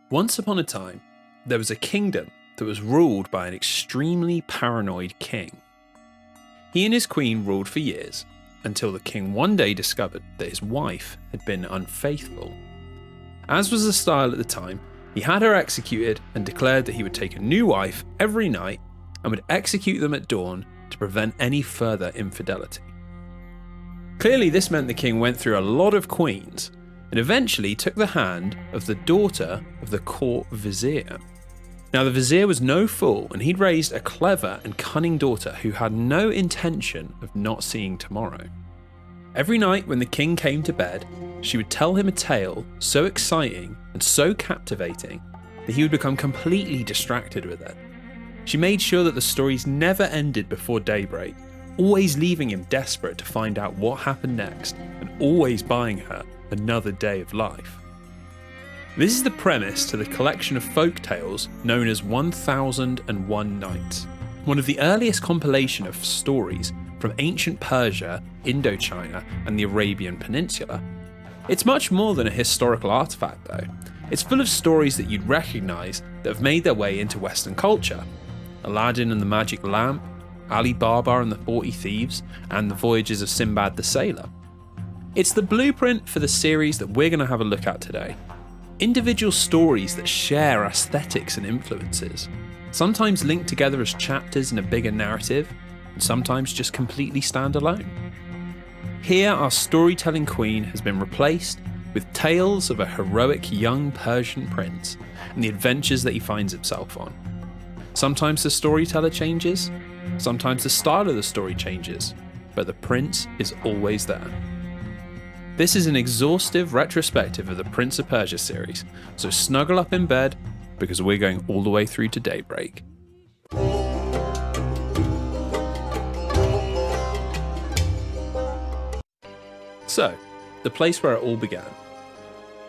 Once upon a time, there was a kingdom that was ruled by an extremely paranoid king. He and his queen ruled for years, until the king one day discovered that his wife had been unfaithful. As was the style at the time, he had her executed and declared that he would take a new wife every night and would execute them at dawn to prevent any further infidelity. Clearly, this meant the king went through a lot of queens and eventually took the hand of the daughter of the court vizier. Now, the vizier was no fool, and he'd raised a clever and cunning daughter who had no intention of not seeing tomorrow. Every night when the king came to bed, she would tell him a tale so exciting and so captivating that he would become completely distracted with it. She made sure that the stories never ended before daybreak, always leaving him desperate to find out what happened next, and always buying her another day of life. This is the premise to the collection of folk tales known as 1001 Nights, one of the earliest compilation of stories from ancient Persia, Indochina, and the Arabian Peninsula. It's much more than a historical artifact though. It's full of stories that you'd recognise that have made their way into Western culture. Aladdin and the Magic Lamp, Ali Baba and the 40 Thieves, and the Voyages of Sinbad the Sailor. It's the blueprint for the series that we're going to have a look at today. Individual stories that share aesthetics and influences, sometimes linked together as chapters in a bigger narrative, and sometimes just completely stand alone. Here, our storytelling queen has been replaced with tales of a heroic young Persian prince and the adventures that he finds himself on. Sometimes the storyteller changes, sometimes the style of the story changes, but the prince is always there. This is an exhaustive retrospective of the Prince of Persia series, so snuggle up in bed because we're going all the way through to daybreak. So, the place where it all began.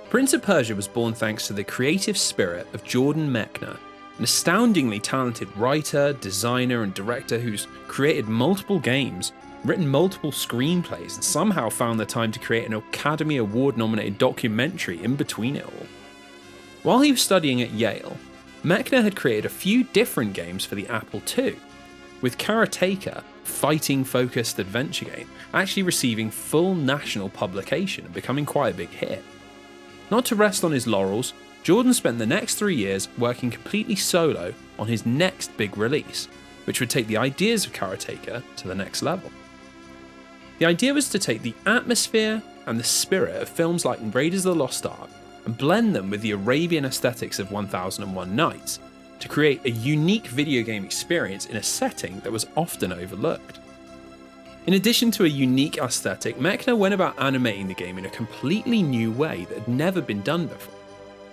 Prince of Persia was born thanks to the creative spirit of Jordan Mechner, an astoundingly talented writer, designer, and director who's created multiple games, written multiple screenplays, and somehow found the time to create an Academy Award-nominated documentary in between it all. While he was studying at Yale, Mechner had created a few different games for the Apple II, with Karateka, fighting-focused adventure game, actually receiving full national publication and becoming quite a big hit. Not to rest on his laurels, Jordan spent the next 3 years working completely solo on his next big release, which would take the ideas of Karateka to the next level. The idea was to take the atmosphere and the spirit of films like Raiders of the Lost Ark and blend them with the Arabian aesthetics of 1001 Nights to create a unique video game experience in a setting that was often overlooked. In addition to a unique aesthetic, Mechner went about animating the game in a completely new way that had never been done before.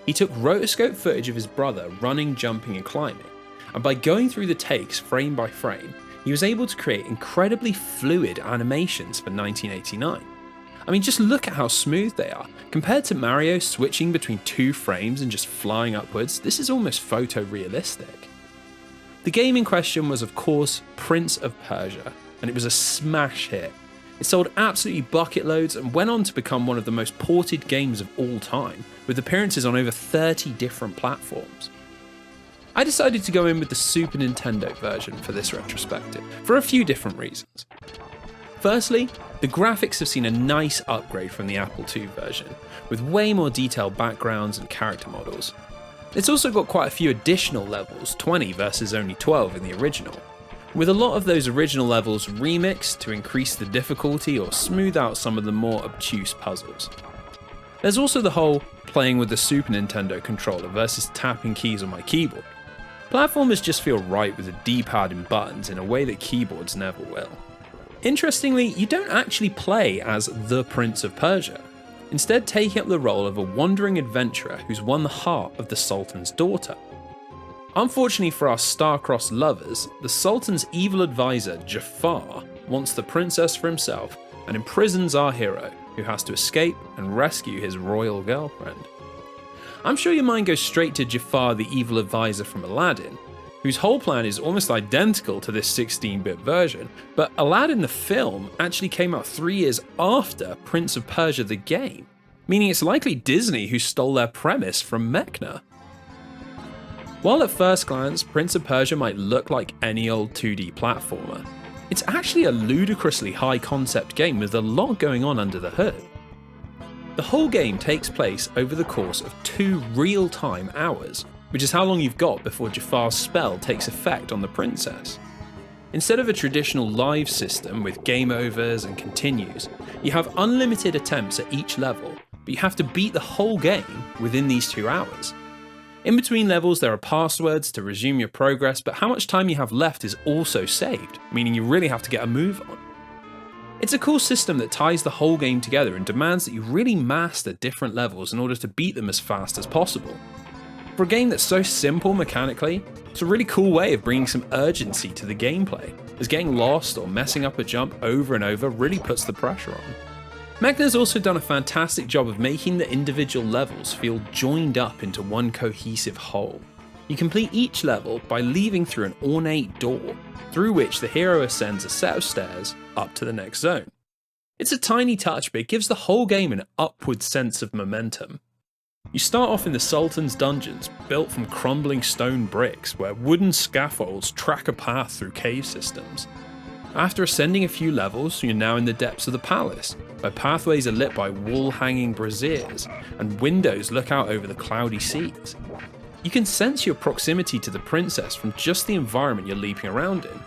He took rotoscope footage of his brother running, jumping, and climbing, and by going through the takes frame by frame, he was able to create incredibly fluid animations for 1989. I mean, just look at how smooth they are. Compared to Mario switching between 2 frames and just flying upwards, this is almost photorealistic. The game in question was, of course, Prince of Persia, and it was a smash hit. It sold absolutely bucket loads and went on to become one of the most ported games of all time, with appearances on over 30 different platforms. I decided to go in with the Super Nintendo version for this retrospective, for a few different reasons. Firstly, the graphics have seen a nice upgrade from the Apple II version, with way more detailed backgrounds and character models. It's also got quite a few additional levels, 20 versus only 12 in the original, with a lot of those original levels remixed to increase the difficulty or smooth out some of the more obtuse puzzles. There's also the whole playing with the Super Nintendo controller versus tapping keys on my keyboard. Platformers just feel right with a D-pad and buttons in a way that keyboards never will. Interestingly, you don't actually play as the Prince of Persia, instead taking up the role of a wandering adventurer who's won the heart of the Sultan's daughter. Unfortunately for our star-crossed lovers, the Sultan's evil advisor, Jafar, wants the princess for himself and imprisons our hero, who has to escape and rescue his royal girlfriend. I'm sure your mind goes straight to Jafar, the evil advisor from Aladdin, whose whole plan is almost identical to this 16-bit version, but Aladdin the film actually came out 3 years after Prince of Persia the game, meaning it's likely Disney who stole their premise from Mechner. While at first glance, Prince of Persia might look like any old 2D platformer, it's actually a ludicrously high concept game with a lot going on under the hood. The whole game takes place over the course of 2 real-time hours, which is how long you've got before Jafar's spell takes effect on the princess. Instead of a traditional live system with game overs and continues, you have unlimited attempts at each level, but you have to beat the whole game within these 2 hours. In between levels there are passwords to resume your progress, but how much time you have left is also saved, meaning you really have to get a move on. It's a cool system that ties the whole game together and demands that you really master different levels in order to beat them as fast as possible. For a game that's so simple mechanically, it's a really cool way of bringing some urgency to the gameplay, as getting lost or messing up a jump over and over really puts the pressure on. Mechna's also done a fantastic job of making the individual levels feel joined up into one cohesive whole. You complete each level by leaving through an ornate door, through which the hero ascends a set of stairs up to the next zone. It's a tiny touch, but it gives the whole game an upward sense of momentum. You start off in the Sultan's dungeons, built from crumbling stone bricks, where wooden scaffolds track a path through cave systems. After ascending a few levels, you're now in the depths of the palace, where pathways are lit by wall-hanging braziers, and windows look out over the cloudy seas. You can sense your proximity to the princess from just the environment you're leaping around in.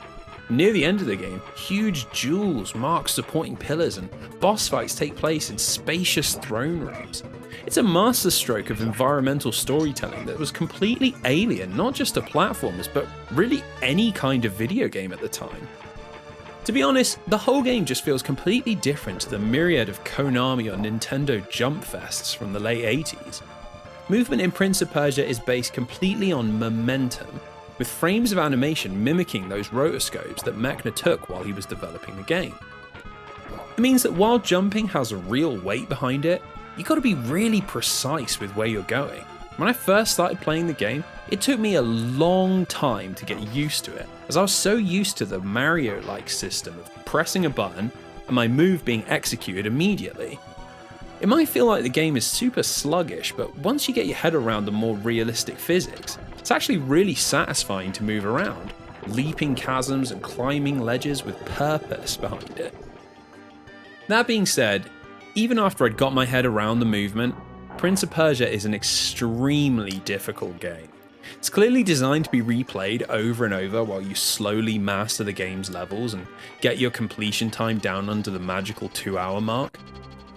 Near the end of the game, huge jewels mark supporting pillars and boss fights take place in spacious throne rooms. It's a masterstroke of environmental storytelling that was completely alien not just to platformers, but really any kind of video game at the time. To be honest, the whole game just feels completely different to the myriad of Konami or Nintendo jump fests from the late 80s. Movement in Prince of Persia is based completely on momentum, with frames of animation mimicking those rotoscopes that Mechna took while he was developing the game. It means that while jumping has a real weight behind it, you gotta be really precise with where you're going. When I first started playing the game, it took me a long time to get used to it, as I was so used to the Mario-like system of pressing a button and my move being executed immediately. It might feel like the game is super sluggish, but once you get your head around the more realistic physics, it's actually really satisfying to move around, leaping chasms and climbing ledges with purpose behind it. That being said, even after I'd got my head around the movement, Prince of Persia is an extremely difficult game. It's clearly designed to be replayed over and over while you slowly master the game's levels and get your completion time down under the magical 2-hour mark.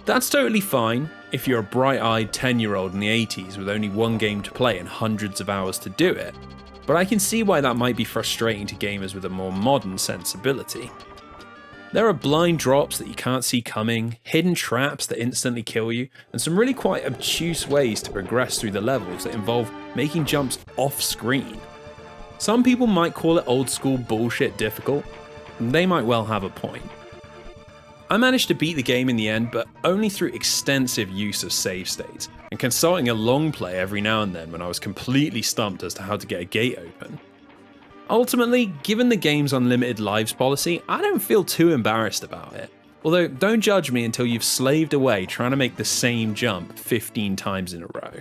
That's totally fine if you're a bright-eyed 10-year-old in the 80s with only one game to play and hundreds of hours to do it, but I can see why that might be frustrating to gamers with a more modern sensibility. There are blind drops that you can't see coming, hidden traps that instantly kill you, and some really quite obtuse ways to progress through the levels that involve making jumps off-screen. Some people might call it old-school bullshit difficult, and they might well have a point. I managed to beat the game in the end, but only through extensive use of save states, and consulting a long play every now and then when I was completely stumped as to how to get a gate open. Ultimately, given the game's unlimited lives policy, I don't feel too embarrassed about it. Although, don't judge me until you've slaved away trying to make the same jump 15 times in a row.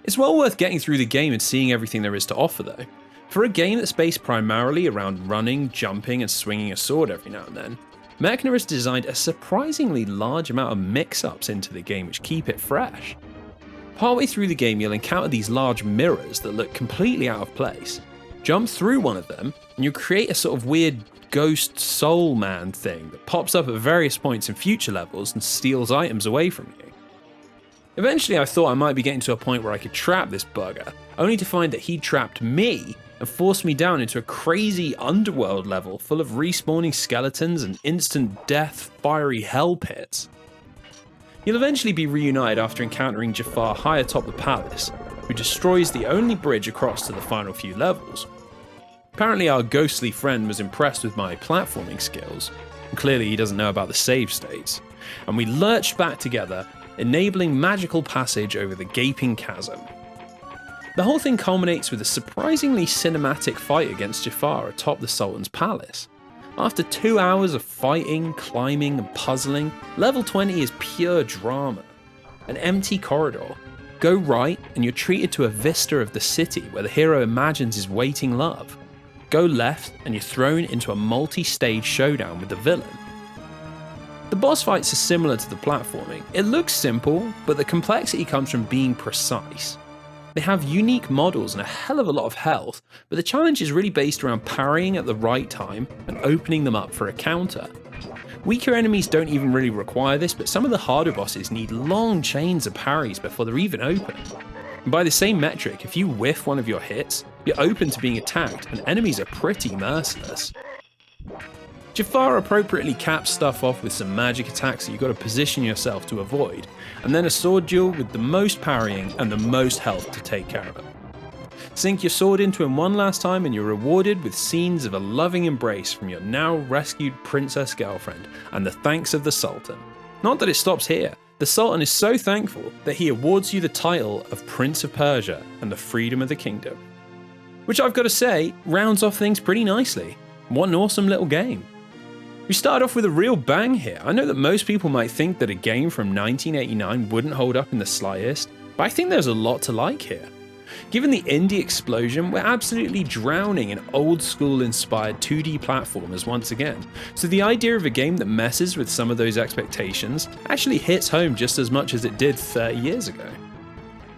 It's well worth getting through the game and seeing everything there is to offer though. For a game that's based primarily around running, jumping and swinging a sword every now and then, Mechna has designed a surprisingly large amount of mix-ups into the game which keep it fresh. Partway through the game you'll encounter these large mirrors that look completely out of place. Jump through one of them and you'll create a sort of weird ghost soul man thing that pops up at various points in future levels and steals items away from you. Eventually I thought I might be getting to a point where I could trap this bugger, only to find that he trapped me and forced me down into a crazy underworld level full of respawning skeletons and instant death fiery hell pits. You'll eventually be reunited after encountering Jafar high atop the palace, who destroys the only bridge across to the final few levels. Apparently our ghostly friend was impressed with my platforming skills, and clearly he doesn't know about the save states, and we lurched back together, enabling magical passage over the gaping chasm. The whole thing culminates with a surprisingly cinematic fight against Jafar atop the Sultan's palace. After 2 hours of fighting, climbing and puzzling, level 20 is pure drama. An empty corridor, Go right and you're treated to a vista of the city where the hero imagines his waiting love. Go left and you're thrown into a multi-stage showdown with the villain. The boss fights are similar to the platforming. It looks simple, but the complexity comes from being precise. They have unique models and a hell of a lot of health, but the challenge is really based around parrying at the right time and opening them up for a counter. Weaker enemies don't even really require this, but some of the harder bosses need long chains of parries before they're even open. And by the same metric, if you whiff one of your hits, you're open to being attacked, and enemies are pretty merciless. Jafar appropriately caps stuff off with some magic attacks that you've got to position yourself to avoid, and then a sword duel with the most parrying and the most health to take care of. Sink your sword into him one last time and you're rewarded with scenes of a loving embrace from your now rescued princess girlfriend and the thanks of the Sultan. Not that it stops here. The Sultan is so thankful that he awards you the title of Prince of Persia and the freedom of the kingdom. Which I've got to say, rounds off things pretty nicely. What an awesome little game. We start off with a real bang here. I know that most people might think that a game from 1989 wouldn't hold up in the slightest, but I think there's a lot to like here. Given the indie explosion, we're absolutely drowning in old school inspired 2D platformers once again, so the idea of a game that messes with some of those expectations actually hits home just as much as it did 30 years ago.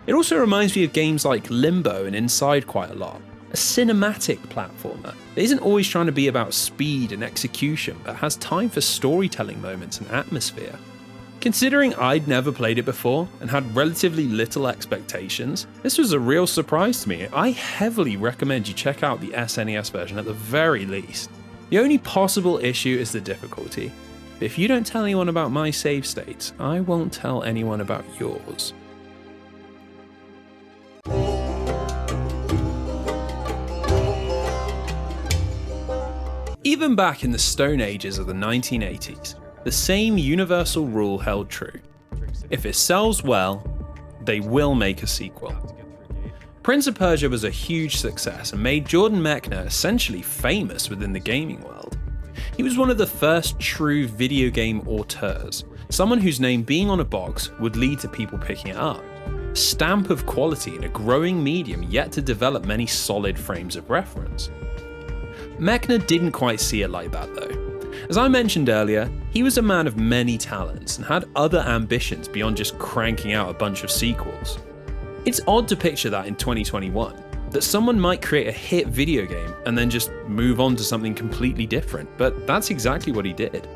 It also reminds me of games like Limbo and Inside quite a lot, a cinematic platformer that isn't always trying to be about speed and execution, but has time for storytelling moments and atmosphere. Considering I'd never played it before and had relatively little expectations, this was a real surprise to me. I heavily recommend you check out the SNES version at the very least. The only possible issue is the difficulty. But if you don't tell anyone about my save states, I won't tell anyone about yours. Even back in the Stone Ages of the 1980s, the same universal rule held true. If it sells well, they will make a sequel. Prince of Persia was a huge success and made Jordan Mechner essentially famous within the gaming world. He was one of the first true video game auteurs, someone whose name being on a box would lead to people picking it up. A stamp of quality in a growing medium yet to develop many solid frames of reference. Mechner didn't quite see it like that though. As I mentioned earlier, he was a man of many talents and had other ambitions beyond just cranking out a bunch of sequels. It's odd to picture that in 2021, that someone might create a hit video game and then just move on to something completely different, but that's exactly what he did.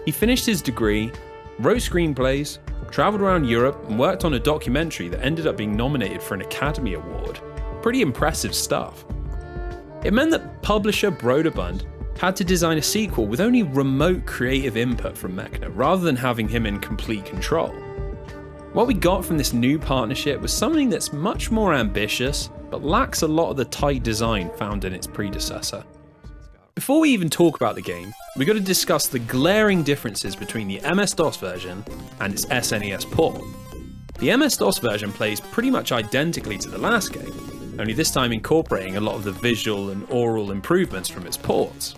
He finished his degree, wrote screenplays, travelled around Europe and worked on a documentary that ended up being nominated for an Academy Award. Pretty impressive stuff. It meant that publisher Broderbund had to design a sequel with only remote creative input from Mechner, rather than having him in complete control. What we got from this new partnership was something that's much more ambitious, but lacks a lot of the tight design found in its predecessor. Before we even talk about the game, we've got to discuss the glaring differences between the MS-DOS version and its SNES port. The MS-DOS version plays pretty much identically to the last game, only this time incorporating a lot of the visual and aural improvements from its ports.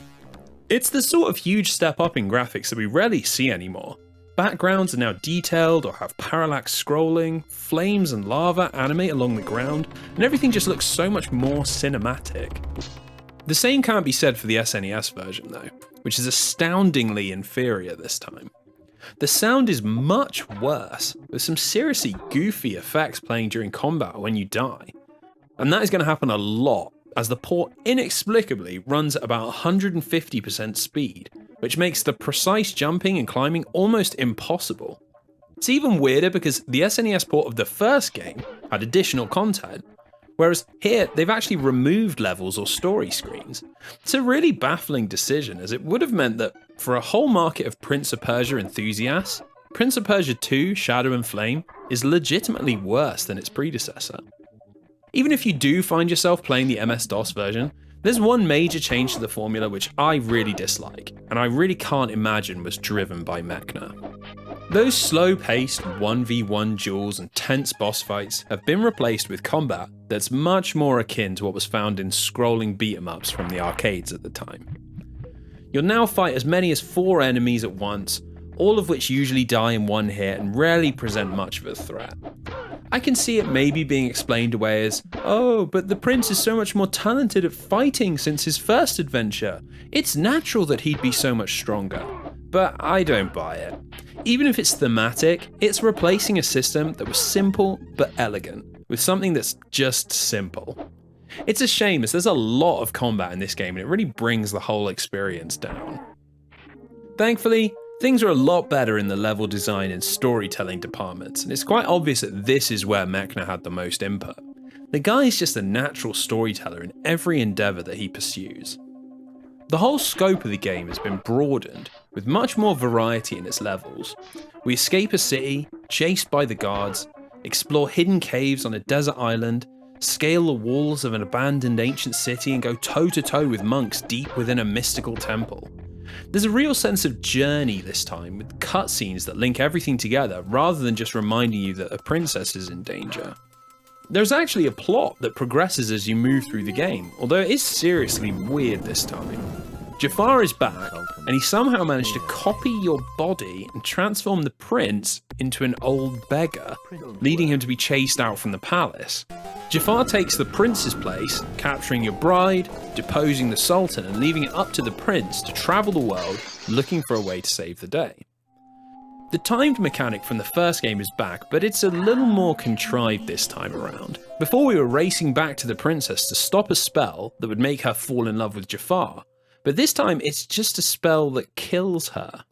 It's the sort of huge step up in graphics that we rarely see anymore. Backgrounds are now detailed or have parallax scrolling, flames and lava animate along the ground, and everything just looks so much more cinematic. The same can't be said for the SNES version though, which is astoundingly inferior this time. The sound is much worse, with some seriously goofy effects playing during combat when you die. And that is going to happen a lot, as the port inexplicably runs at about 150% speed, which makes the precise jumping and climbing almost impossible. It's even weirder because the SNES port of the first game had additional content, whereas here they've actually removed levels or story screens. It's a really baffling decision, as it would have meant that for a whole market of Prince of Persia enthusiasts, Prince of Persia 2 Shadow and Flame is legitimately worse than its predecessor. Even if you do find yourself playing the MS-DOS version, there's one major change to the formula which I really dislike, and I really can't imagine was driven by Mechner. Those slow-paced 1v1 duels and tense boss fights have been replaced with combat that's much more akin to what was found in scrolling beat-em-ups from the arcades at the time. You'll now fight as many as 4 enemies at once, all of which usually die in one hit and rarely present much of a threat. I can see it maybe being explained away as, oh, but the prince is so much more talented at fighting since his first adventure. It's natural that he'd be so much stronger. But I don't buy it. Even if it's thematic, it's replacing a system that was simple but elegant with something that's just simple. It's a shame as there's a lot of combat in this game and it really brings the whole experience down. Thankfully, things are a lot better in the level design and storytelling departments, and it's quite obvious that this is where Mechner had the most input. The guy is just a natural storyteller in every endeavour that he pursues. The whole scope of the game has been broadened, with much more variety in its levels. We escape a city, chased by the guards, explore hidden caves on a desert island, scale the walls of an abandoned ancient city and go toe-to-toe with monks deep within a mystical temple. There's a real sense of journey this time, with cutscenes that link everything together rather than just reminding you that a princess is in danger. There's actually a plot that progresses as you move through the game, although it is seriously weird this time. Jafar is back, and he somehow managed to copy your body and transform the prince into an old beggar, leading him to be chased out from the palace. Jafar takes the prince's place, capturing your bride, deposing the sultan, and leaving it up to the prince to travel the world looking for a way to save the day. The timed mechanic from the first game is back, but it's a little more contrived this time around. Before we were racing back to the princess to stop a spell that would make her fall in love with Jafar, but this time it's just a spell that kills her.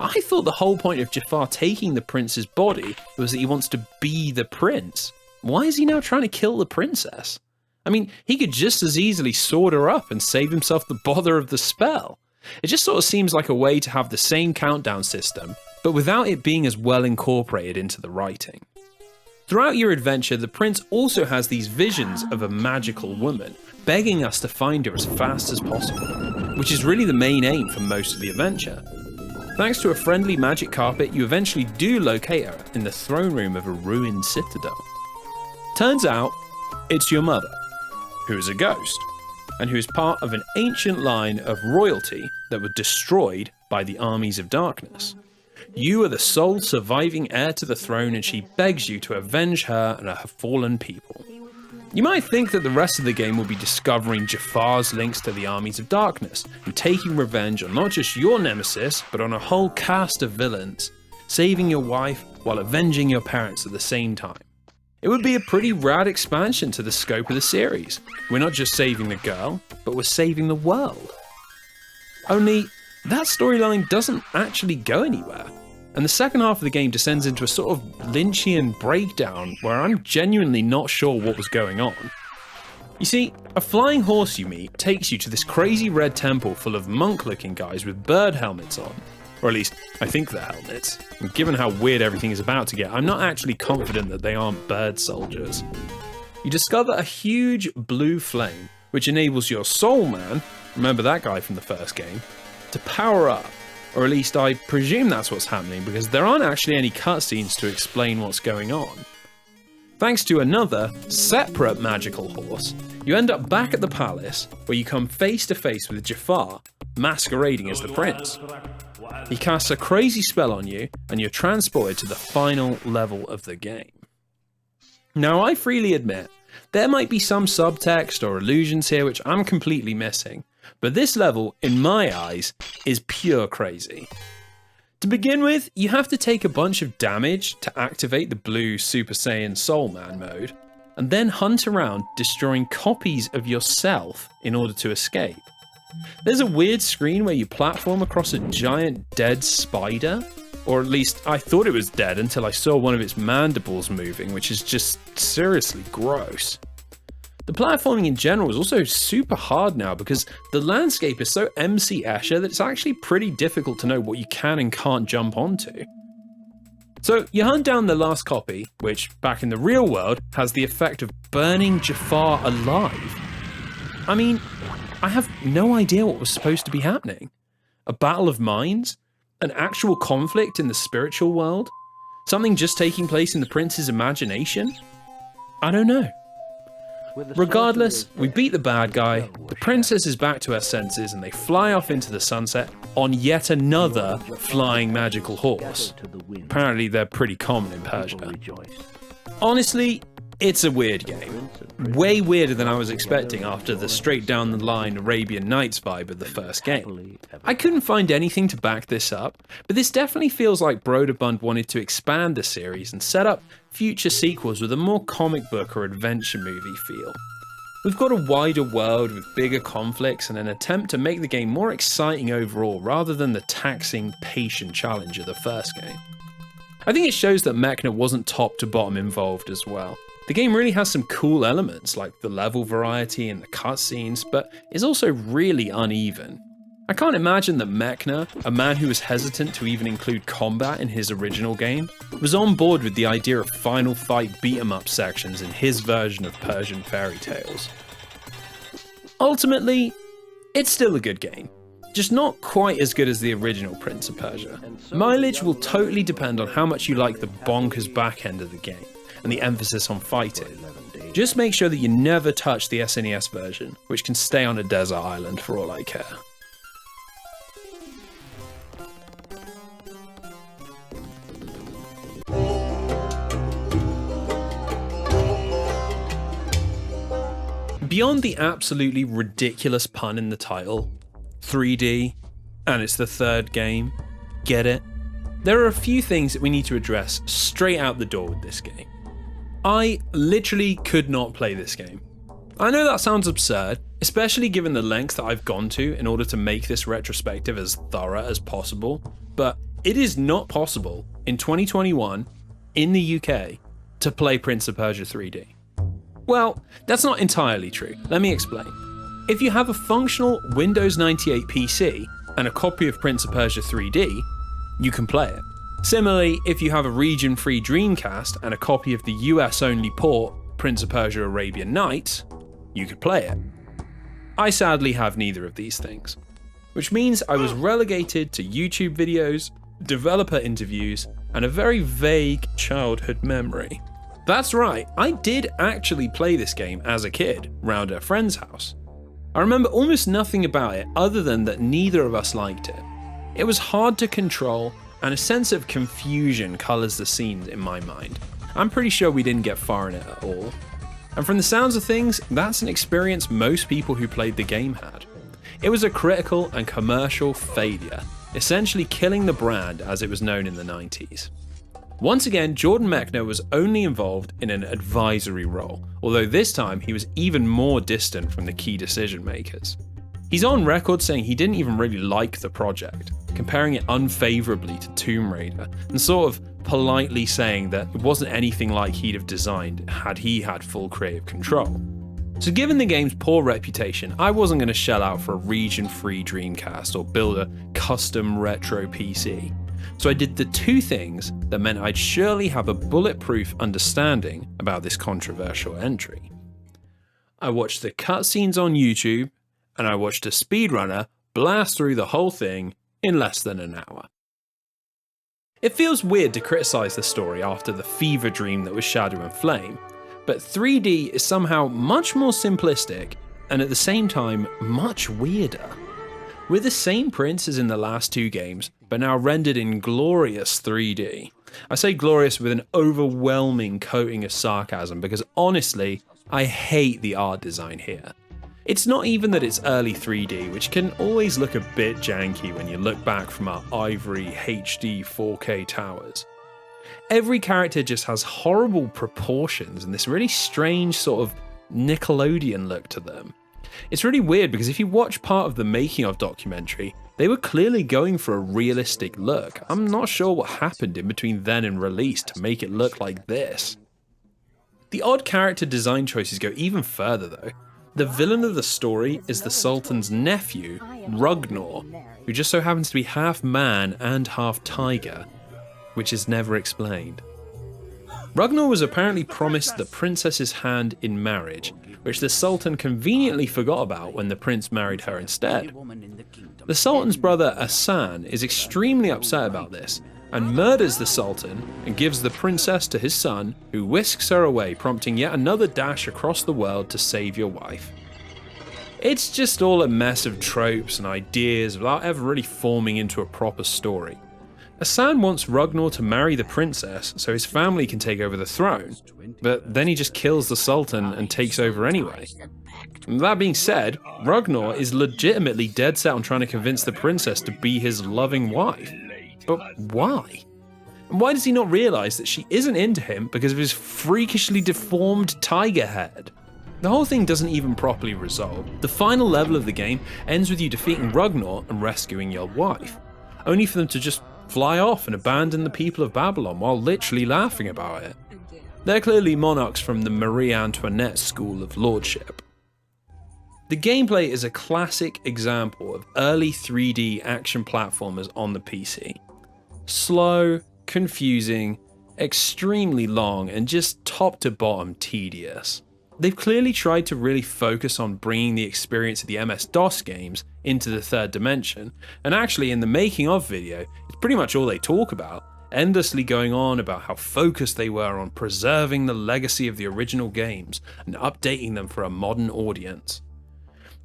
I thought the whole point of Jafar taking the prince's body was that he wants to be the prince. Why is he now trying to kill the princess? I mean, he could just as easily sword her up and save himself the bother of the spell. It just sort of seems like a way to have the same countdown system, but without it being as well incorporated into the writing. Throughout your adventure, the prince also has these visions of a magical woman, begging us to find her as fast as possible, which is really the main aim for most of the adventure. Thanks to a friendly magic carpet, you eventually do locate her in the throne room of a ruined citadel. Turns out, it's your mother, who is a ghost, and who is part of an ancient line of royalty that were destroyed by the armies of darkness. You are the sole surviving heir to the throne, and she begs you to avenge her and her fallen people. You might think that the rest of the game will be discovering Jafar's links to the armies of darkness, and taking revenge on not just your nemesis, but on a whole cast of villains, saving your wife while avenging your parents at the same time. It would be a pretty rad expansion to the scope of the series. We're not just saving the girl, but we're saving the world. Only, that storyline doesn't actually go anywhere, and the second half of the game descends into a sort of Lynchian breakdown where I'm genuinely not sure what was going on. You see, a flying horse you meet takes you to this crazy red temple full of monk-looking guys with bird helmets on. Or at least, I think they're helmets. And given how weird everything is about to get, I'm not actually confident that they aren't bird soldiers. You discover a huge blue flame, which enables your soul man, remember that guy from the first game, to power up. Or at least I presume that's what's happening, because there aren't actually any cutscenes to explain what's going on. Thanks to another, separate magical horse, you end up back at the palace, where you come face to face with Jafar, masquerading as the prince. He casts a crazy spell on you, and you're transported to the final level of the game. Now, I freely admit, there might be some subtext or allusions here which I'm completely missing, but this level, in my eyes, is pure crazy. To begin with, you have to take a bunch of damage to activate the blue Super Saiyan Soul Man mode, and then hunt around destroying copies of yourself in order to escape. There's a weird screen where you platform across a giant dead spider, or at least I thought it was dead until I saw one of its mandibles moving, which is just seriously gross. The platforming in general is also super hard now because the landscape is so MC Escher that it's actually pretty difficult to know what you can and can't jump onto. So you hunt down the last copy, which back in the real world has the effect of burning Jafar alive. I mean, I have no idea what was supposed to be happening. A battle of minds? An actual conflict in the spiritual world? Something just taking place in the prince's imagination? I don't know. Regardless, we beat the bad guy, the princess is back to her senses, and they fly off into the sunset on yet another flying magical horse. Apparently they're pretty common in Persia. Honestly, it's a weird game. Way weirder than I was expecting after the straight down the line Arabian Nights vibe of the first game. I couldn't find anything to back this up, but this definitely feels like Broderbund wanted to expand the series and set up future sequels with a more comic book or adventure movie feel. We've got a wider world with bigger conflicts and an attempt to make the game more exciting overall rather than the taxing, patient challenge of the first game. I think it shows that Mechner wasn't top to bottom involved as well. The game really has some cool elements like the level variety and the cutscenes, but is also really uneven. I can't imagine that Mechner, a man who was hesitant to even include combat in his original game, was on board with the idea of final fight beat-em-up sections in his version of Persian fairy tales. Ultimately, it's still a good game, just not quite as good as the original Prince of Persia. Mileage will totally depend on how much you like the bonkers back end of the game and the emphasis on fighting. Just make sure that you never touch the SNES version, which can stay on a desert island for all I care. Beyond the absolutely ridiculous pun in the title, 3D, and it's the third game, get it? There are a few things that we need to address straight out the door with this game. I literally could not play this game. I know that sounds absurd, especially given the lengths that I've gone to in order to make this retrospective as thorough as possible, but it is not possible in 2021 in the UK to play Prince of Persia 3D. Well, that's not entirely true. Let me explain. If you have a functional Windows 98 PC and a copy of Prince of Persia 3D, you can play it. Similarly, if you have a region-free Dreamcast and a copy of the US-only port Prince of Persia Arabian Nights, you could play it. I sadly have neither of these things, which means I was relegated to YouTube videos, developer interviews, and a very vague childhood memory. That's right, I did actually play this game as a kid, round at a friend's house. I remember almost nothing about it other than that neither of us liked it. It was hard to control, and a sense of confusion colours the scenes in my mind. I'm pretty sure we didn't get far in it at all. And from the sounds of things, that's an experience most people who played the game had. It was a critical and commercial failure, essentially killing the brand as it was known in the 90s. Once again, Jordan Mechner was only involved in an advisory role, although this time he was even more distant from the key decision makers. He's on record saying he didn't even really like the project, comparing it unfavourably to Tomb Raider, and sort of politely saying that it wasn't anything like he'd have designed had he had full creative control. So given the game's poor reputation, I wasn't going to shell out for a region-free Dreamcast or build a custom retro PC. So I did the two things that meant I'd surely have a bulletproof understanding about this controversial entry. I watched the cutscenes on YouTube, and I watched a speedrunner blast through the whole thing in less than an hour. It feels weird to criticise the story after the fever dream that was Shadow and Flame, but 3D is somehow much more simplistic and at the same time much weirder. We're the same prince as in the last two games, but now rendered in glorious 3D. I say glorious with an overwhelming coating of sarcasm because honestly, I hate the art design here. It's not even that it's early 3D, which can always look a bit janky when you look back from our ivory HD 4K towers. Every character just has horrible proportions and this really strange sort of Nickelodeon look to them. It's really weird because if you watch part of the making of documentary, they were clearly going for a realistic look. I'm not sure what happened in between then and release to make it look like this. The odd character design choices go even further though. The villain of the story is the Sultan's nephew, Ragnar, who just so happens to be half man and half tiger, which is never explained. Ragnar was apparently promised the princess's hand in marriage, which the Sultan conveniently forgot about when the prince married her instead. The Sultan's brother Asan is extremely upset about this, and murders the Sultan and gives the princess to his son, who whisks her away, prompting yet another dash across the world to save your wife. It's just all a mess of tropes and ideas without ever really forming into a proper story. Hassan wants Ragnar to marry the princess so his family can take over the throne, but then he just kills the Sultan and takes over anyway. That being said, Ragnar is legitimately dead set on trying to convince the princess to be his loving wife. But why? And why does he not realise that she isn't into him because of his freakishly deformed tiger head? The whole thing doesn't even properly resolve. The final level of the game ends with you defeating Ragnar and rescuing your wife, only for them to just fly off and abandon the people of Babylon while literally laughing about it. They're clearly monarchs from the Marie Antoinette school of lordship. The gameplay is a classic example of early 3D action platformers on the PC. Slow, confusing, extremely long, and just top to bottom tedious. They've clearly tried to really focus on bringing the experience of the MS-DOS games into the third dimension, and actually in the making of video, it's pretty much all they talk about, endlessly going on about how focused they were on preserving the legacy of the original games and updating them for a modern audience.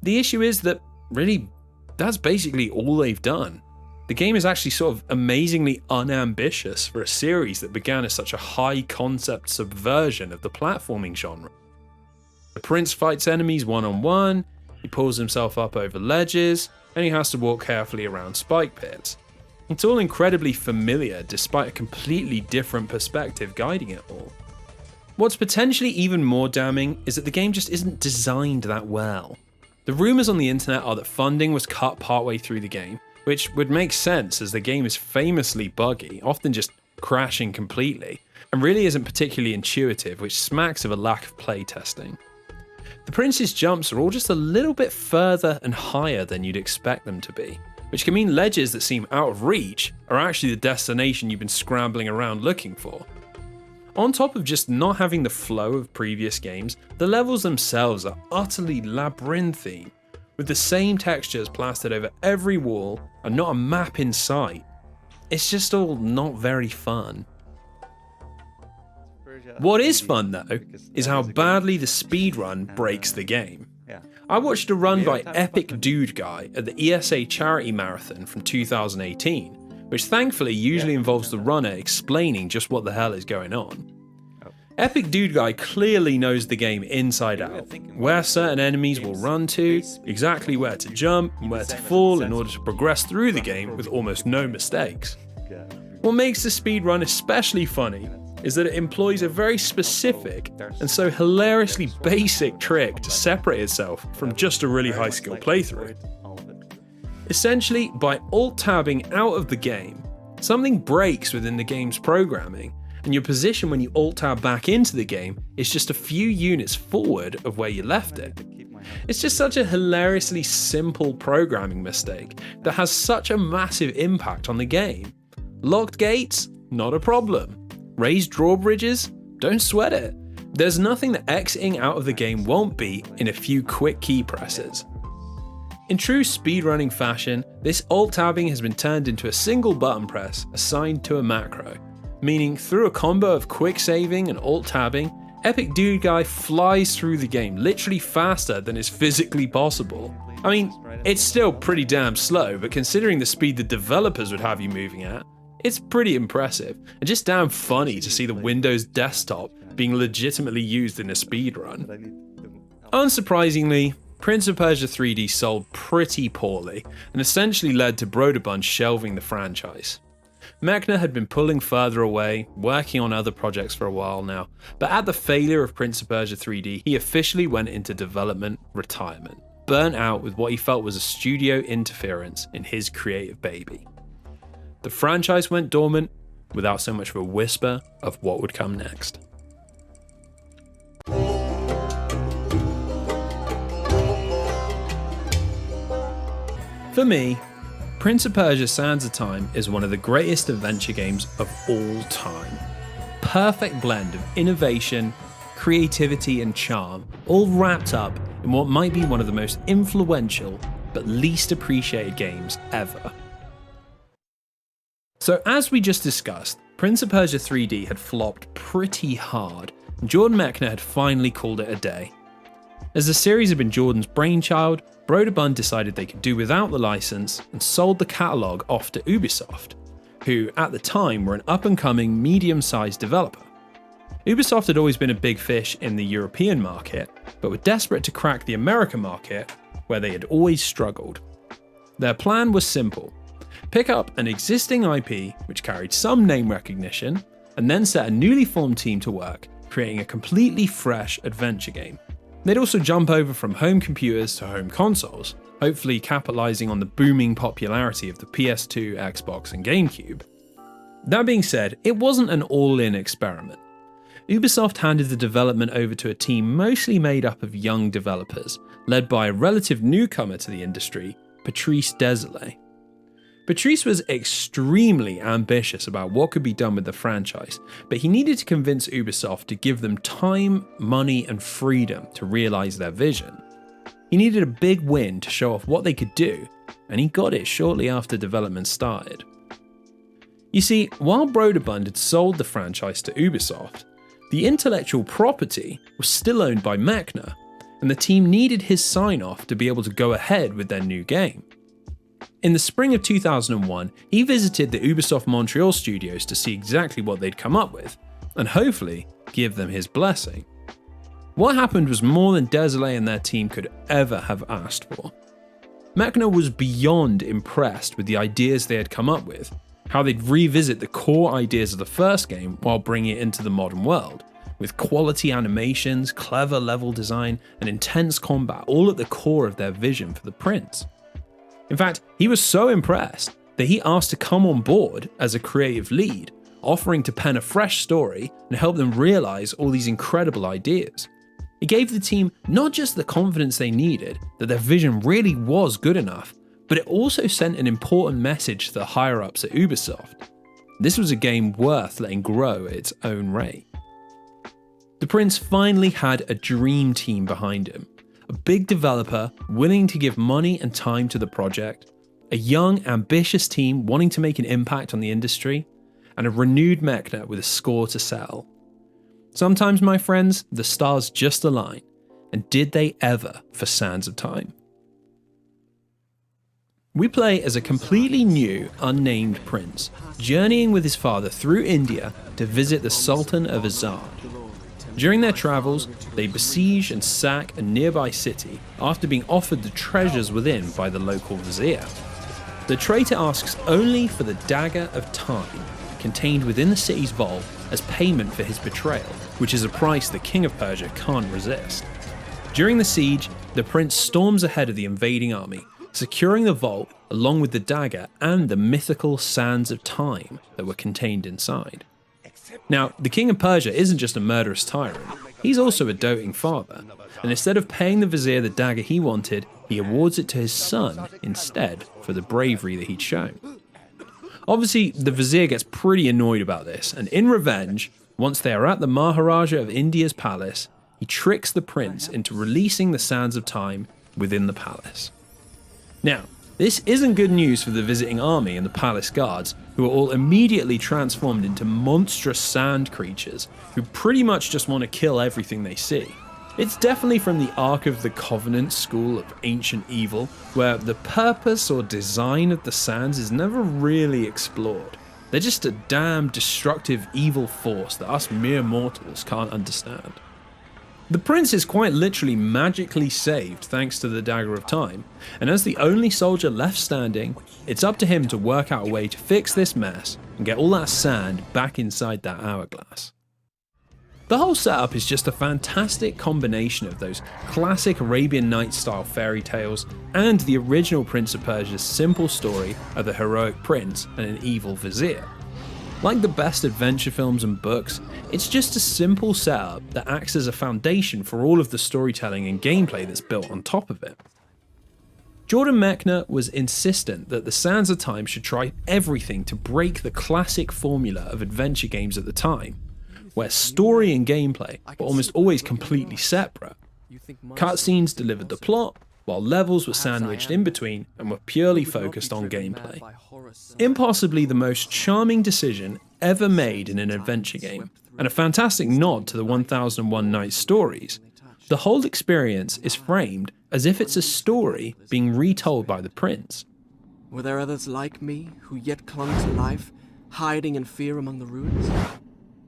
The issue is that, really, that's basically all they've done. The game is actually sort of amazingly unambitious for a series that began as such a high-concept subversion of the platforming genre. The prince fights enemies one-on-one, he pulls himself up over ledges, and he has to walk carefully around spike pits. It's all incredibly familiar despite a completely different perspective guiding it all. What's potentially even more damning is that the game just isn't designed that well. The rumours on the internet are that funding was cut partway through the game, which would make sense as the game is famously buggy, often just crashing completely, and really isn't particularly intuitive, which smacks of a lack of playtesting. The prince's jumps are all just a little bit further and higher than you'd expect them to be, which can mean ledges that seem out of reach are actually the destination you've been scrambling around looking for. On top of just not having the flow of previous games, the levels themselves are utterly labyrinthine, with the same textures plastered over every wall and not a map in sight. It's just all not very fun. What is fun though, is how badly the speedrun breaks the game. I watched a run by Epic Dude Guy at the ESA Charity Marathon from 2018, which thankfully usually involves the runner explaining just what the hell is going on. Epic Dude Guy clearly knows the game inside out, where certain enemies will run to, exactly where to jump and where to fall in order to progress through the game with almost no mistakes. What makes the speedrun especially funny is that it employs a very specific and so hilariously basic trick to separate itself from just a really high skill playthrough. Essentially, by alt-tabbing out of the game, something breaks within the game's programming, and your position when you alt-tab back into the game is just a few units forward of where you left it. It's just such a hilariously simple programming mistake that has such a massive impact on the game. Locked gates? Not a problem. Raised drawbridges? Don't sweat it. There's nothing that exiting out of the game won't be in a few quick key presses. In true speedrunning fashion, this alt-tabbing has been turned into a single button press assigned to a macro, meaning through a combo of quick saving and alt-tabbing, Epic Dude Guy flies through the game literally faster than is physically possible. I mean, it's still pretty damn slow, but considering the speed the developers would have you moving at, it's pretty impressive, and just damn funny to see the Windows desktop being legitimately used in a speedrun. Unsurprisingly, Prince of Persia 3D sold pretty poorly, and essentially led to Broderbund shelving the franchise. Mechner had been pulling further away, working on other projects for a while now, but at the failure of Prince of Persia 3D, he officially went into development retirement, burnt out with what he felt was a studio interference in his creative baby. The franchise went dormant without so much of a whisper of what would come next. For me, Prince of Persia Sands of Time is one of the greatest adventure games of all time. Perfect blend of innovation, creativity and charm, all wrapped up in what might be one of the most influential but least appreciated games ever. So as we just discussed, Prince of Persia 3D had flopped pretty hard, and Jordan Mechner had finally called it a day. As the series had been Jordan's brainchild, Broderbund decided they could do without the license and sold the catalogue off to Ubisoft. who at the time were an up-and-coming, medium-sized developer. Ubisoft had always been a big fish in the European market, but were desperate to crack the American market, where they had always struggled. Their plan was simple: pick up an existing IP which carried some name recognition, and then set a newly formed team to work, creating a completely fresh adventure game. They'd also jump over from home computers to home consoles, hopefully capitalizing on the booming popularity of the PS2, Xbox, and GameCube. That being said, it wasn't an all-in experiment. Ubisoft handed the development over to a team mostly made up of young developers, led by a relative newcomer to the industry, Patrice Désilets. Patrice was extremely ambitious about what could be done with the franchise, but he needed to convince Ubisoft to give them time, money, and freedom to realize their vision. He needed a big win to show off what they could do, and he got it shortly after development started. You see, while Broderbund had sold the franchise to Ubisoft, the intellectual property was still owned by Mechner, and the team needed his sign-off to be able to go ahead with their new game. In the spring of 2001, he visited the Ubisoft Montreal studios to see exactly what they'd come up with, and hopefully give them his blessing. What happened was more than Désilets and their team could ever have asked for. Mechner was beyond impressed with the ideas they had come up with, how they'd revisit the core ideas of the first game while bringing it into the modern world, with quality animations, clever level design, and intense combat all at the core of their vision for the Prince. In fact, he was so impressed that he asked to come on board as a creative lead, offering to pen a fresh story and help them realize all these incredible ideas. It gave the team not just the confidence they needed that their vision really was good enough, but it also sent an important message to the higher-ups at Ubisoft. This was a game worth letting grow at its own rate. The Prince finally had a dream team behind him, a big developer willing to give money and time to the project, a young, ambitious team wanting to make an impact on the industry, and a renewed Mechner with a score to settle. Sometimes, my friends, the stars just align, and did they ever for Sands of Time? We play as a completely new, unnamed prince, journeying with his father through India to visit the Sultan of Azad. During their travels, they besiege and sack a nearby city after being offered the treasures within by the local vizier. The traitor asks only for the Dagger of Time, contained within the city's vault, as payment for his betrayal, which is a price the King of Persia can't resist. During the siege, the prince storms ahead of the invading army, securing the vault along with the dagger and the mythical Sands of Time that were contained inside. Now, the King of Persia isn't just a murderous tyrant, he's also a doting father, and instead of paying the vizier the dagger he wanted, he awards it to his son instead for the bravery that he'd shown. Obviously, the vizier gets pretty annoyed about this, and in revenge, once they are at the Maharaja of India's palace, he tricks the prince into releasing the Sands of Time within the palace. Now, this isn't good news for the visiting army and the palace guards, who are all immediately transformed into monstrous sand creatures who pretty much just want to kill everything they see. It's definitely from the Ark of the Covenant school of ancient evil, where the purpose or design of the sands is never really explored. They're just a damn destructive evil force that us mere mortals can't understand. The prince is quite literally magically saved thanks to the Dagger of Time, and as the only soldier left standing, it's up to him to work out a way to fix this mess and get all that sand back inside that hourglass. The whole setup is just a fantastic combination of those classic Arabian Nights style fairy tales and the original Prince of Persia's simple story of the heroic prince and an evil vizier. Like the best adventure films and books, it's just a simple setup that acts as a foundation for all of the storytelling and gameplay that's built on top of it. Jordan Mechner was insistent that the Sands of Time should try everything to break the classic formula of adventure games at the time, where story and gameplay were almost always completely separate. Cutscenes delivered the plot, while levels were sandwiched in between and were purely focused on gameplay. Impossibly the most charming decision ever made in an adventure game, and a fantastic nod to the 1001 Nights stories, the whole experience is framed as if it's a story being retold by the prince. Were there others like me who yet clung to life hiding in fear among the ruins?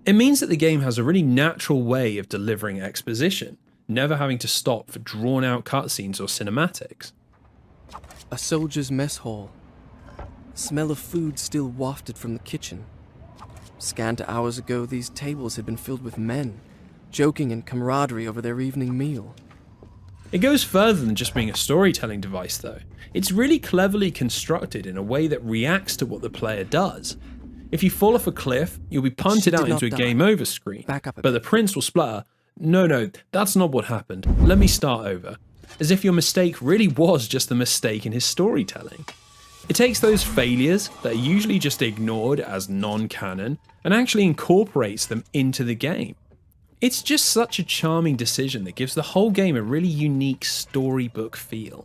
It means that the game has a really natural way of delivering exposition, never having to stop for drawn-out cutscenes or cinematics. A soldier's mess hall. Smell of food still wafted from the kitchen. Scant hours ago, these tables had been filled with men, joking in camaraderie over their evening meal. It goes further than just being a storytelling device though. It's really cleverly constructed in a way that reacts to what the player does. If you fall off a cliff, you'll be punted out into a game over screen, but the prince will splutter, no, that's not what happened, let me start over, as if your mistake really was just a mistake in his storytelling. It takes those failures that are usually just ignored as non-canon and actually incorporates them into the game. It's just such a charming decision that gives the whole game a really unique storybook feel.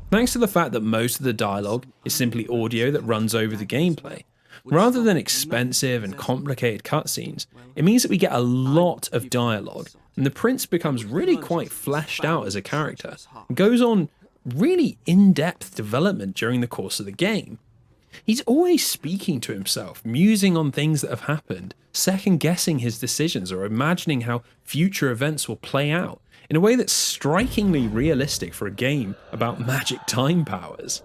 Thanks to the fact that most of the dialogue is simply audio that runs over the gameplay, rather than expensive and complicated cutscenes, it means that we get a lot of dialogue, and the prince becomes really quite fleshed out as a character, and goes on really in-depth development during the course of the game. He's always speaking to himself, musing on things that have happened, second-guessing his decisions or imagining how future events will play out, in a way that's strikingly realistic for a game about magic time powers.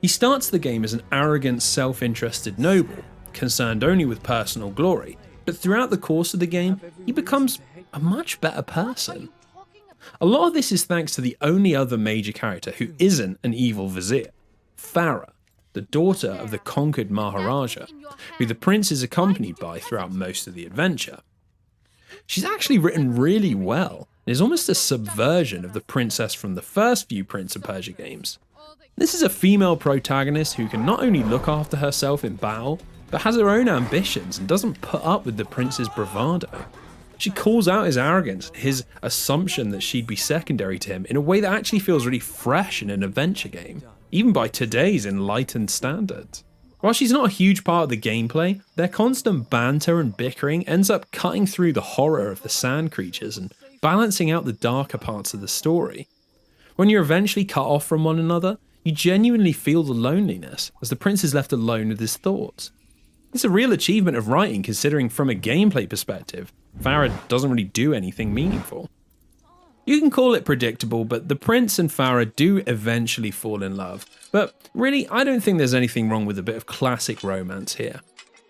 He starts the game as an arrogant, self-interested noble, concerned only with personal glory, but throughout the course of the game, he becomes a much better person. A lot of this is thanks to the only other major character who isn't an evil vizier, Farah, the daughter of the conquered Maharaja, who the prince is accompanied by throughout most of the adventure. She's actually written really well, and is almost a subversion of the princess from the first few Prince of Persia games. This is a female protagonist who can not only look after herself in battle, but has her own ambitions and doesn't put up with the prince's bravado. She calls out his arrogance, his assumption that she'd be secondary to him in a way that actually feels really fresh in an adventure game, even by today's enlightened standards. While she's not a huge part of the gameplay, their constant banter and bickering ends up cutting through the horror of the sand creatures and balancing out the darker parts of the story. When you're eventually cut off from one another, you genuinely feel the loneliness as the prince is left alone with his thoughts. It's a real achievement of writing considering from a gameplay perspective, Farah doesn't really do anything meaningful. You can call it predictable, but the prince and Farah do eventually fall in love. But really, I don't think there's anything wrong with a bit of classic romance here.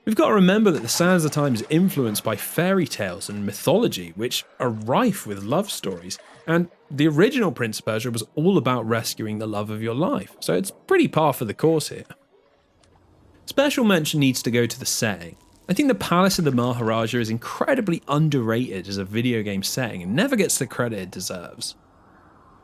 We've got to remember that the Sands of Time is influenced by fairy tales and mythology, which are rife with love stories, and the original Prince of Persia was all about rescuing the love of your life, so it's pretty par for the course here. Special mention needs to go to the setting. I think the Palace of the Maharaja is incredibly underrated as a video game setting and never gets the credit it deserves.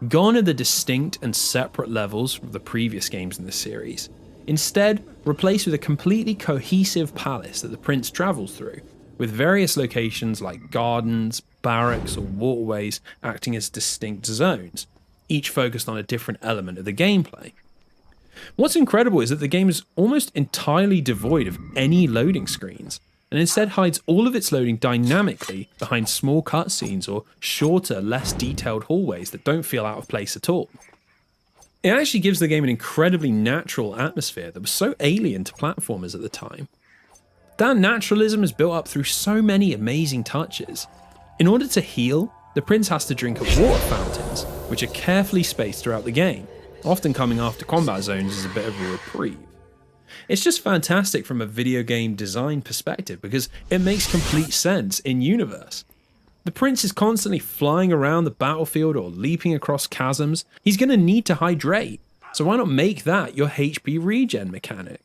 Gone are the distinct and separate levels from the previous games in the series. Instead, replaced with a completely cohesive palace that the prince travels through, with various locations like gardens, barracks or waterways acting as distinct zones, each focused on a different element of the gameplay. What's incredible is that the game is almost entirely devoid of any loading screens, and instead hides all of its loading dynamically behind small cutscenes or shorter, less detailed hallways that don't feel out of place at all. It actually gives the game an incredibly natural atmosphere that was so alien to platformers at the time. That naturalism is built up through so many amazing touches. In order to heal, the prince has to drink at water fountains, which are carefully spaced throughout the game, often coming after combat zones as a bit of a reprieve. It's just fantastic from a video game design perspective because it makes complete sense in universe. The prince is constantly flying around the battlefield or leaping across chasms. He's going to need to hydrate, so why not make that your HP regen mechanic?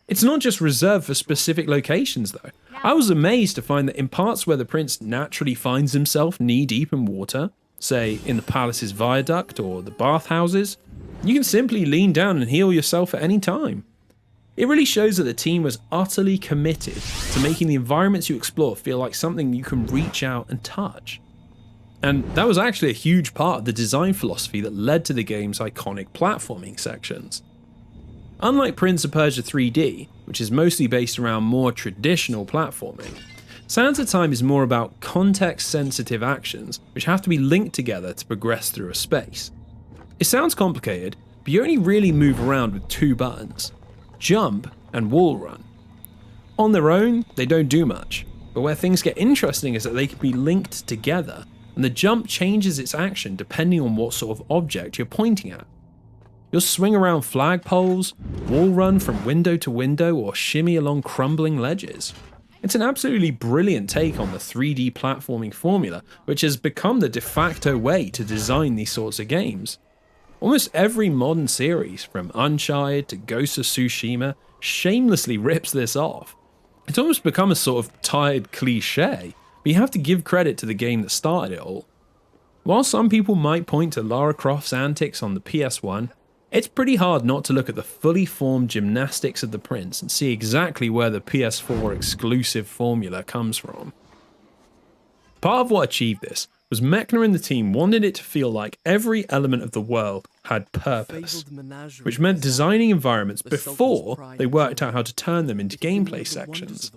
It's not just reserved for specific locations though. I was amazed to find that in parts where the prince naturally finds himself knee-deep in water, say in the palace's viaduct or the bathhouses, you can simply lean down and heal yourself at any time. It really shows that the team was utterly committed to making the environments you explore feel like something you can reach out and touch. And that was actually a huge part of the design philosophy that led to the game's iconic platforming sections. Unlike Prince of Persia 3D, which is mostly based around more traditional platforming, Sands of Time is more about context-sensitive actions which have to be linked together to progress through a space. It sounds complicated, but you only really move around with two buttons: jump and wall run. On their own, they don't do much, but where things get interesting is that they can be linked together, and the jump changes its action depending on what sort of object you're pointing at. You'll swing around flagpoles, wall run from window to window, or shimmy along crumbling ledges. It's an absolutely brilliant take on the 3D platforming formula, which has become the de facto way to design these sorts of games. Almost every modern series, from Uncharted to Ghost of Tsushima, shamelessly rips this off. It's almost become a sort of tired cliche, but you have to give credit to the game that started it all. While some people might point to Lara Croft's antics on the PS1, it's pretty hard not to look at the fully formed gymnastics of the Prince and see exactly where the PS4 exclusive formula comes from. Part of what achieved this was Mechner and the team wanted it to feel like every element of the world had purpose, which meant designing environments before they worked out how to turn them into gameplay sections.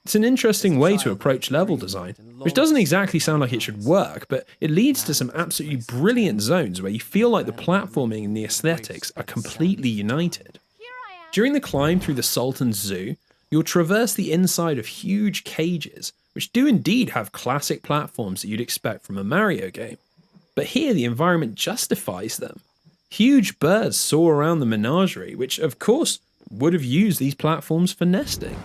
It's an interesting way to approach level design, which doesn't exactly sound like it should work, but it leads to some absolutely brilliant zones where you feel like the platforming and the aesthetics are completely united. During the climb through the Sultan's Zoo, you'll traverse the inside of huge cages, which do indeed have classic platforms that you'd expect from a Mario game. But here the environment justifies them. Huge birds soar around the menagerie, which of course would have used these platforms for nesting.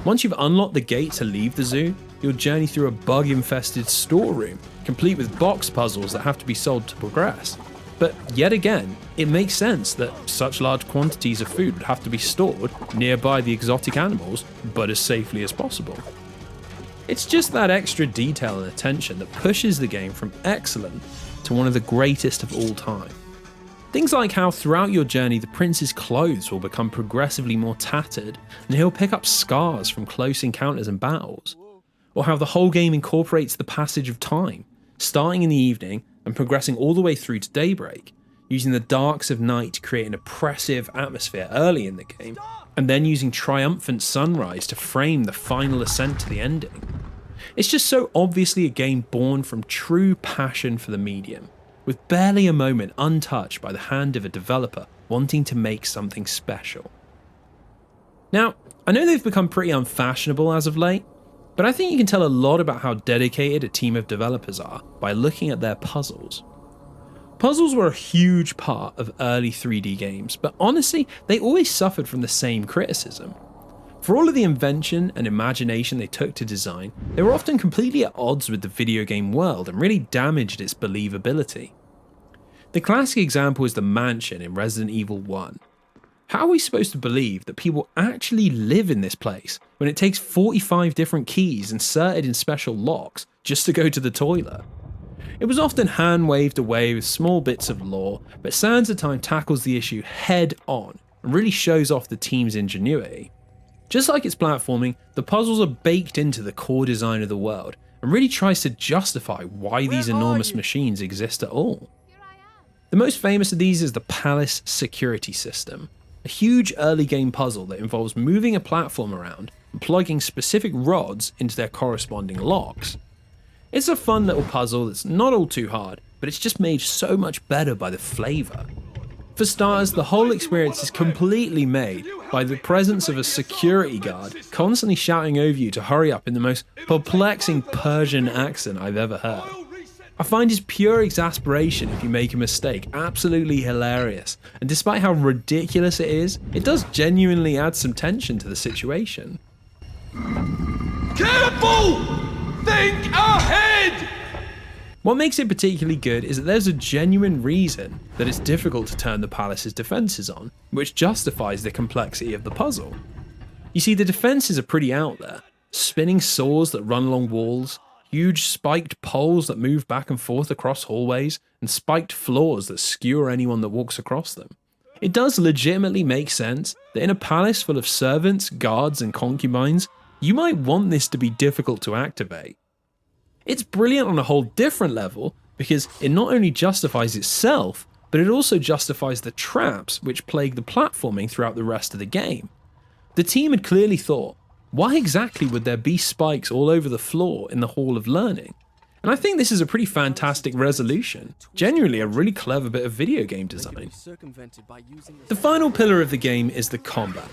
Once you've unlocked the gate to leave the zoo, you'll journey through a bug-infested storeroom, complete with box puzzles that have to be solved to progress. But yet again, it makes sense that such large quantities of food would have to be stored nearby the exotic animals, but as safely as possible. It's just that extra detail and attention that pushes the game from excellent to one of the greatest of all time. Things like how throughout your journey the prince's clothes will become progressively more tattered and he'll pick up scars from close encounters and battles. Or how the whole game incorporates the passage of time, starting in the evening and progressing all the way through to daybreak, using the darks of night to create an oppressive atmosphere early in the game, and then using triumphant sunrise to frame the final ascent to the ending. It's just so obviously a game born from true passion for the medium, with barely a moment untouched by the hand of a developer wanting to make something special. Now, I know they've become pretty unfashionable as of late, but I think you can tell a lot about how dedicated a team of developers are by looking at their puzzles. Puzzles were a huge part of early 3D games, but honestly, they always suffered from the same criticism. For all of the invention and imagination they took to design, they were often completely at odds with the video game world and really damaged its believability. The classic example is the mansion in Resident Evil 1. How are we supposed to believe that people actually live in this place when it takes 45 different keys inserted in special locks just to go to the toilet? It was often hand-waved away with small bits of lore, but Sands of Time tackles the issue head on and really shows off the team's ingenuity. Just like its platforming, the puzzles are baked into the core design of the world and really tries to justify why these enormous machines exist at all. The most famous of these is the Palace Security System, a huge early game puzzle that involves moving a platform around and plugging specific rods into their corresponding locks. It's a fun little puzzle that's not all too hard, but it's just made so much better by the flavour. For starters, the whole experience is completely made by the presence of a security guard constantly shouting over you to hurry up in the most perplexing Persian accent I've ever heard. I find his pure exasperation if you make a mistake absolutely hilarious, and despite how ridiculous it is, it does genuinely add some tension to the situation. Careful! Think ahead! What makes it particularly good is that there's a genuine reason that it's difficult to turn the palace's defences on, which justifies the complexity of the puzzle. You see, the defences are pretty out there. Spinning saws that run along walls, huge spiked poles that move back and forth across hallways, and spiked floors that skewer anyone that walks across them. It does legitimately make sense that in a palace full of servants, guards, and concubines, you might want this to be difficult to activate. It's brilliant on a whole different level because it not only justifies itself, but it also justifies the traps which plague the platforming throughout the rest of the game. The team had clearly thought, why exactly would there be spikes all over the floor in the Hall of Learning? And I think this is a pretty fantastic resolution, genuinely a really clever bit of video game design. The final pillar of the game is the combat.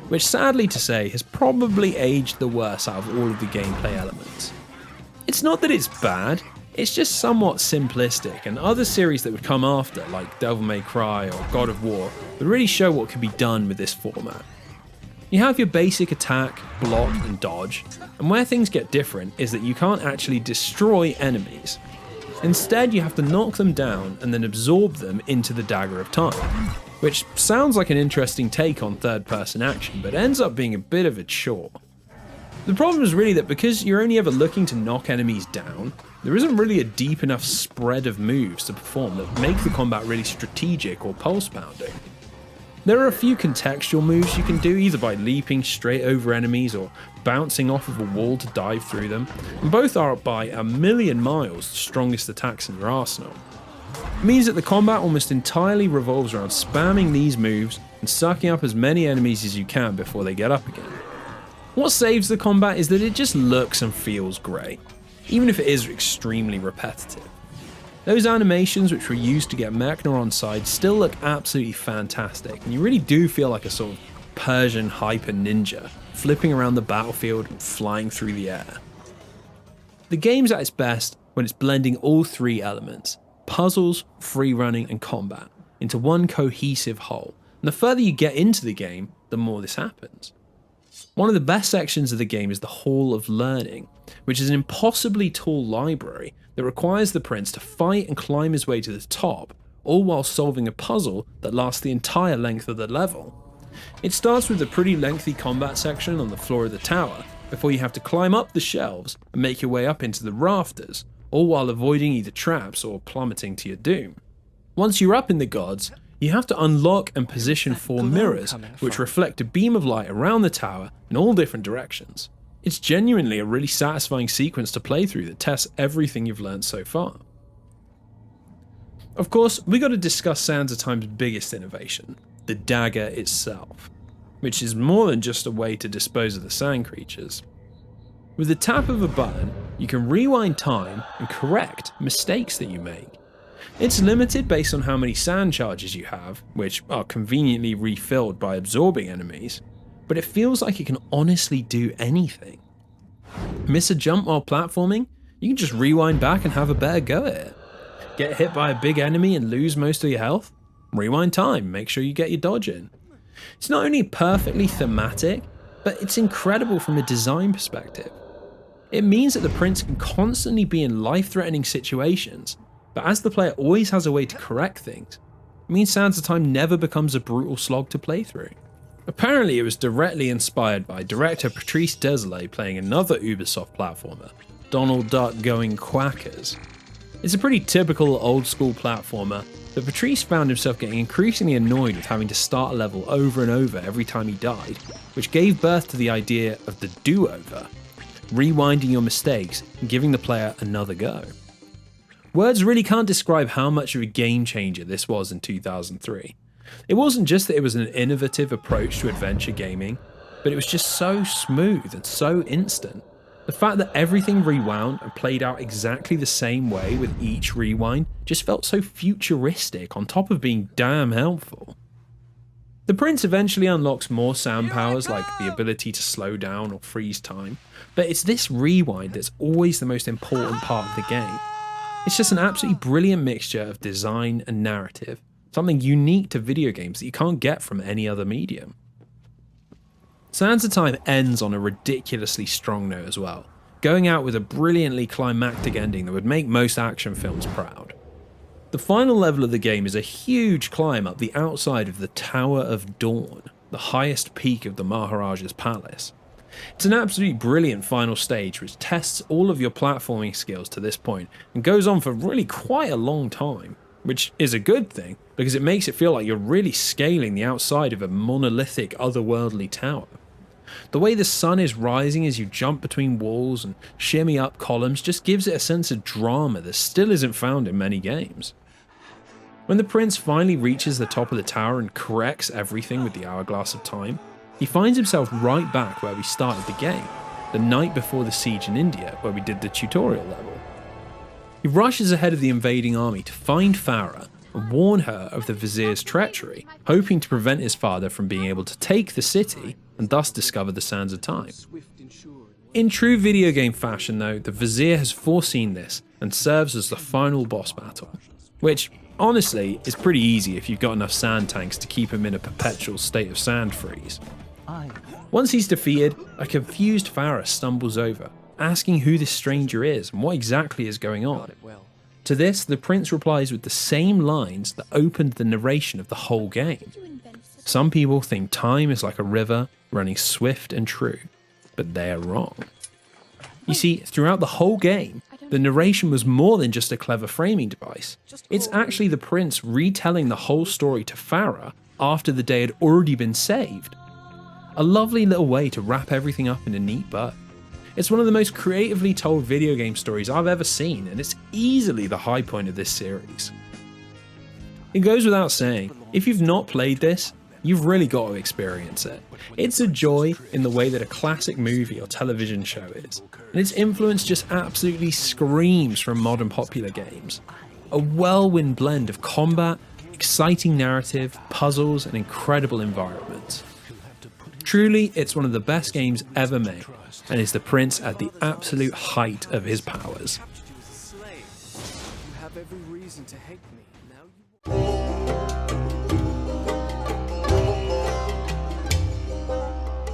which sadly to say has probably aged the worst out of all of the gameplay elements. It's not that it's bad, it's just somewhat simplistic, and other series that would come after, like Devil May Cry or God of War, would really show what can be done with this format. You have your basic attack, block, and dodge, and where things get different is that you can't actually destroy enemies. Instead, you have to knock them down and then absorb them into the Dagger of Time, which sounds like an interesting take on third-person action, but ends up being a bit of a chore. The problem is really that because you're only ever looking to knock enemies down, there isn't really a deep enough spread of moves to perform that make the combat really strategic or pulse-pounding. There are a few contextual moves you can do, either by leaping straight over enemies or bouncing off of a wall to dive through them, and both are by a million miles the strongest attacks in your arsenal. It means that the combat almost entirely revolves around spamming these moves and sucking up as many enemies as you can before they get up again. What saves the combat is that it just looks and feels great, even if it is extremely repetitive. Those animations which were used to get Mechna on side still look absolutely fantastic, and you really do feel like a sort of Persian hyper ninja, flipping around the battlefield and flying through the air. The game's at its best when it's blending all three elements, puzzles, free running, and combat, into one cohesive whole, and the further you get into the game, the more this happens. One of the best sections of the game is the Hall of Learning, which is an impossibly tall library that requires the prince to fight and climb his way to the top, all while solving a puzzle that lasts the entire length of the level. It starts with a pretty lengthy combat section on the floor of the tower, before you have to climb up the shelves and make your way up into the rafters, all while avoiding either traps or plummeting to your doom. Once you're up in the gods, you have to unlock and position 4 mirrors, which reflect a beam of light around the tower in all different directions. It's genuinely a really satisfying sequence to play through that tests everything you've learned so far. Of course, we got to discuss Sands of Time's biggest innovation, the dagger itself, which is more than just a way to dispose of the sand creatures. With the tap of a button, you can rewind time and correct mistakes that you make. It's limited based on how many sand charges you have, which are conveniently refilled by absorbing enemies, but it feels like it can honestly do anything. Miss a jump while platforming? You can just rewind back and have a better go at it. Get hit by a big enemy and lose most of your health? Rewind time, make sure you get your dodge in. It's not only perfectly thematic, but it's incredible from a design perspective. It means that the prince can constantly be in life-threatening situations, but as the player always has a way to correct things, it means Sands of Time never becomes a brutal slog to play through. Apparently it was directly inspired by director Patrice Désilets playing another Ubisoft platformer, Donald Duck Going Quackers. It's a pretty typical old school platformer, but Patrice found himself getting increasingly annoyed with having to start a level over and over every time he died, which gave birth to the idea of the do-over, rewinding your mistakes and giving the player another go. Words really can't describe how much of a game changer this was in 2003. It wasn't just that it was an innovative approach to adventure gaming, but it was just so smooth and so instant. The fact that everything rewound and played out exactly the same way with each rewind just felt so futuristic on top of being damn helpful. The prince eventually unlocks more sound powers like the ability to slow down or freeze time, but it's this rewind that's always the most important part of the game. It's just an absolutely brilliant mixture of design and narrative, something unique to video games that you can't get from any other medium. Sands of Time ends on a ridiculously strong note as well, going out with a brilliantly climactic ending that would make most action films proud. The final level of the game is a huge climb up the outside of the Tower of Dawn, the highest peak of the Maharaja's palace. It's an absolutely brilliant final stage which tests all of your platforming skills to this point and goes on for really quite a long time, which is a good thing because it makes it feel like you're really scaling the outside of a monolithic otherworldly tower. The way the sun is rising as you jump between walls and shimmy up columns just gives it a sense of drama that still isn't found in many games. When the prince finally reaches the top of the tower and corrects everything with the Hourglass of Time, he finds himself right back where we started the game, the night before the siege in India where we did the tutorial level. He rushes ahead of the invading army to find Farah and warn her of the vizier's treachery, hoping to prevent his father from being able to take the city and thus discovered the Sands of Time. In true video game fashion though, the Vizier has foreseen this and serves as the final boss battle, which honestly is pretty easy if you've got enough sand tanks to keep him in a perpetual state of sand freeze. Once he's defeated, a confused Farah stumbles over, asking who this stranger is and what exactly is going on. To this, the prince replies with the same lines that opened the narration of the whole game. Some people think time is like a river running swift and true, but they are wrong. You see, throughout the whole game, the narration was more than just a clever framing device. It's actually the prince retelling the whole story to Farah after the day had already been saved. A lovely little way to wrap everything up in a neat bow. It's one of the most creatively told video game stories I've ever seen, and it's easily the high point of this series. It goes without saying, if you've not played this, you've really got to experience it. It's a joy in the way that a classic movie or television show is, and its influence just absolutely screams from modern popular games. A whirlwind blend of combat, exciting narrative, puzzles, and incredible environments. Truly, it's one of the best games ever made, and is the prince at the absolute height of his powers.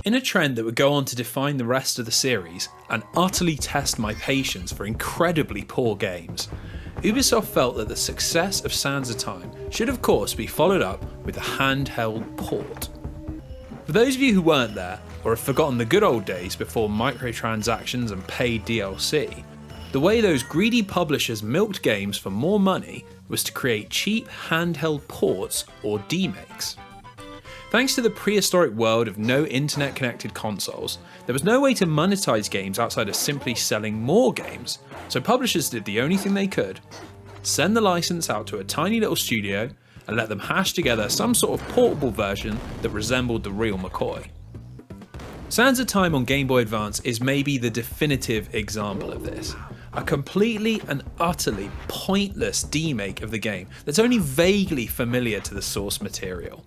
In a trend that would go on to define the rest of the series and utterly test my patience for incredibly poor games, Ubisoft felt that the success of Sands of Time should of course be followed up with a handheld port. For those of you who weren't there, or have forgotten the good old days before microtransactions and paid DLC, the way those greedy publishers milked games for more money was to create cheap handheld ports or demakes. Thanks to the prehistoric world of no internet connected consoles, there was no way to monetize games outside of simply selling more games, so publishers did the only thing they could: send the license out to a tiny little studio and let them hash together some sort of portable version that resembled the real McCoy. Sands of Time on Game Boy Advance is maybe the definitive example of this. A completely and utterly pointless demake of the game that's only vaguely familiar to the source material.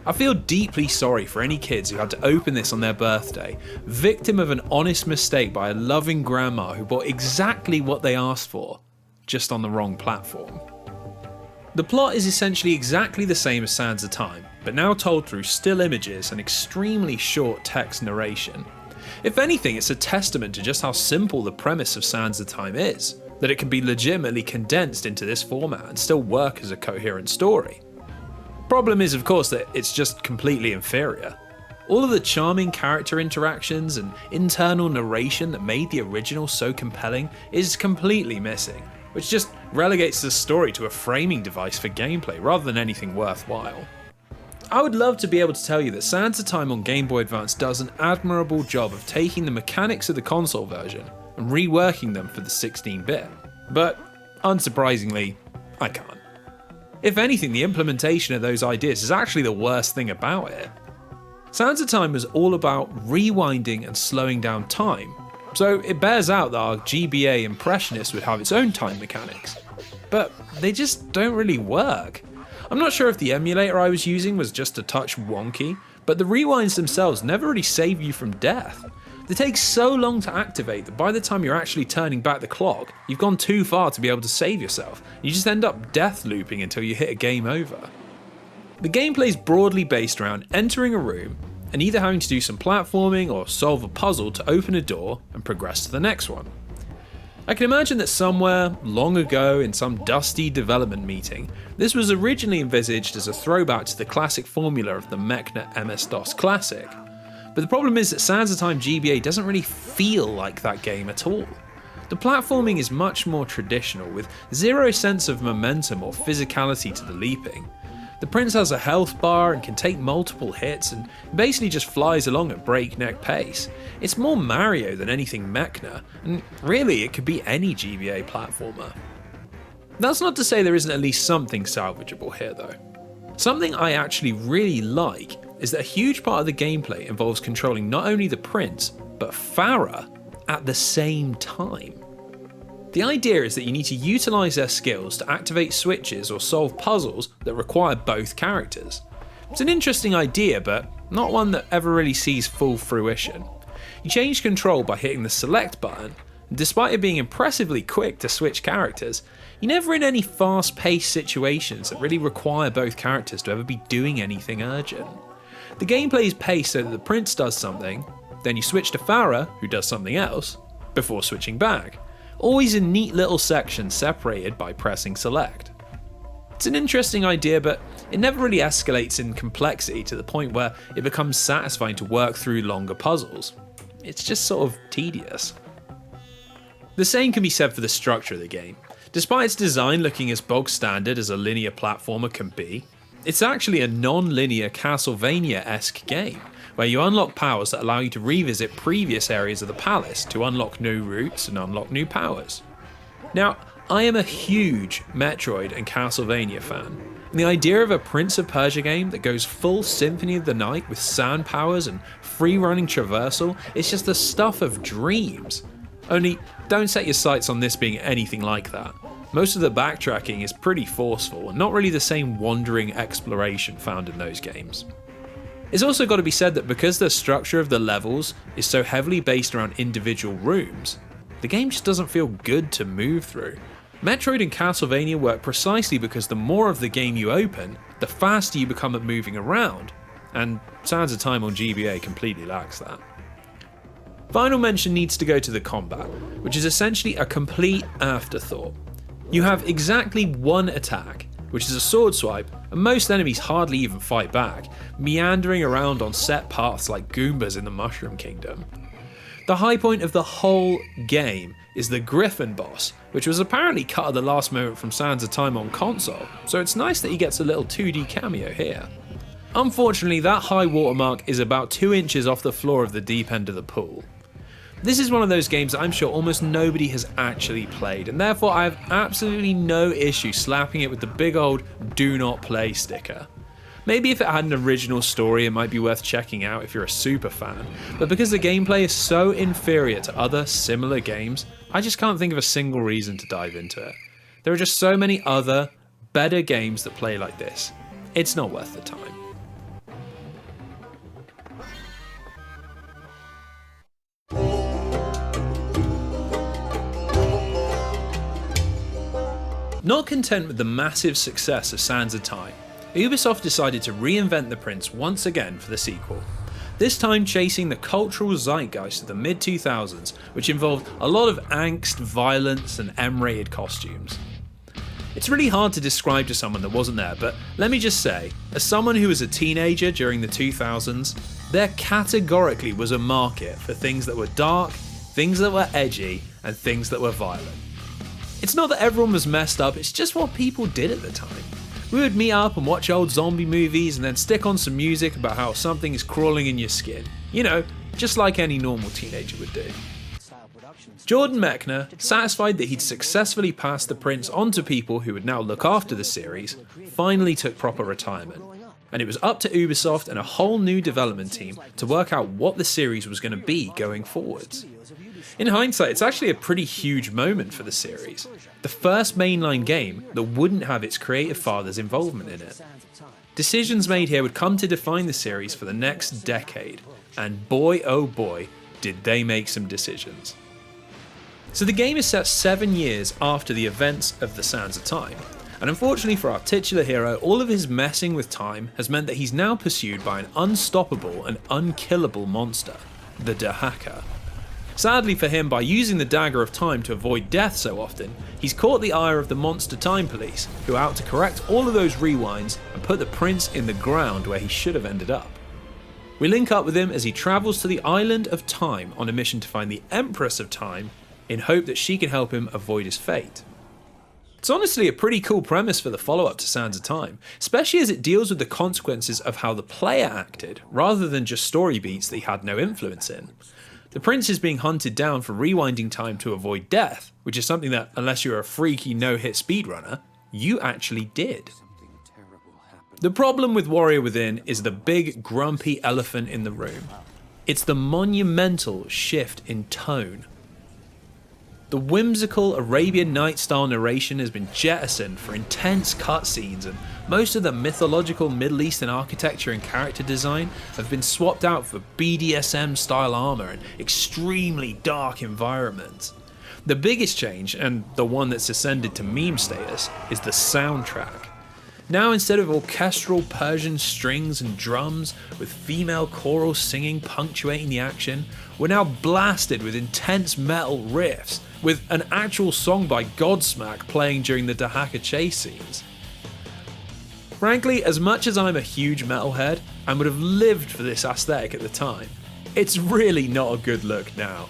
I feel deeply sorry for any kids who had to open this on their birthday, victim of an honest mistake by a loving grandma who bought exactly what they asked for, just on the wrong platform. The plot is essentially exactly the same as Sands of Time, but now told through still images and extremely short text narration. If anything, it's a testament to just how simple the premise of Sands of Time is, that it can be legitimately condensed into this format and still work as a coherent story. Problem is, of course, that it's just completely inferior. All of the charming character interactions and internal narration that made the original so compelling is completely missing, which just relegates the story to a framing device for gameplay rather than anything worthwhile. I would love to be able to tell you that Sands of Time on Game Boy Advance does an admirable job of taking the mechanics of the console version and reworking them for the 16-bit, but unsurprisingly, I can't. If anything, the implementation of those ideas is actually the worst thing about it. Sands of Time was all about rewinding and slowing down time, so it bears out that our GBA Impressionist would have its own time mechanics, but they just don't really work. I'm not sure if the emulator I was using was just a touch wonky, but the rewinds themselves never really save you from death. They take so long to activate that by the time you're actually turning back the clock, you've gone too far to be able to save yourself. You just end up death looping until you hit a game over. The gameplay is broadly based around entering a room and either having to do some platforming or solve a puzzle to open a door and progress to the next one. I can imagine that somewhere, long ago in some dusty development meeting, this was originally envisaged as a throwback to the classic formula of the Mechner MS-DOS classic. But the problem is that Sands of Time GBA doesn't really feel like that game at all. The platforming is much more traditional, with zero sense of momentum or physicality to the leaping. The prince has a health bar and can take multiple hits and basically just flies along at breakneck pace. It's more Mario than anything Mechner, and really it could be any GBA platformer. That's not to say there isn't at least something salvageable here though. Something I actually really like is that a huge part of the gameplay involves controlling not only the prince, but Farah at the same time. The idea is that you need to utilise their skills to activate switches or solve puzzles that require both characters. It's an interesting idea, but not one that ever really sees full fruition. You change control by hitting the select button, and despite it being impressively quick to switch characters, you're never in any fast-paced situations that really require both characters to ever be doing anything urgent. The gameplay is paced so that the prince does something, then you switch to Farah, who does something else, before switching back, always in neat little sections separated by pressing select. It's an interesting idea, but it never really escalates in complexity to the point where it becomes satisfying to work through longer puzzles. It's just sort of tedious. The same can be said for the structure of the game. Despite its design looking as bog standard as a linear platformer can be, it's actually a non-linear Castlevania-esque game, where you unlock powers that allow you to revisit previous areas of the palace to unlock new routes and unlock new powers. Now, I am a huge Metroid and Castlevania fan, and the idea of a Prince of Persia game that goes full Symphony of the Night with sound powers and free-running traversal is just the stuff of dreams. Only, don't set your sights on this being anything like that. Most of the backtracking is pretty forceful and not really the same wandering exploration found in those games. It's also got to be said that because the structure of the levels is so heavily based around individual rooms, the game just doesn't feel good to move through. Metroid and Castlevania work precisely because the more of the game you open, the faster you become at moving around, and Sands of Time on GBA completely lacks that. Final mention needs to go to the combat, which is essentially a complete afterthought. You have exactly one attack, which is a sword swipe, and most enemies hardly even fight back, meandering around on set paths like Goombas in the Mushroom Kingdom. The high point of the whole game is the Griffin boss, which was apparently cut at the last moment from Sands of Time on console, so it's nice that he gets a little 2D cameo here. Unfortunately, that high watermark is about 2 inches off the floor of the deep end of the pool. This is one of those games that I'm sure almost nobody has actually played, and therefore I have absolutely no issue slapping it with the big old "do not play" sticker. Maybe if it had an original story it might be worth checking out if you're a super fan, but because the gameplay is so inferior to other similar games, I just can't think of a single reason to dive into it. There are just so many other, better games that play like this. It's not worth the time. Not content with the massive success of Sands of Time, Ubisoft decided to reinvent the prince once again for the sequel. This time chasing the cultural zeitgeist of the mid-2000s, which involved a lot of angst, violence and M-rated costumes. It's really hard to describe to someone that wasn't there, but let me just say, as someone who was a teenager during the 2000s, there categorically was a market for things that were dark, things that were edgy, and things that were violent. It's not that everyone was messed up, it's just what people did at the time. We would meet up and watch old zombie movies and then stick on some music about how something is crawling in your skin. You know, just like any normal teenager would do. Jordan Mechner, satisfied that he'd successfully passed the prince on to people who would now look after the series, finally took proper retirement. And it was up to Ubisoft and a whole new development team to work out what the series was going to be going forwards. In hindsight, it's actually a pretty huge moment for the series. The first mainline game that wouldn't have its creative father's involvement in it. Decisions made here would come to define the series for the next decade, and boy oh boy, did they make some decisions. So the game is set 7 years after the events of the Sands of Time, and unfortunately for our titular hero, all of his messing with time has meant that he's now pursued by an unstoppable and unkillable monster, the Dahaka. Sadly for him, by using the Dagger of Time to avoid death so often, he's caught the ire of the Monster Time Police, who are out to correct all of those rewinds and put the prince in the ground where he should have ended up. We link up with him as he travels to the Island of Time on a mission to find the Empress of Time in hope that she can help him avoid his fate. It's honestly a pretty cool premise for the follow-up to Sands of Time, especially as it deals with the consequences of how the player acted, rather than just story beats that he had no influence in. The prince is being hunted down for rewinding time to avoid death, which is something that, unless you're a freaky no-hit speedrunner, you actually did. The problem with Warrior Within is the big grumpy elephant in the room. It's the monumental shift in tone. The whimsical Arabian Night-style narration has been jettisoned for intense cutscenes, and most of the mythological Middle Eastern architecture and character design have been swapped out for BDSM-style armor and extremely dark environments. The biggest change, and the one that's ascended to meme status, is the soundtrack. Now, instead of orchestral Persian strings and drums with female choral singing punctuating the action, we're now blasted with intense metal riffs, with an actual song by Godsmack playing during the Dahaka chase scenes. Frankly, as much as I'm a huge metalhead and would have lived for this aesthetic at the time, it's really not a good look now.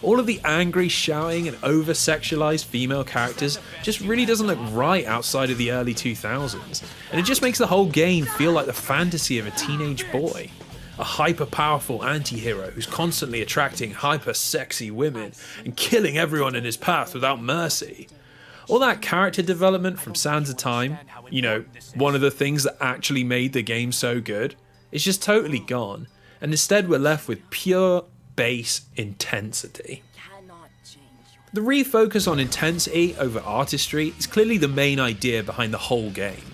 All of the angry shouting and over-sexualized female characters just really doesn't look right outside of the early 2000s, and it just makes the whole game feel like the fantasy of a teenage boy. A hyper-powerful anti-hero who's constantly attracting hyper-sexy women and killing everyone in his path without mercy. All that character development from Sands of Time, you know, one of the things that actually made the game so good, is just totally gone, and instead we're left with pure base intensity. The refocus on intensity over artistry is clearly the main idea behind the whole game.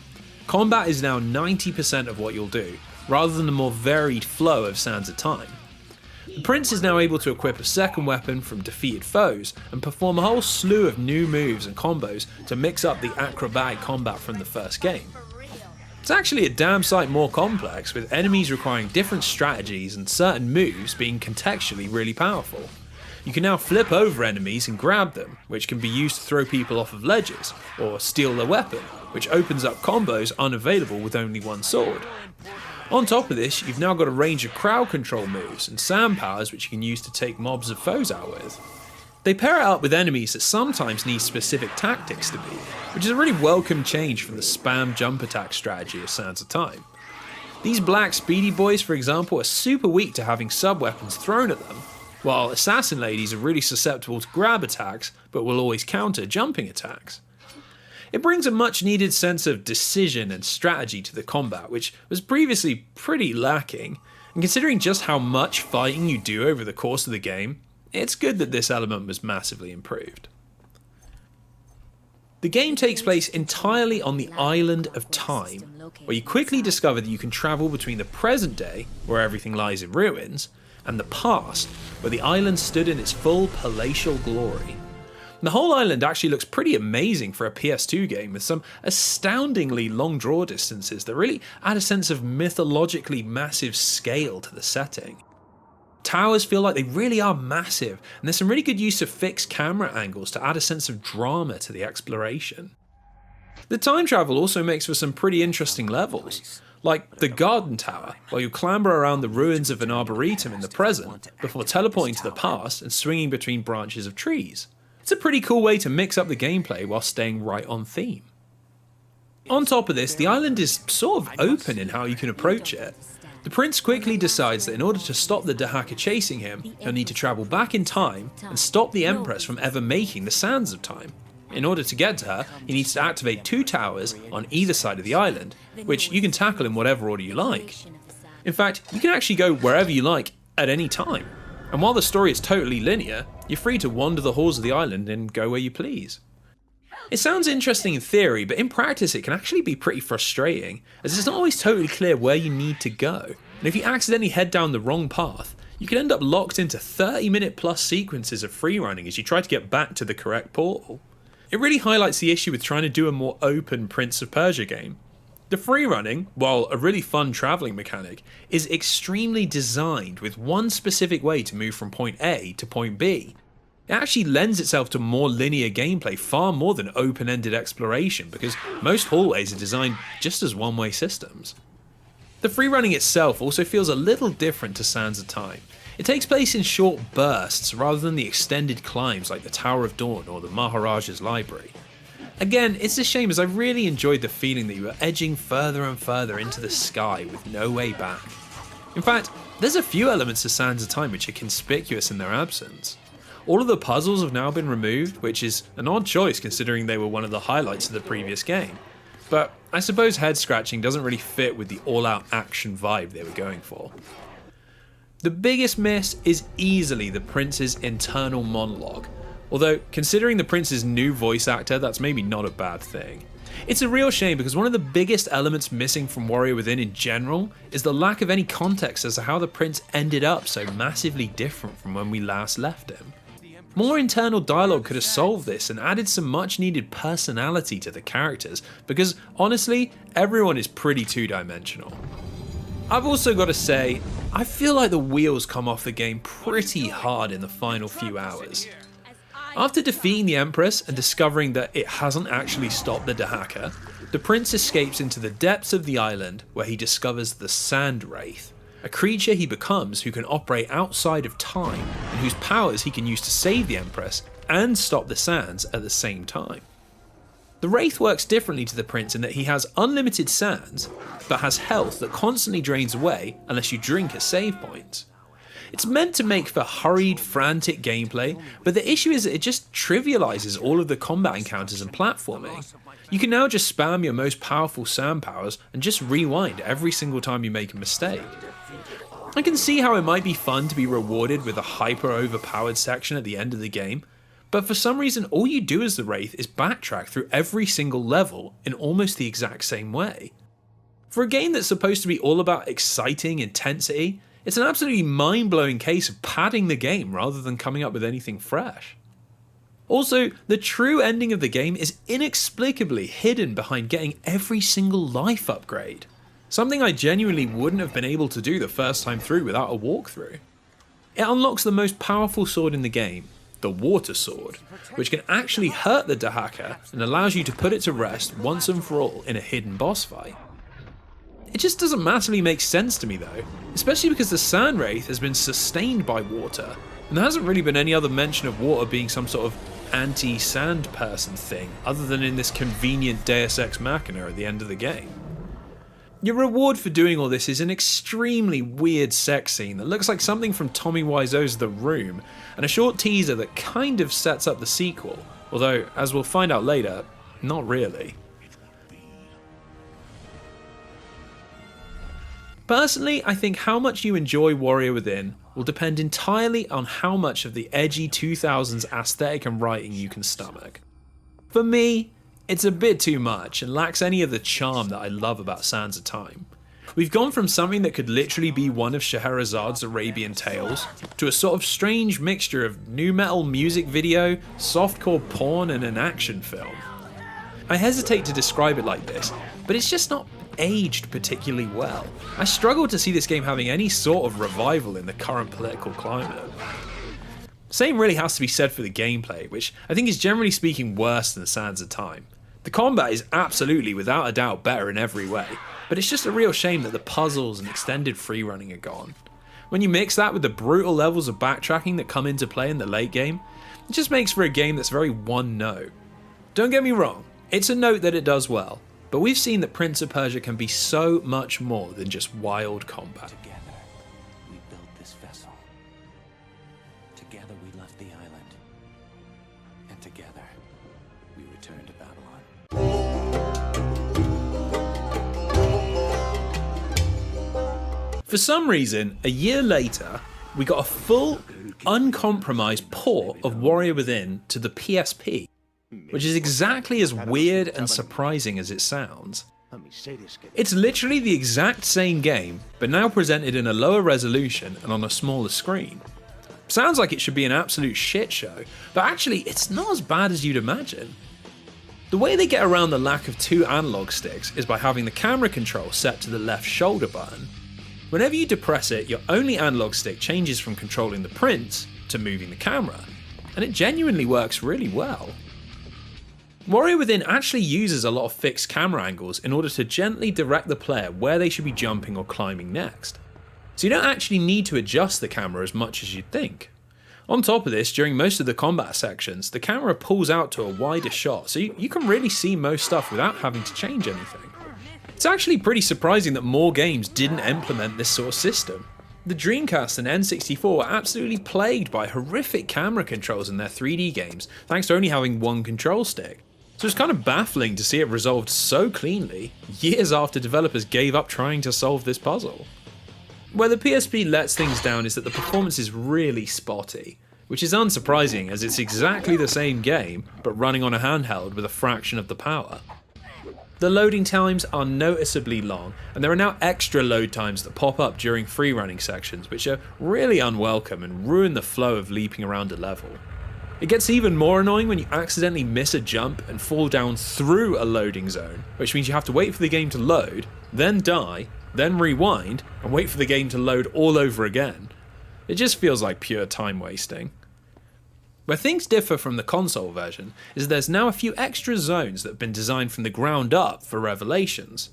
Combat is now 90% of what you'll do, rather than the more varied flow of Sands of Time. The Prince is now able to equip a second weapon from defeated foes and perform a whole slew of new moves and combos to mix up the acrobatic combat from the first game. It's actually a damn sight more complex, with enemies requiring different strategies and certain moves being contextually really powerful. You can now flip over enemies and grab them, which can be used to throw people off of ledges, or steal their weapon, which opens up combos unavailable with only one sword. On top of this, you've now got a range of crowd control moves and sand powers which you can use to take mobs of foes out with. They pair it up with enemies that sometimes need specific tactics to beat, which is a really welcome change from the spam jump attack strategy of Sands of Time. These black speedy boys, for example, are super weak to having sub-weapons thrown at them, while assassin ladies are really susceptible to grab attacks but will always counter jumping attacks. It brings a much needed sense of decision and strategy to the combat, which was previously pretty lacking, and considering just how much fighting you do over the course of the game, it's good that this element was massively improved. The game takes place entirely on the island of Time, where you quickly discover that you can travel between the present day, where everything lies in ruins, and the past, where the island stood in its full palatial glory. The whole island actually looks pretty amazing for a PS2 game, with some astoundingly long draw distances that really add a sense of mythologically massive scale to the setting. Towers feel like they really are massive, and there's some really good use of fixed camera angles to add a sense of drama to the exploration. The time travel also makes for some pretty interesting levels, like the Garden Tower, where you clamber around the ruins of an arboretum in the present before teleporting to the past and swinging between branches of trees. It's a pretty cool way to mix up the gameplay while staying right on theme. On top of this, the island is sort of open in how you can approach it. The prince quickly decides that in order to stop the Dahaka chasing him, he'll need to travel back in time and stop the Empress from ever making the Sands of Time. In order to get to her, he needs to activate 2 towers on either side of the island, which you can tackle in whatever order you like. In fact, you can actually go wherever you like at any time. And while the story is totally linear, you're free to wander the halls of the island and go where you please. It sounds interesting in theory, but in practice it can actually be pretty frustrating, as it's not always totally clear where you need to go. And if you accidentally head down the wrong path, you can end up locked into 30-minute plus sequences of freerunning as you try to get back to the correct portal. It really highlights the issue with trying to do a more open Prince of Persia game. The freerunning, while a really fun travelling mechanic, is extremely designed with one specific way to move from point A to point B. It actually lends itself to more linear gameplay far more than open-ended exploration, because most hallways are designed just as one-way systems. The freerunning itself also feels a little different to Sands of Time. It takes place in short bursts rather than the extended climbs like the Tower of Dawn or the Maharaja's Library. Again, it's a shame, as I really enjoyed the feeling that you were edging further and further into the sky with no way back. In fact, there's a few elements of Sands of Time which are conspicuous in their absence. All of the puzzles have now been removed, which is an odd choice considering they were one of the highlights of the previous game. But I suppose head scratching doesn't really fit with the all-out action vibe they were going for. The biggest miss is easily the prince's internal monologue, Although, considering the prince's new voice actor, that's maybe not a bad thing. It's a real shame because one of the biggest elements missing from Warrior Within in general is the lack of any context as to how the prince ended up so massively different from when we last left him. More internal dialogue could have solved this and added some much needed personality to the characters, because honestly, everyone is pretty two-dimensional. I've also got to say, I feel like the wheels come off the game pretty hard in the final few hours. After defeating the Empress and discovering that it hasn't actually stopped the Dahaka, the prince escapes into the depths of the island where he discovers the Sand Wraith, a creature he becomes who can operate outside of time and whose powers he can use to save the Empress and stop the Sands at the same time. The Wraith works differently to the prince in that he has unlimited sands, but has health that constantly drains away unless you drink a save point. It's meant to make for hurried, frantic gameplay, but the issue is that it just trivializes all of the combat encounters and platforming. You can now just spam your most powerful sand powers and just rewind every single time you make a mistake. I can see how it might be fun to be rewarded with a hyper overpowered section at the end of the game, but for some reason all you do as the Wraith is backtrack through every single level in almost the exact same way. For a game that's supposed to be all about exciting intensity, it's an absolutely mind-blowing case of padding the game rather than coming up with anything fresh. Also, the true ending of the game is inexplicably hidden behind getting every single life upgrade, something I genuinely wouldn't have been able to do the first time through without a walkthrough. It unlocks the most powerful sword in the game, the Water Sword, which can actually hurt the Dahaka and allows you to put it to rest once and for all in a hidden boss fight. It just doesn't massively make sense to me though, especially because the Sand Wraith has been sustained by water, and there hasn't really been any other mention of water being some sort of anti-sand person thing, other than in this convenient Deus Ex Machina at the end of the game. Your reward for doing all this is an extremely weird sex scene that looks like something from Tommy Wiseau's The Room, and a short teaser that kind of sets up the sequel, although, as we'll find out later, not really. Personally, I think how much you enjoy Warrior Within will depend entirely on how much of the edgy 2000s aesthetic and writing you can stomach. For me, it's a bit too much and lacks any of the charm that I love about Sands of Time. We've gone from something that could literally be one of Scheherazad's Arabian Tales to a sort of strange mixture of nu metal music video, softcore porn and an action film. I hesitate to describe it like this, but it's just not aged particularly well. I struggle to see this game having any sort of revival in the current political climate. Same really has to be said for the gameplay, which I think is generally speaking worse than Sands of Time. The combat is absolutely without a doubt better in every way, but it's just a real shame that the puzzles and extended freerunning are gone. When you mix that with the brutal levels of backtracking that come into play in the late game, it just makes for a game that's very one note. Don't get me wrong, it's a note that it does well, but we've seen that Prince of Persia can be so much more than just wild combat. Together, we built this vessel. Together, we left the island. And together, we returned to Babylon. For some reason, a year later, we got a full, uncompromised port of Warrior Within to the PSP, which is exactly as weird and surprising as it sounds. It's literally the exact same game, but now presented in a lower resolution and on a smaller screen. Sounds like it should be an absolute shit show, but actually it's not as bad as you'd imagine. The way they get around the lack of two analog sticks is by having the camera control set to the left shoulder button. Whenever you depress it, your only analog stick changes from controlling the prince to moving the camera, and it genuinely works really well. Warrior Within actually uses a lot of fixed camera angles in order to gently direct the player where they should be jumping or climbing next. So you don't actually need to adjust the camera as much as you'd think. On top of this, during most of the combat sections, the camera pulls out to a wider shot, so you can really see most stuff without having to change anything. It's actually pretty surprising that more games didn't implement this sort of system. The Dreamcast and N64 were absolutely plagued by horrific camera controls in their 3D games, thanks to only having one control stick. So it's kind of baffling to see it resolved so cleanly, years after developers gave up trying to solve this puzzle. Where the PSP lets things down is that the performance is really spotty. which is unsurprising as it's exactly the same game, but running on a handheld with a fraction of the power. The loading times are noticeably long, and there are now extra load times that pop up during free running sections, which are really unwelcome and ruin the flow of leaping around a level. It gets even more annoying when you accidentally miss a jump and fall down through a loading zone, which means you have to wait for the game to load, then die, then rewind, and wait for the game to load all over again. It just feels like pure time wasting. Where things differ from the console version is there's now a few extra zones that have been designed from the ground up for Revelations.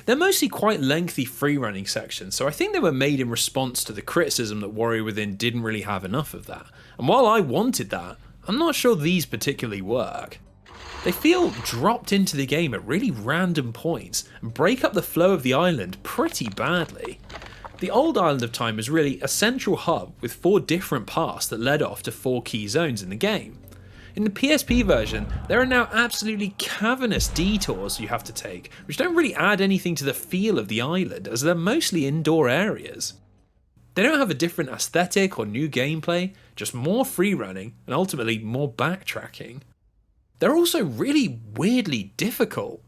They're mostly quite lengthy free-running sections, so I think they were made in response to the criticism that Warrior Within didn't really have enough of that. And while I wanted that, I'm not sure these particularly work. They feel dropped into the game at really random points and break up the flow of the island pretty badly. The old Island of Time was really a central hub with 4 different paths that led off to 4 key zones in the game. In the PSP version, there are now absolutely cavernous detours you have to take, which don't really add anything to the feel of the island, as they're mostly indoor areas. They don't have a different aesthetic or new gameplay, just more free running and ultimately more backtracking. They're also really weirdly difficult,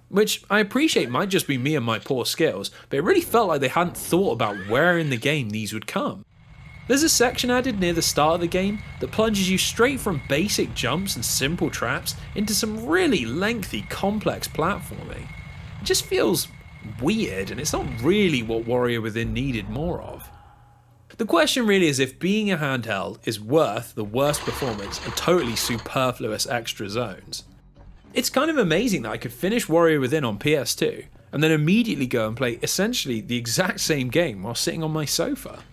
which I appreciate might just be me and my poor skills, but it really felt like they hadn't thought about where in the game these would come. There's a section added near the start of the game that plunges you straight from basic jumps and simple traps into some really lengthy, complex platforming. It just feels weird, and it's not really what Warrior Within needed more of. The question really is if being a handheld is worth the worst performance and totally superfluous extra zones. It's kind of amazing that I could finish Warrior Within on PS2 and then immediately go and play essentially the exact same game while sitting on my sofa.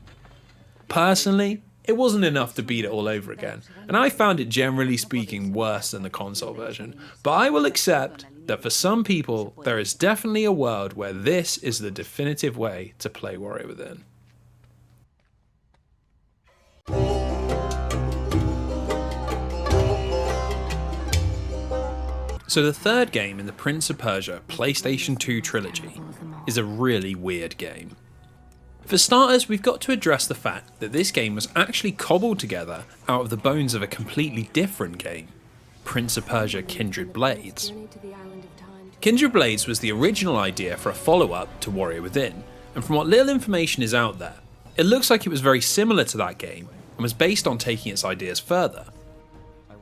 Personally, it wasn't enough to beat it all over again, and I found it generally speaking worse than the console version, but I will accept that for some people there is definitely a world where this is the definitive way to play Warrior Within. So the third game in the Prince of Persia PlayStation 2 trilogy is a really weird game. For starters, we've got to address the fact that this game was actually cobbled together out of the bones of a completely different game, Prince of Persia Kindred Blades. Kindred Blades was the original idea for a follow-up to Warrior Within, and from what little information is out there, it looks like it was very similar to that game and was based on taking its ideas further.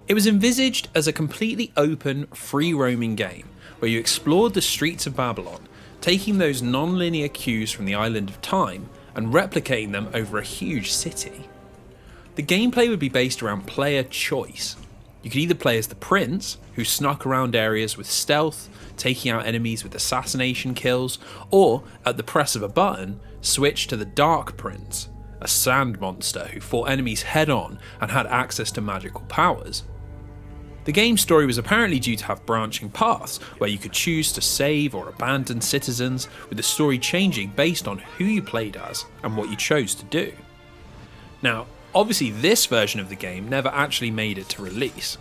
It was envisaged as a completely open, free-roaming game where you explored the streets of Babylon, taking those non-linear cues from the Island of Time and replicating them over a huge city. The gameplay would be based around player choice. You could either play as the Prince, who snuck around areas with stealth, taking out enemies with assassination kills, or, at the press of a button, switch to the Dark Prince, a sand monster who fought enemies head-on and had access to magical powers. The game's story was apparently due to have branching paths, where you could choose to save or abandon citizens, with the story changing based on who you played as and what you chose to do. Now, obviously this version of the game never actually made it to release.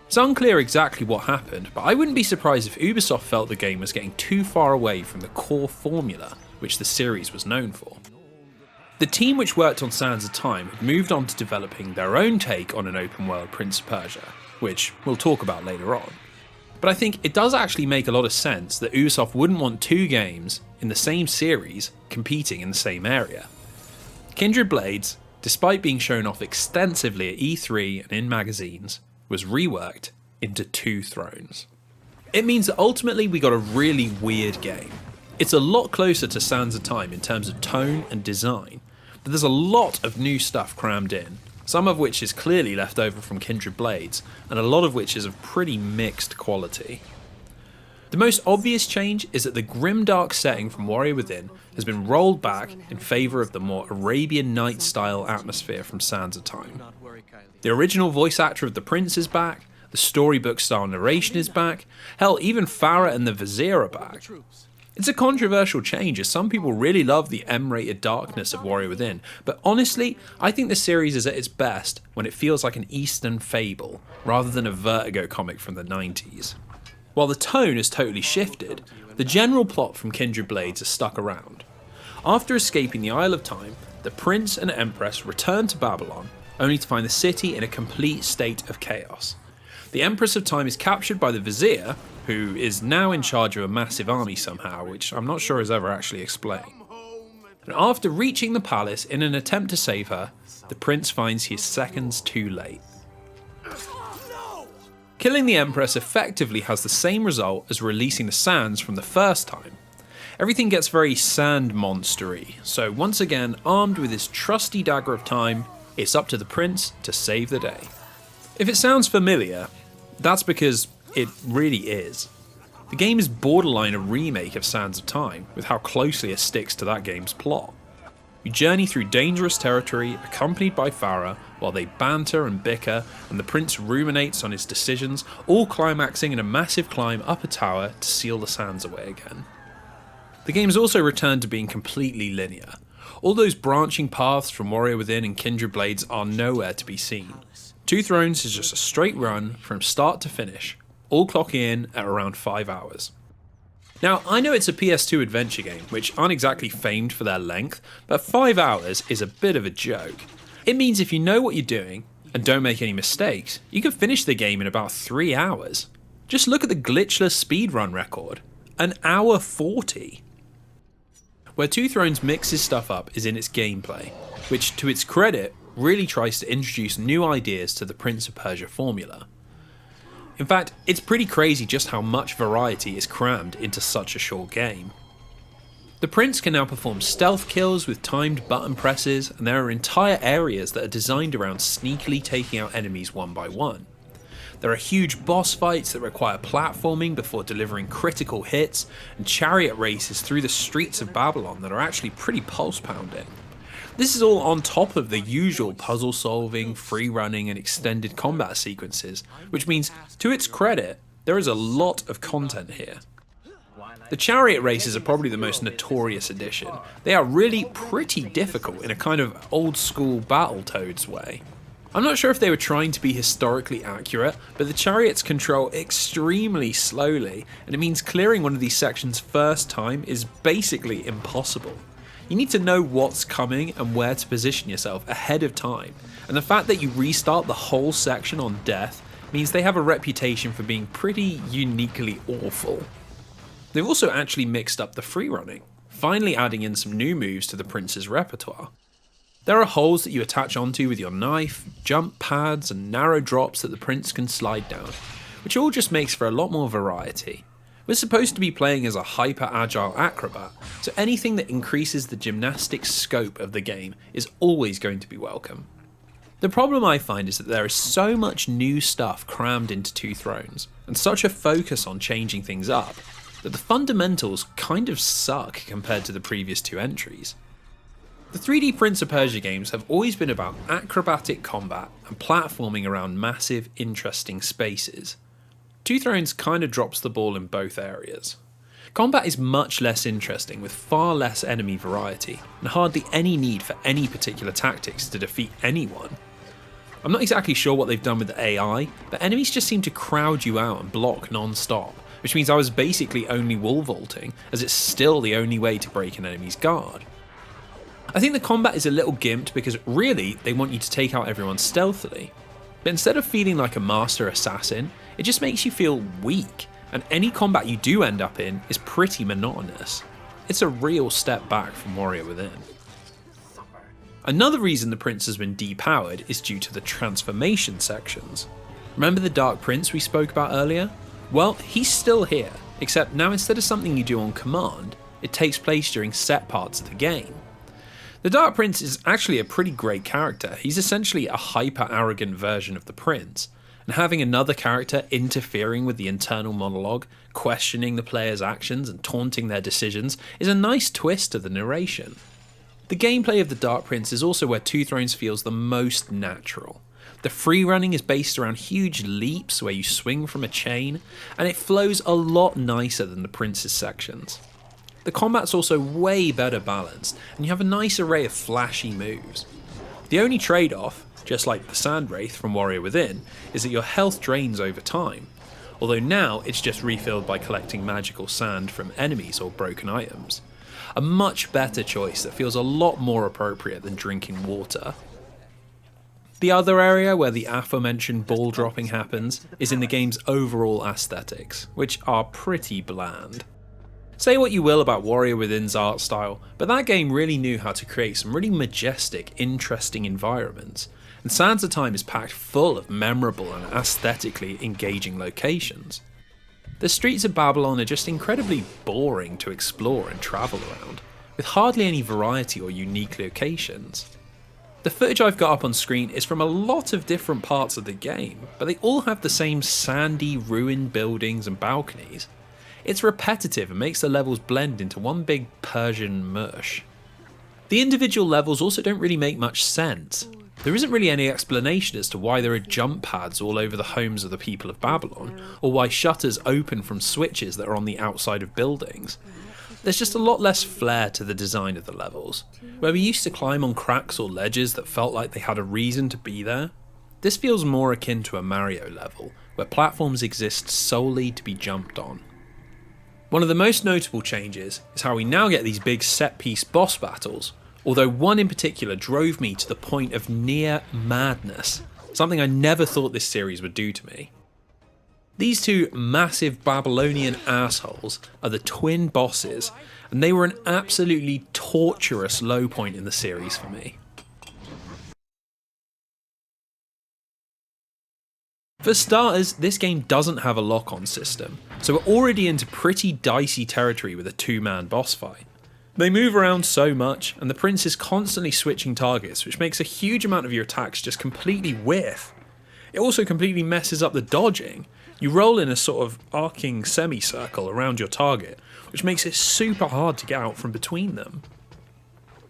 It's unclear exactly what happened, but I wouldn't be surprised if Ubisoft felt the game was getting too far away from the core formula which the series was known for. The team which worked on Sands of Time had moved on to developing their own take on an open world Prince of Persia, which we'll talk about later on. But I think it does actually make a lot of sense that Ubisoft wouldn't want 2 games in the same series competing in the same area. Kindred Blades, despite being shown off extensively at E3 and in magazines, was reworked into 2 thrones. It means that ultimately we got a really weird game. It's a lot closer to Sands of Time in terms of tone and design, but there's a lot of new stuff crammed in, some of which is clearly left over from Kindred Blades, and a lot of which is of pretty mixed quality. The most obvious change is that the grimdark setting from Warrior Within has been rolled back in favour of the more Arabian Nights style atmosphere from Sands of Time. The original voice actor of the Prince is back, the storybook style narration is back, hell, even Farah and the Vizier are back. It's a controversial change, as some people really love the M-rated darkness of Warrior Within, but honestly, I think the series is at its best when it feels like an Eastern fable, rather than a Vertigo comic from the 90s. While the tone has totally shifted, the general plot from Kindred Blades has stuck around. After escaping the Isle of Time, the Prince and Empress return to Babylon, only to find the city in a complete state of chaos. The Empress of Time is captured by the Vizier, who is now in charge of a massive army somehow, which I'm not sure is ever actually explained. And after reaching the palace in an attempt to save her, the prince finds he is seconds too late. Killing the Empress effectively has the same result as releasing the Sands from the first time. Everything gets very sand monstery, so once again, armed with his trusty dagger of time, it's up to the prince to save the day. If it sounds familiar, that's because it really is. The game is borderline a remake of Sands of Time, with how closely it sticks to that game's plot. You journey through dangerous territory, accompanied by Farah, while they banter and bicker, and the prince ruminates on his decisions, all climaxing in a massive climb up a tower to seal the sands away again. The game's also returned to being completely linear. All those branching paths from Warrior Within and Kindred Blades are nowhere to be seen. Two Thrones is just a straight run from start to finish, all clocking in at around 5 hours. Now, I know it's a PS2 adventure game, which aren't exactly famed for their length, but 5 hours is a bit of a joke. It means if you know what you're doing, and don't make any mistakes, you can finish the game in about 3 hours. Just look at the glitchless speedrun record, 1 hour 40. Where Two Thrones mixes stuff up is in its gameplay, which to its credit really tries to introduce new ideas to the Prince of Persia formula. In fact, it's pretty crazy just how much variety is crammed into such a short game. The prince can now perform stealth kills with timed button presses, and there are entire areas that are designed around sneakily taking out enemies one by one. There are huge boss fights that require platforming before delivering critical hits, and chariot races through the streets of Babylon that are actually pretty pulse-pounding. This is all on top of the usual puzzle solving, free running and extended combat sequences, which means, to its credit, there is a lot of content here. The chariot races are probably the most notorious addition. They are really pretty difficult in a kind of old school Battletoads way. I'm not sure if they were trying to be historically accurate, but the chariots control extremely slowly, and it means clearing one of these sections first time is basically impossible. You need to know what's coming and where to position yourself ahead of time, and the fact that you restart the whole section on death means they have a reputation for being pretty uniquely awful. They've also actually mixed up the free running, finally adding in some new moves to the prince's repertoire. There are holes that you attach onto with your knife, jump pads and narrow drops that the prince can slide down, which all just makes for a lot more variety. We're supposed to be playing as a hyper-agile acrobat, so anything that increases the gymnastic scope of the game is always going to be welcome. The problem I find is that there is so much new stuff crammed into Two Thrones, and such a focus on changing things up, that the fundamentals kind of suck compared to the previous two entries. The 3D Prince of Persia games have always been about acrobatic combat and platforming around massive, interesting spaces. Two Thrones kind of drops the ball in both areas. Combat is much less interesting with far less enemy variety and hardly any need for any particular tactics to defeat anyone. I'm not exactly sure what they've done with the AI, but enemies just seem to crowd you out and block non-stop, which means I was basically only wall vaulting, as it's still the only way to break an enemy's guard. I think the combat is a little gimped because really they want you to take out everyone stealthily, but instead of feeling like a master assassin, it just makes you feel weak, and any combat you do end up in is pretty monotonous. It's a real step back from Warrior Within. Another reason the prince has been depowered is due to the transformation sections. Remember the Dark Prince we spoke about earlier? Well, he's still here, except now instead of something you do on command, it takes place during set parts of the game. The Dark Prince is actually a pretty great character. He's essentially a hyper-arrogant version of the prince, and having another character interfering with the internal monologue, questioning the player's actions and taunting their decisions is a nice twist to the narration. The gameplay of the Dark Prince is also where Two Thrones feels the most natural. The free running is based around huge leaps where you swing from a chain, and it flows a lot nicer than the prince's sections. The combat's also way better balanced, and you have a nice array of flashy moves. The only trade-off, just like the Sand Wraith from Warrior Within, is that your health drains over time, although now it's just refilled by collecting magical sand from enemies or broken items. A much better choice that feels a lot more appropriate than drinking water. The other area where the aforementioned ball dropping happens is in the game's overall aesthetics, which are pretty bland. Say what you will about Warrior Within's art style, but that game really knew how to create some really majestic, interesting environments, and Sands of Time is packed full of memorable and aesthetically engaging locations. The streets of Babylon are just incredibly boring to explore and travel around, with hardly any variety or unique locations. The footage I've got up on screen is from a lot of different parts of the game, but they all have the same sandy, ruined buildings and balconies. It's repetitive and makes the levels blend into one big Persian mush. The individual levels also don't really make much sense. There isn't really any explanation as to why there are jump pads all over the homes of the people of Babylon, or why shutters open from switches that are on the outside of buildings. There's just a lot less flair to the design of the levels. Where we used to climb on cracks or ledges that felt like they had a reason to be there, this feels more akin to a Mario level, where platforms exist solely to be jumped on. One of the most notable changes is how we now get these big set-piece boss battles, although one in particular drove me to the point of near madness, something I never thought this series would do to me. These two massive Babylonian assholes are the twin bosses, and they were an absolutely torturous low point in the series for me. For starters, this game doesn't have a lock-on system, so we're already into pretty dicey territory with a two-man boss fight. They move around so much, and the prince is constantly switching targets, which makes a huge amount of your attacks just completely whiff. It also completely messes up the dodging. You roll in a sort of arcing semicircle around your target, which makes it super hard to get out from between them.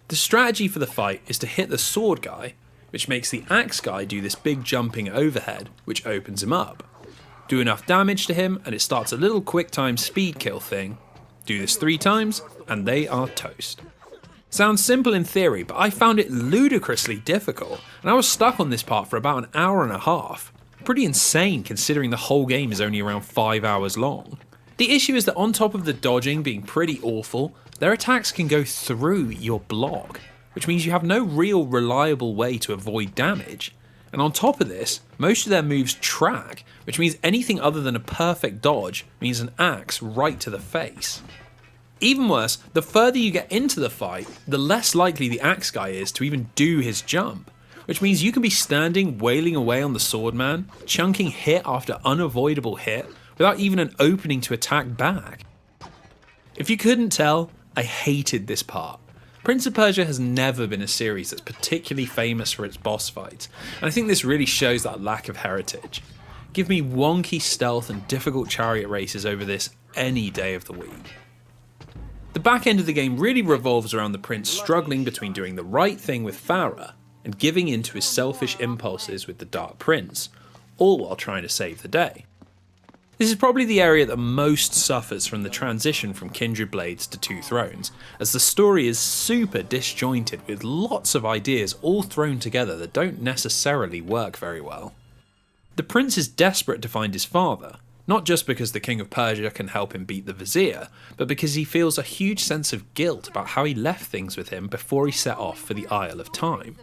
The strategy for the fight is to hit the sword guy, which makes the axe guy do this big jumping overhead, which opens him up. Do enough damage to him and it starts a little quick time speed kill thing. Do this 3 times and they are toast. Sounds simple in theory, but I found it ludicrously difficult, and I was stuck on this part for about an hour and a half. Pretty insane considering the whole game is only around 5 hours long. The issue is that on top of the dodging being pretty awful, their attacks can go through your block, which means you have no real reliable way to avoid damage. And on top of this, most of their moves track, which means anything other than a perfect dodge means an axe right to the face. Even worse, the further you get into the fight, the less likely the axe guy is to even do his jump, which means you can be standing wailing away on the swordman, chunking hit after unavoidable hit, without even an opening to attack back. If you couldn't tell, I hated this part. Prince of Persia has never been a series that's particularly famous for its boss fights, and I think this really shows that lack of heritage. Give me wonky stealth and difficult chariot races over this any day of the week. The back end of the game really revolves around the prince struggling between doing the right thing with Farah and giving in to his selfish impulses with the Dark Prince, all while trying to save the day. This is probably the area that most suffers from the transition from Kindred Blades to Two Thrones, as the story is super disjointed with lots of ideas all thrown together that don't necessarily work very well. The prince is desperate to find his father, not just because the King of Persia can help him beat the Vizier, but because he feels a huge sense of guilt about how he left things with him before he set off for the Isle of Time.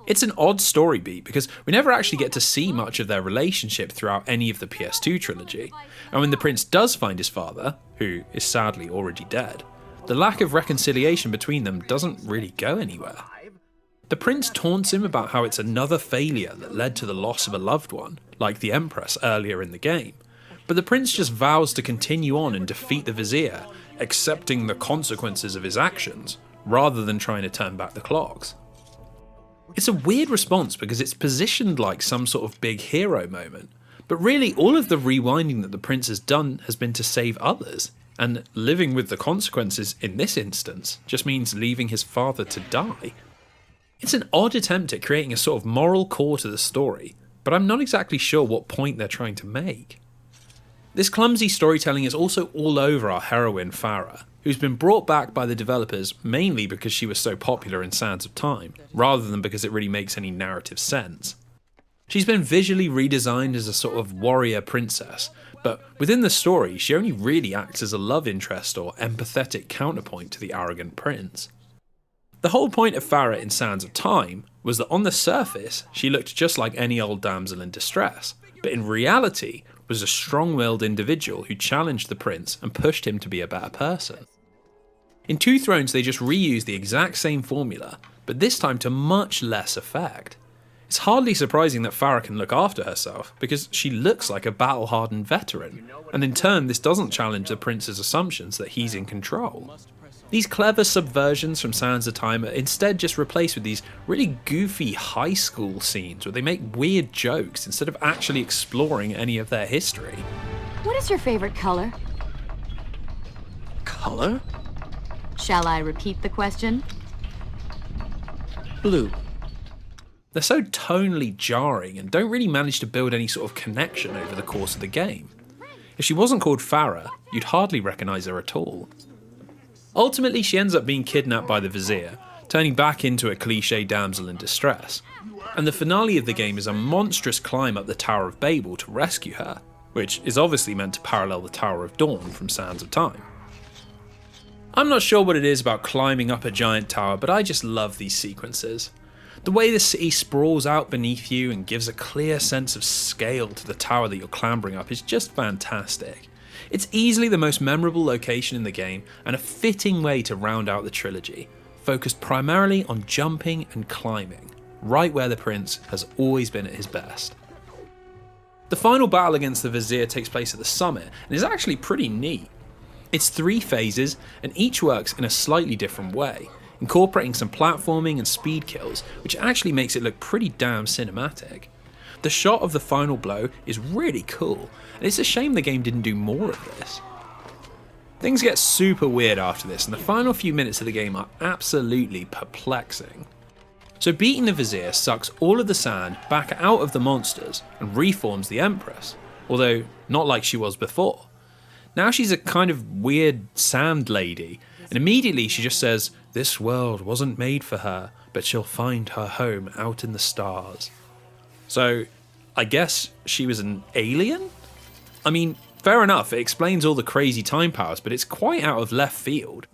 It's an odd story beat because we never actually get to see much of their relationship throughout any of the PS2 trilogy, and when the prince does find his father, who is sadly already dead, the lack of reconciliation between them doesn't really go anywhere. The prince taunts him about how it's another failure that led to the loss of a loved one, like the Empress earlier in the game, but the prince just vows to continue on and defeat the Vizier, accepting the consequences of his actions, rather than trying to turn back the clocks. It's a weird response because it's positioned like some sort of big hero moment, but really all of the rewinding that the prince has done has been to save others, and living with the consequences in this instance just means leaving his father to die. It's an odd attempt at creating a sort of moral core to the story, but I'm not exactly sure what point they're trying to make. This clumsy storytelling is also all over our heroine Farah, who's been brought back by the developers mainly because she was so popular in Sands of Time, rather than because it really makes any narrative sense. She's been visually redesigned as a sort of warrior princess, but within the story she only really acts as a love interest or empathetic counterpoint to the arrogant prince. The whole point of Farah in Sands of Time was was that on the surface, she looked just like any old damsel in distress, but in reality was a strong-willed individual who challenged the prince and pushed him to be a better person. In Two Thrones, they just reused the exact same formula, but this time to much less effect. It's hardly surprising that Farah can look after herself, because she looks like a battle-hardened veteran, and in turn this doesn't challenge the prince's assumptions that he's in control. These clever subversions from Sands of Time are instead just replaced with these really goofy high school scenes where they make weird jokes instead of actually exploring any of their history. What is your favorite color? Color? Shall I repeat the question? Blue. They're so tonally jarring and don't really manage to build any sort of connection over the course of the game. If she wasn't called Farah, you'd hardly recognise her at all. Ultimately, she ends up being kidnapped by the Vizier, turning back into a cliché damsel in distress. And the finale of the game is a monstrous climb up the Tower of Babel to rescue her, which is obviously meant to parallel the Tower of Dawn from Sands of Time. I'm not sure what it is about climbing up a giant tower, but I just love these sequences. The way the city sprawls out beneath you and gives a clear sense of scale to the tower that you're clambering up is just fantastic. It's easily the most memorable location in the game and a fitting way to round out the trilogy, focused primarily on jumping and climbing, right where the prince has always been at his best. The final battle against the Vizier takes place at the summit and is actually pretty neat. It's 3 phases and each works in a slightly different way, incorporating some platforming and speed kills, which actually makes it look pretty damn cinematic. The shot of the final blow is really cool, and it's a shame the game didn't do more of this. Things get super weird after this, and the final few minutes of the game are absolutely perplexing. So beating the Vizier sucks all of the sand back out of the monsters and reforms the Empress, although not like she was before. Now she's a kind of weird sand lady, and immediately she just says, "This world wasn't made for her, but she'll find her home out in the stars." So, I guess she was an alien? I mean, fair enough, it explains all the crazy time powers, but it's quite out of left field.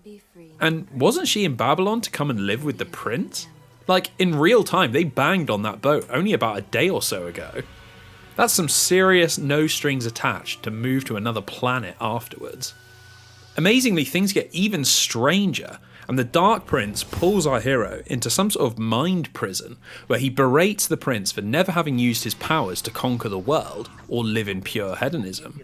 And wasn't she in Babylon to come and live with the prince? Like, in real time, they banged on that boat only about a day or so ago. That's some serious no strings attached to move to another planet afterwards. Amazingly, things get even stranger, and the Dark Prince pulls our hero into some sort of mind prison where he berates the prince for never having used his powers to conquer the world or live in pure hedonism.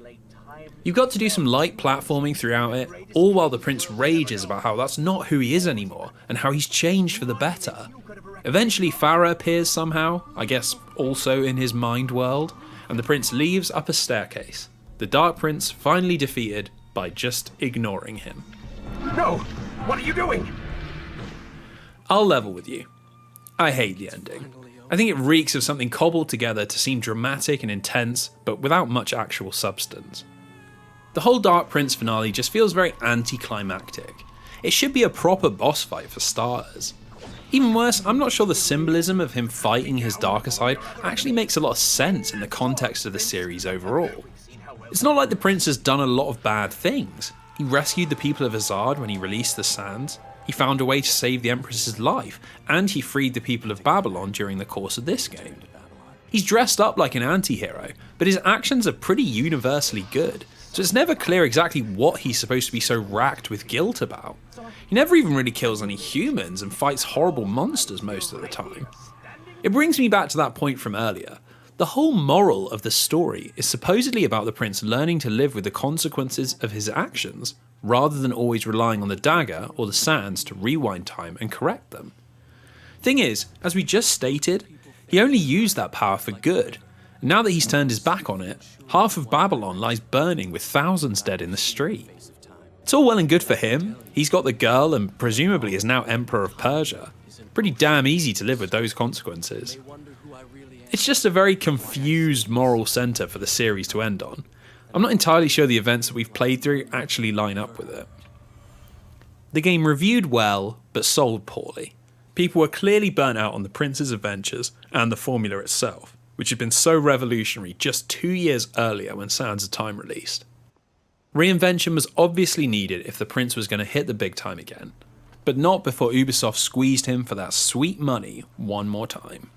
You've got to do some light platforming throughout it, all while the prince rages about how that's not who he is anymore and how he's changed for the better. Eventually Farah appears somehow, I guess also in his mind world, and the prince leaves up a staircase, the Dark Prince finally defeated by just ignoring him. No! What are you doing? I'll level with you. I hate the ending. I think it reeks of something cobbled together to seem dramatic and intense, but without much actual substance. The whole Dark Prince finale just feels very anticlimactic. It should be a proper boss fight for starters. Even worse, I'm not sure the symbolism of him fighting his darker side actually makes a lot of sense in the context of the series overall. It's not like the prince has done a lot of bad things. He rescued the people of Azard when he released the Sands, he found a way to save the Empress's life, and he freed the people of Babylon during the course of this game. He's dressed up like an anti-hero, but his actions are pretty universally good, so it's never clear exactly what he's supposed to be so racked with guilt about. He never even really kills any humans and fights horrible monsters most of the time. It brings me back to that point from earlier. The whole moral of the story is supposedly about the prince learning to live with the consequences of his actions, rather than always relying on the dagger or the sands to rewind time and correct them. Thing is, as we just stated, he only used that power for good. And now that he's turned his back on it, half of Babylon lies burning with thousands dead in the street. It's all well and good for him. He's got the girl and presumably is now Emperor of Persia. Pretty damn easy to live with those consequences. It's just a very confused moral centre for the series to end on. I'm not entirely sure the events that we've played through actually line up with it. The game reviewed well, but sold poorly. People were clearly burnt out on the prince's adventures and the formula itself, which had been so revolutionary just 2 years earlier when Sands of Time released. Reinvention was obviously needed if the prince was going to hit the big time again, but not before Ubisoft squeezed him for that sweet money one more time.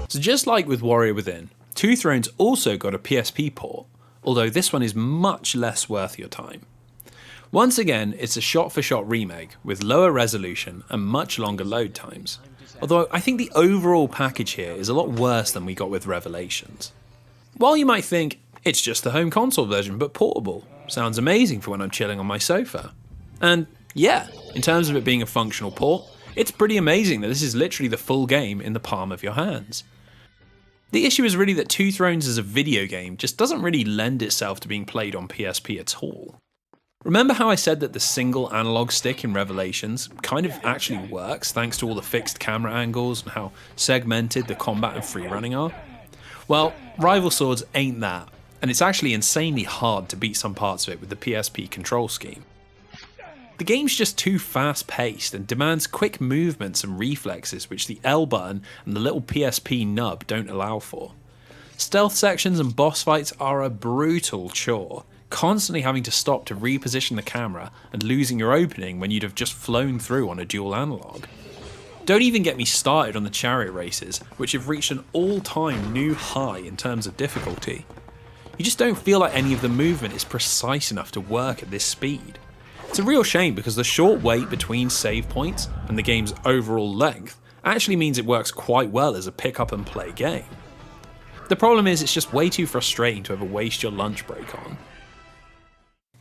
So just like with Warrior Within, Two Thrones also got a PSP port, although this one is much less worth your time. Once again, it's a shot-for-shot remake with lower resolution and much longer load times, although I think the overall package here is a lot worse than we got with Revelations. While you might think, it's just the home console version but portable, sounds amazing for when I'm chilling on my sofa. And yeah, in terms of it being a functional port, it's pretty amazing that this is literally the full game in the palm of your hands. The issue is really that Two Thrones as a video game just doesn't really lend itself to being played on PSP at all. Remember how I said that the single analog stick in Revelations kind of actually works thanks to all the fixed camera angles and how segmented the combat and free running are? Well, Rival Swords ain't that, and it's actually insanely hard to beat some parts of it with the PSP control scheme. The game's just too fast-paced and demands quick movements and reflexes which the L button and the little PSP nub don't allow for. Stealth sections and boss fights are a brutal chore, constantly having to stop to reposition the camera and losing your opening when you'd have just flown through on a dual analog. Don't even get me started on the chariot races, which have reached an all-time new high in terms of difficulty. You just don't feel like any of the movement is precise enough to work at this speed. It's a real shame because the short wait between save points and the game's overall length actually means it works quite well as a pick up and play game. The problem is it's just way too frustrating to ever waste your lunch break on.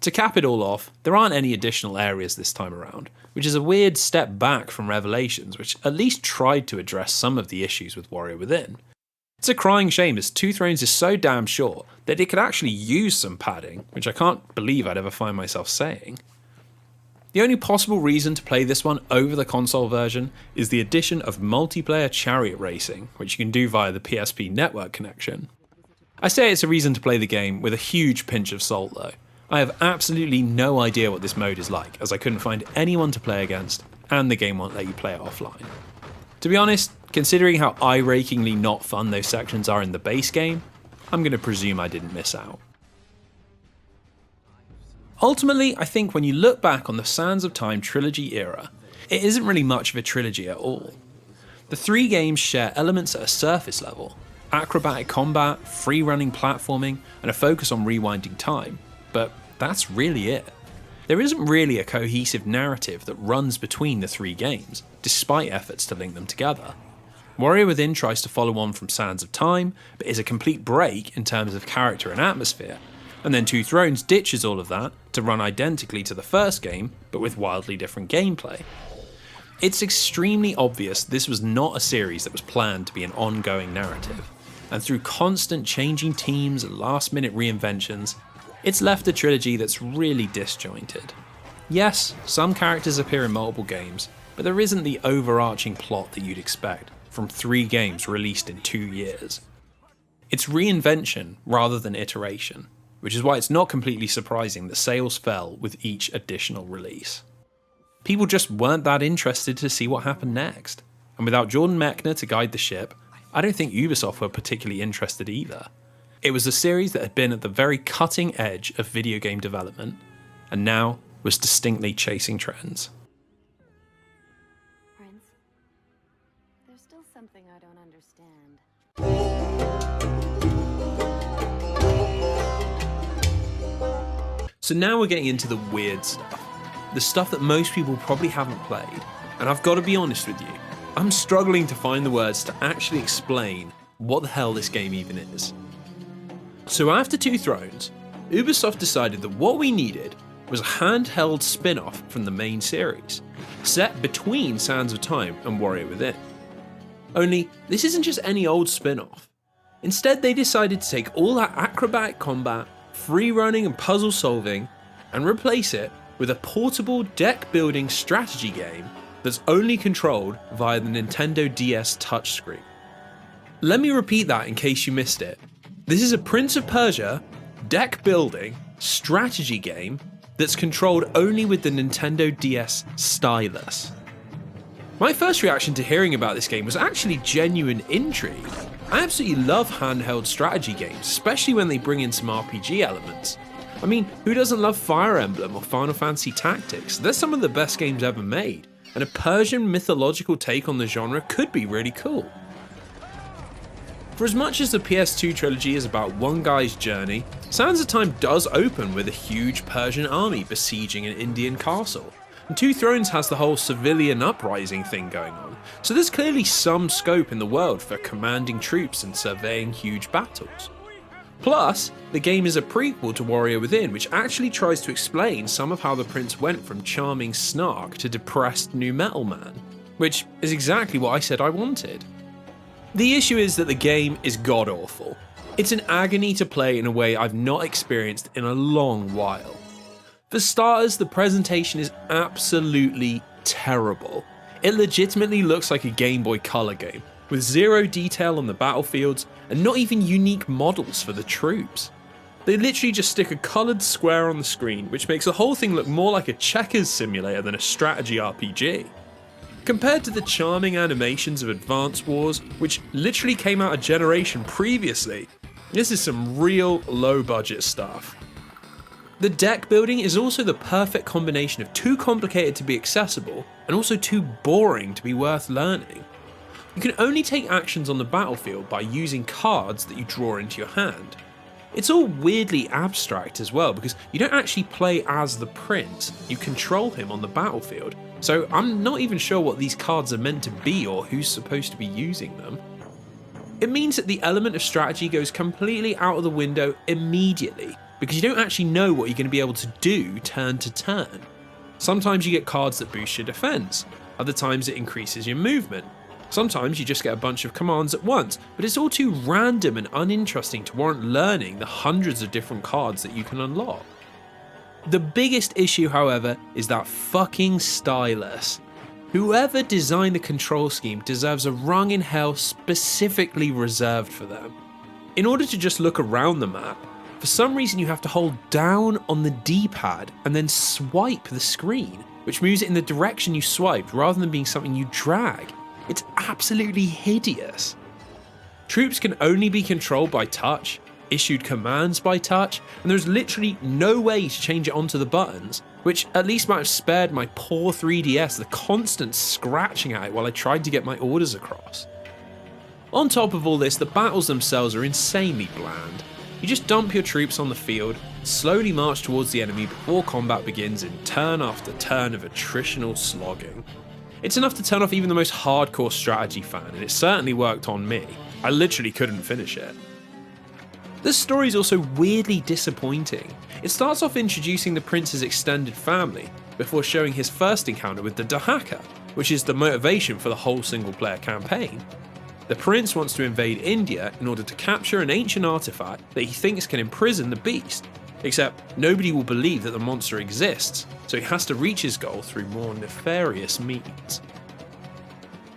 To cap it all off, there aren't any additional areas this time around, which is a weird step back from Revelations, which at least tried to address some of the issues with Warrior Within. It's a crying shame as Two Thrones is so damn short that it could actually use some padding, which I can't believe I'd ever find myself saying. The only possible reason to play this one over the console version is the addition of multiplayer chariot racing, which you can do via the PSP network connection. I say it's a reason to play the game with a huge pinch of salt though. I have absolutely no idea what this mode is like, as I couldn't find anyone to play against, and the game won't let you play it offline. To be honest, considering how eye-rakingly not fun those sections are in the base game, I'm going to presume I didn't miss out. Ultimately, I think when you look back on the Sands of Time trilogy era, it isn't really much of a trilogy at all. The three games share elements at a surface level: acrobatic combat, free-running platforming, and a focus on rewinding time, but that's really it. There isn't really a cohesive narrative that runs between the three games, despite efforts to link them together. Warrior Within tries to follow on from Sands of Time, but is a complete break in terms of character and atmosphere, and then Two Thrones ditches all of that to run identically to the first game, but with wildly different gameplay. It's extremely obvious this was not a series that was planned to be an ongoing narrative, and through constant changing teams and last-minute reinventions, it's left a trilogy that's really disjointed. Yes, some characters appear in multiple games, but there isn't the overarching plot that you'd expect from 3 games released in 2 years. It's reinvention rather than iteration, which is why it's not completely surprising that sales fell with each additional release. People just weren't that interested to see what happened next, and without Jordan Mechner to guide the ship, I don't think Ubisoft were particularly interested either. It was a series that had been at the very cutting edge of video game development, and now was distinctly chasing trends. Prince, there's still something I don't understand. So now we're getting into the weird stuff. The stuff that most people probably haven't played, and I've got to be honest with you, I'm struggling to find the words to actually explain what the hell this game even is. So after Two Thrones, Ubisoft decided that what we needed was a handheld spin-off from the main series, set between Sands of Time and Warrior Within. Only, this isn't just any old spin-off. Instead, they decided to take all that acrobatic combat, free running and puzzle solving, and replace it with a portable deck-building strategy game that's only controlled via the Nintendo DS touchscreen. Let me repeat that in case you missed it. This is a Prince of Persia deck-building strategy game that's controlled only with the Nintendo DS stylus. My first reaction to hearing about this game was actually genuine intrigue, I absolutely love handheld strategy games, especially when they bring in some RPG elements. I mean, who doesn't love Fire Emblem or Final Fantasy Tactics? They're some of the best games ever made, and a Persian mythological take on the genre could be really cool. For as much as the PS2 trilogy is about one guy's journey, Sands of Time does open with a huge Persian army besieging an Indian castle, and Two Thrones has the whole civilian uprising thing going on, so there's clearly some scope in the world for commanding troops and surveying huge battles. Plus, the game is a prequel to Warrior Within, which actually tries to explain some of how the prince went from charming snark to depressed nu metal man, which is exactly what I said I wanted. The issue is that the game is god-awful. It's an agony to play in a way I've not experienced in a long while. For starters, the presentation is absolutely terrible. It legitimately looks like a Game Boy Color game, with zero detail on the battlefields and not even unique models for the troops. They literally just stick a coloured square on the screen, which makes the whole thing look more like a checkers simulator than a strategy RPG. Compared to the charming animations of Advance Wars, which literally came out a generation previously, this is some real low-budget stuff. The deck building is also the perfect combination of too complicated to be accessible and also too boring to be worth learning. You can only take actions on the battlefield by using cards that you draw into your hand. It's all weirdly abstract as well because you don't actually play as the prince, you control him on the battlefield, so I'm not even sure what these cards are meant to be or who's supposed to be using them. It means that the element of strategy goes completely out of the window immediately, because you don't actually know what you're going to be able to do turn to turn. Sometimes you get cards that boost your defense, other times it increases your movement. Sometimes you just get a bunch of commands at once, but it's all too random and uninteresting to warrant learning the hundreds of different cards that you can unlock. The biggest issue, however, is that fucking stylus. Whoever designed the control scheme deserves a rung in hell specifically reserved for them. In order to just look around the map, for some reason you have to hold down on the D-pad and then swipe the screen, which moves it in the direction you swiped rather than being something you drag. It's absolutely hideous. Troops can only be controlled by touch, issued commands by touch, and there's literally no way to change it onto the buttons, which at least might have spared my poor 3DS the constant scratching at it while I tried to get my orders across. On top of all this, the battles themselves are insanely bland. You just dump your troops on the field, slowly march towards the enemy before combat begins in turn after turn of attritional slogging. It's enough to turn off even the most hardcore strategy fan, and it certainly worked on me. I literally couldn't finish it. The story is also weirdly disappointing. It starts off introducing the prince's extended family, before showing his first encounter with the Dahaka, which is the motivation for the whole single-player campaign. The prince wants to invade India in order to capture an ancient artifact that he thinks can imprison the beast, except nobody will believe that the monster exists, so he has to reach his goal through more nefarious means.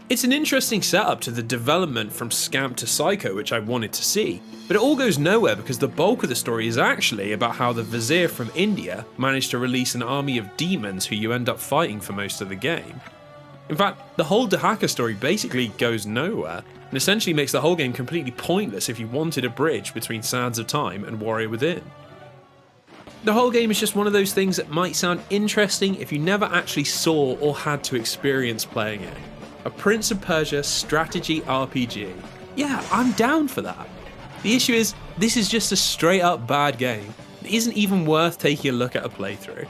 It's an interesting setup to the development from Scamp to Psycho which I wanted to see, but it all goes nowhere because the bulk of the story is actually about how the vizier from India managed to release an army of demons who you end up fighting for most of the game. In fact, the whole Dahaka story basically goes nowhere, and essentially makes the whole game completely pointless if you wanted a bridge between Sands of Time and Warrior Within. The whole game is just one of those things that might sound interesting if you never actually saw or had to experience playing it. A Prince of Persia strategy RPG. Yeah, I'm down for that. The issue is, this is just a straight up bad game. It isn't even worth taking a look at a playthrough.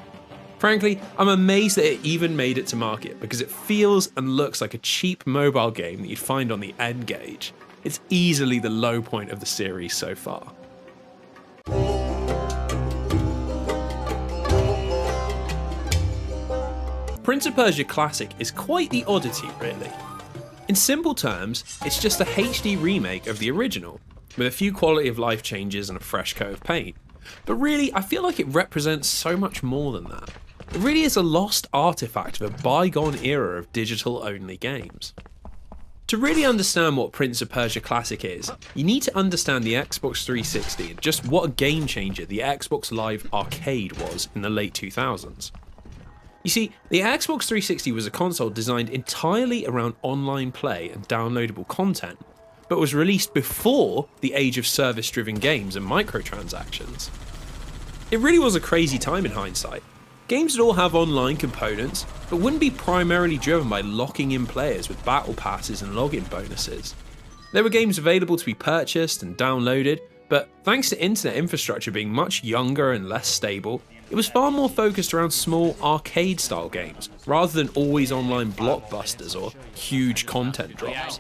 Frankly, I'm amazed that it even made it to market because it feels and looks like a cheap mobile game that you'd find on the N-Gage. It's easily the low point of the series so far. Prince of Persia Classic is quite the oddity, really. In simple terms, it's just a HD remake of the original, with a few quality of life changes and a fresh coat of paint. But really, I feel like it represents so much more than that. It really is a lost artifact of a bygone era of digital-only games. To really understand what Prince of Persia Classic is, you need to understand the Xbox 360 and just what a game changer the Xbox Live Arcade was in the late 2000s. You see, the Xbox 360 was a console designed entirely around online play and downloadable content, but was released before the age of service-driven games and microtransactions. It really was a crazy time in hindsight. Games would all have online components, but wouldn't be primarily driven by locking in players with battle passes and login bonuses. There were games available to be purchased and downloaded, but thanks to internet infrastructure being much younger and less stable, it was far more focused around small arcade-style games, rather than always online blockbusters or huge content drops.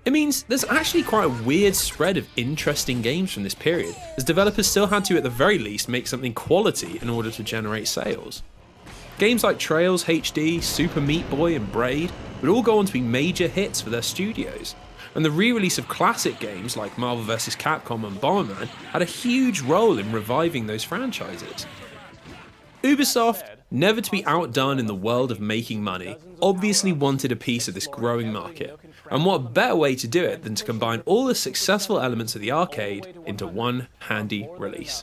It means there's actually quite a weird spread of interesting games from this period, as developers still had to at the very least make something quality in order to generate sales. Games like Trails HD, Super Meat Boy and Braid would all go on to be major hits for their studios, and the re-release of classic games like Marvel vs. Capcom and Bomberman had a huge role in reviving those franchises. Ubisoft, never to be outdone in the world of making money, obviously wanted a piece of this growing market, and what better way to do it than to combine all the successful elements of the arcade into one handy release.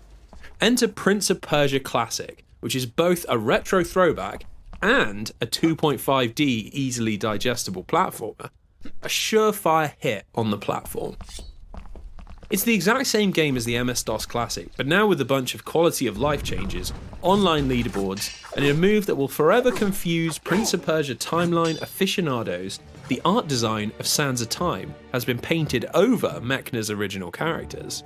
Enter Prince of Persia Classic, which is both a retro throwback and a 2.5D easily digestible platformer, a surefire hit on the platform. It's the exact same game as the MS-DOS Classic, but now with a bunch of quality of life changes, online leaderboards, and in a move that will forever confuse Prince of Persia timeline aficionados, the art design of Sands of Time has been painted over Mechner's original characters.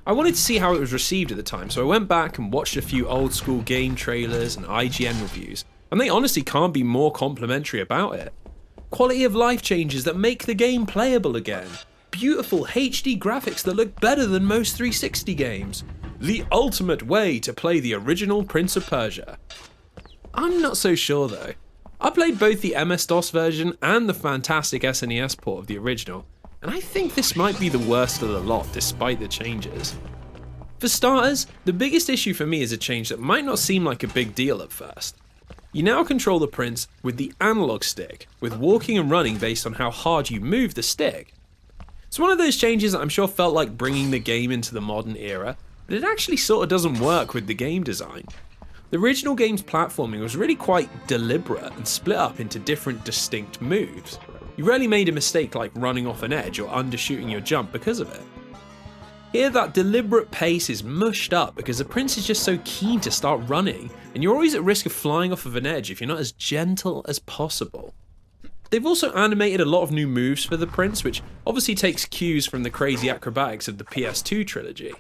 I wanted to see how it was received at the time, so I went back and watched a few old school game trailers and IGN reviews, and they honestly can't be more complimentary about it. Quality of life changes that make the game playable again. Beautiful HD graphics that look better than most 360 games. The ultimate way to play the original Prince of Persia. I'm not so sure though. I played both the MS-DOS version and the fantastic SNES port of the original, and I think this might be the worst of the lot despite the changes. For starters, the biggest issue for me is a change that might not seem like a big deal at first. You now control the prince with the analog stick, with walking and running based on how hard you move the stick. It's one of those changes that I'm sure felt like bringing the game into the modern era, but it actually sort of doesn't work with the game design. The original game's platforming was really quite deliberate and split up into different distinct moves. You rarely made a mistake like running off an edge or undershooting your jump because of it. Here that deliberate pace is mushed up because the prince is just so keen to start running, and you're always at risk of flying off of an edge if you're not as gentle as possible. They've also animated a lot of new moves for the prince, which obviously takes cues from the crazy acrobatics of the PS2 trilogy.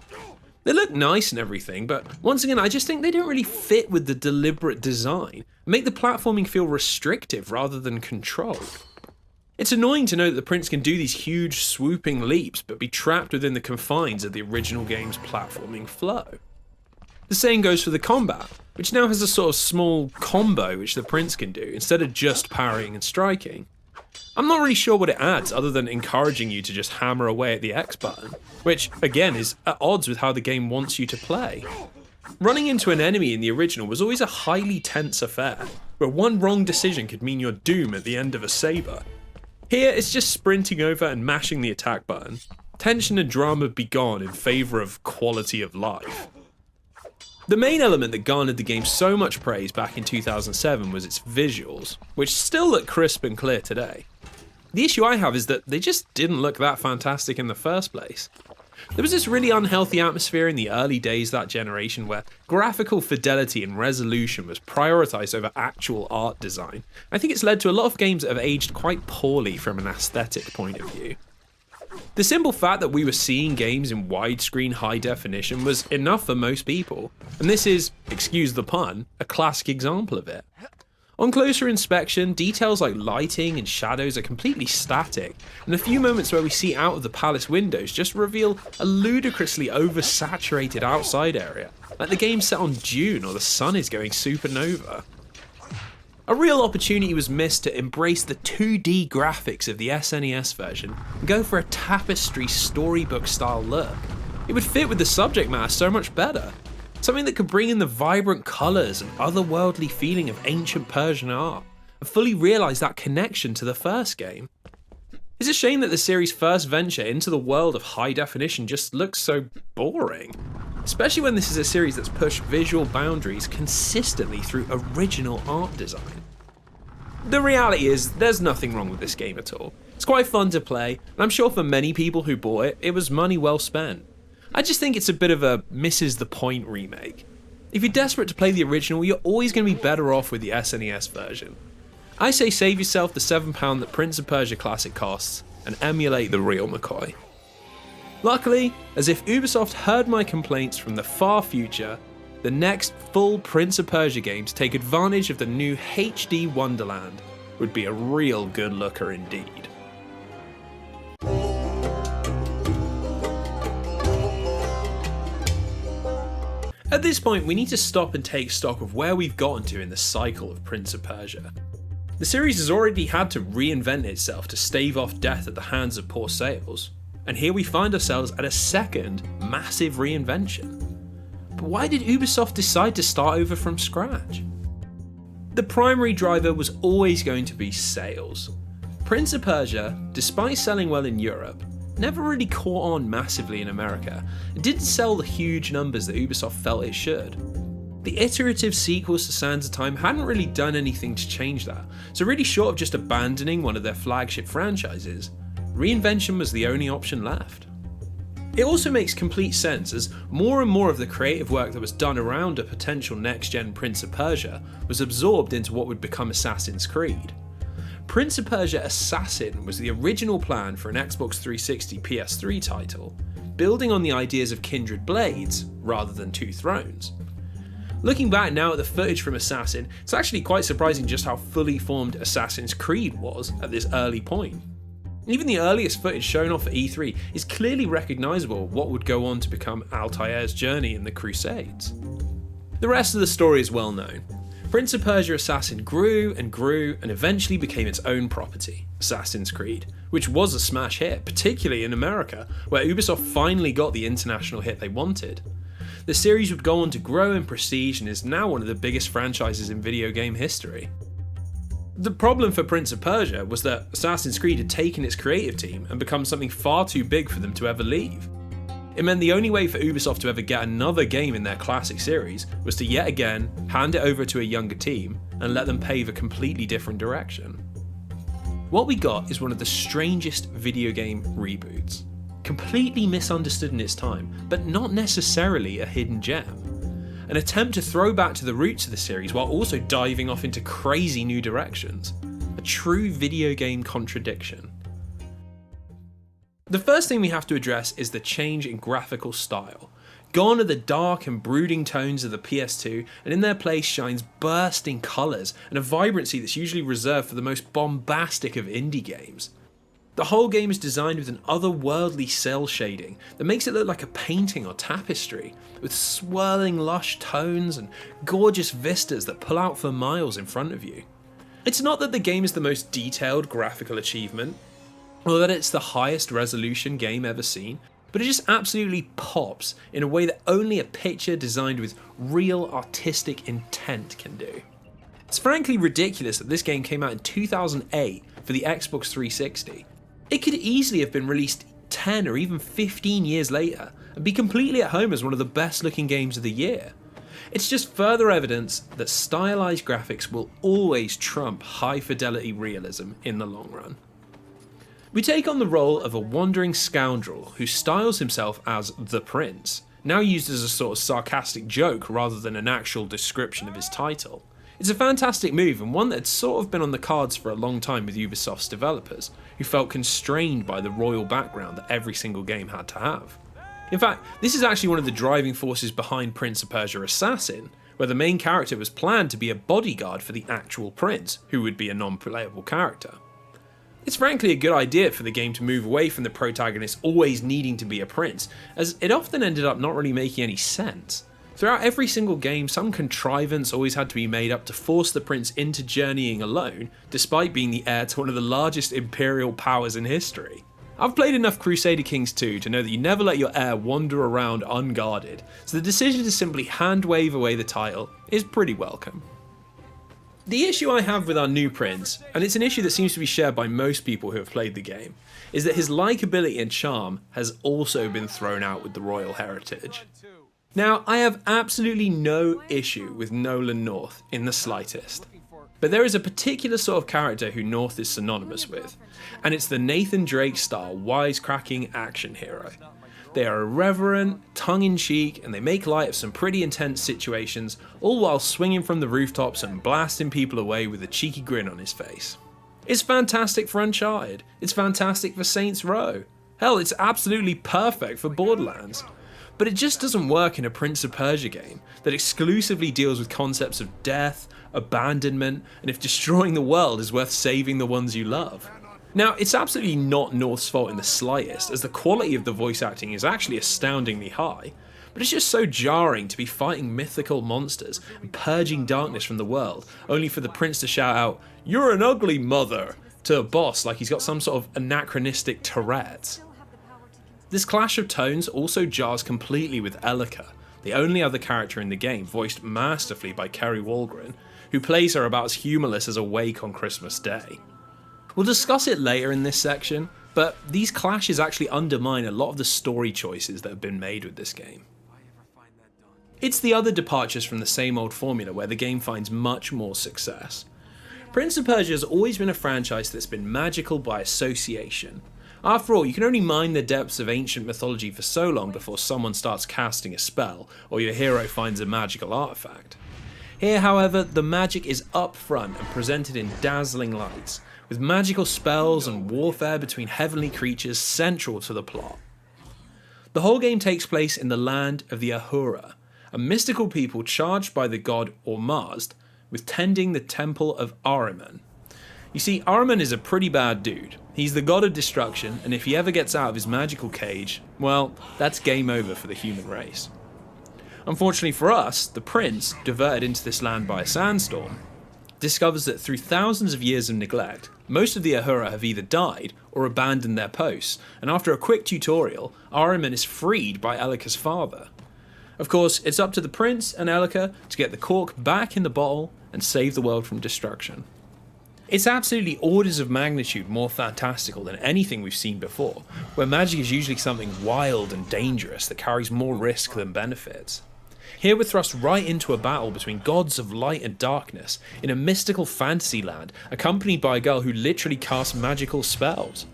They look nice and everything, but once again I just think they don't really fit with the deliberate design, and make the platforming feel restrictive rather than controlled. It's annoying to know that the prince can do these huge swooping leaps but be trapped within the confines of the original game's platforming flow. The same goes for the combat, which now has a sort of small combo which the prince can do instead of just parrying and striking. I'm not really sure what it adds other than encouraging you to just hammer away at the X button, which again is at odds with how the game wants you to play. Running into an enemy in the original was always a highly tense affair, where one wrong decision could mean your doom at the end of a saber. Here it's just sprinting over and mashing the attack button. Tension and drama be gone in favour of quality of life. The main element that garnered the game so much praise back in 2007 was its visuals, which still look crisp and clear today. The issue I have is that they just didn't look that fantastic in the first place. There was this really unhealthy atmosphere in the early days of that generation where graphical fidelity and resolution was prioritised over actual art design. I think it's led to a lot of games that have aged quite poorly from an aesthetic point of view. The simple fact that we were seeing games in widescreen high definition was enough for most people, and this is, excuse the pun, a classic example of it. On closer inspection, details like lighting and shadows are completely static, and the few moments where we see out of the palace windows just reveal a ludicrously oversaturated outside area, like the game's set on Dune or the sun is going supernova. A real opportunity was missed to embrace the 2D graphics of the SNES version and go for a tapestry storybook style look. It would fit with the subject matter so much better. Something that could bring in the vibrant colours and otherworldly feeling of ancient Persian art, and fully realise that connection to the first game. It's a shame that the series' first venture into the world of high definition just looks so boring. Especially when this is a series that's pushed visual boundaries consistently through original art design. The reality is, there's nothing wrong with this game at all. It's quite fun to play, and I'm sure for many people who bought it, it was money well spent. I just think it's a bit of a misses the point remake. If you're desperate to play the original, you're always going to be better off with the SNES version. I say save yourself the £7 that Prince of Persia Classic costs, and emulate the real McCoy. Luckily, as if Ubisoft heard my complaints from the far future, the next full Prince of Persia game to take advantage of the new HD Wonderland would be a real good looker indeed. At this point, we need to stop and take stock of where we've gotten to in the cycle of Prince of Persia. The series has already had to reinvent itself to stave off death at the hands of poor sales, and here we find ourselves at a second massive reinvention. But why did Ubisoft decide to start over from scratch? The primary driver was always going to be sales. Prince of Persia, despite selling well in Europe, never really caught on massively in America, and didn't sell the huge numbers that Ubisoft felt it should. The iterative sequels to Sands of Time hadn't really done anything to change that, so really short of just abandoning one of their flagship franchises, reinvention was the only option left. It also makes complete sense as more and more of the creative work that was done around a potential next-gen Prince of Persia was absorbed into what would become Assassin's Creed. Prince of Persia Assassin was the original plan for an Xbox 360 PS3 title, building on the ideas of Kindred Blades rather than Two Thrones. Looking back now at the footage from Assassin, it's actually quite surprising just how fully formed Assassin's Creed was at this early point. Even the earliest footage shown off at E3 is clearly recognisable what would go on to become Altair's journey in the Crusades. The rest of the story is well known. Prince of Persia Assassin grew and eventually became its own property, Assassin's Creed, which was a smash hit, particularly in America, where Ubisoft finally got the international hit they wanted. The series would go on to grow in prestige and is now one of the biggest franchises in video game history. The problem for Prince of Persia was that Assassin's Creed had taken its creative team and become something far too big for them to ever leave. It meant the only way for Ubisoft to ever get another game in their classic series was to yet again hand it over to a younger team and let them pave a completely different direction. What we got is one of the strangest video game reboots. Completely misunderstood in its time, but not necessarily a hidden gem. An attempt to throw back to the roots of the series while also diving off into crazy new directions. A true video game contradiction. The first thing we have to address is the change in graphical style. Gone are the dark and brooding tones of the PS2, and in their place shines bursting colours and a vibrancy that's usually reserved for the most bombastic of indie games. The whole game is designed with an otherworldly cell shading that makes it look like a painting or tapestry, with swirling lush tones and gorgeous vistas that pull out for miles in front of you. It's not that the game is the most detailed graphical achievement, or that it's the highest resolution game ever seen, but it just absolutely pops in a way that only a picture designed with real artistic intent can do. It's frankly ridiculous that this game came out in 2008 for the Xbox 360. It could easily have been released 10 or even 15 years later and be completely at home as one of the best looking games of the year. It's just further evidence that stylized graphics will always trump high fidelity realism in the long run. We take on the role of a wandering scoundrel who styles himself as the Prince, now used as a sort of sarcastic joke rather than an actual description of his title. It's a fantastic move and one that had sort of been on the cards for a long time with Ubisoft's developers, who felt constrained by the royal background that every single game had to have. In fact, this is actually one of the driving forces behind Prince of Persia Assassin, where the main character was planned to be a bodyguard for the actual prince, who would be a non-playable character. It's frankly a good idea for the game to move away from the protagonist always needing to be a prince, as it often ended up not really making any sense. Throughout every single game, some contrivance always had to be made up to force the prince into journeying alone, despite being the heir to one of the largest imperial powers in history. I've played enough Crusader Kings 2 to know that you never let your heir wander around unguarded, so the decision to simply hand-wave away the title is pretty welcome. The issue I have with our new prince, and it's an issue that seems to be shared by most people who have played the game, is that his likability and charm has also been thrown out with the royal heritage. Now, I have absolutely no issue with Nolan North in the slightest. But there is a particular sort of character who North is synonymous with, and it's the Nathan Drake style wisecracking action hero. They are irreverent, tongue-in-cheek, and they make light of some pretty intense situations, all while swinging from the rooftops and blasting people away with a cheeky grin on his face. It's fantastic for Uncharted, it's fantastic for Saints Row, hell, it's absolutely perfect for Borderlands. But it just doesn't work in a Prince of Persia game that exclusively deals with concepts of death, abandonment, and if destroying the world is worth saving the ones you love. Now, it's absolutely not North's fault in the slightest, as the quality of the voice acting is actually astoundingly high, but it's just so jarring to be fighting mythical monsters and purging darkness from the world, only for the prince to shout out, "You're an ugly mother," to a boss like he's got some sort of anachronistic Tourette's. This clash of tones also jars completely with Elika, the only other character in the game voiced masterfully by Kerry Walgren, who plays her about as humourless as a wake on Christmas Day. We'll discuss it later in this section, but these clashes actually undermine a lot of the story choices that have been made with this game. It's the other departures from the same old formula where the game finds much more success. Prince of Persia has always been a franchise that's been magical by association. After all, you can only mine the depths of ancient mythology for so long before someone starts casting a spell, or your hero finds a magical artifact. Here, however, the magic is up front and presented in dazzling lights, with magical spells and warfare between heavenly creatures central to the plot. The whole game takes place in the land of the Ahura, a mystical people charged by the god Ormazd with tending the temple of Ahriman. You see, Ahriman is a pretty bad dude. He's the god of destruction, and if he ever gets out of his magical cage, well, that's game over for the human race. Unfortunately for us, the prince, diverted into this land by a sandstorm, discovers that through thousands of years of neglect, most of the Ahura have either died or abandoned their posts, and after a quick tutorial, Ahriman is freed by Elika's father. Of course, it's up to the prince and Elika to get the cork back in the bottle and save the world from destruction. It's absolutely orders of magnitude more fantastical than anything we've seen before, where magic is usually something wild and dangerous that carries more risk than benefits. Here we're thrust right into a battle between gods of light and darkness in a mystical fantasy land accompanied by a girl who literally casts magical spells.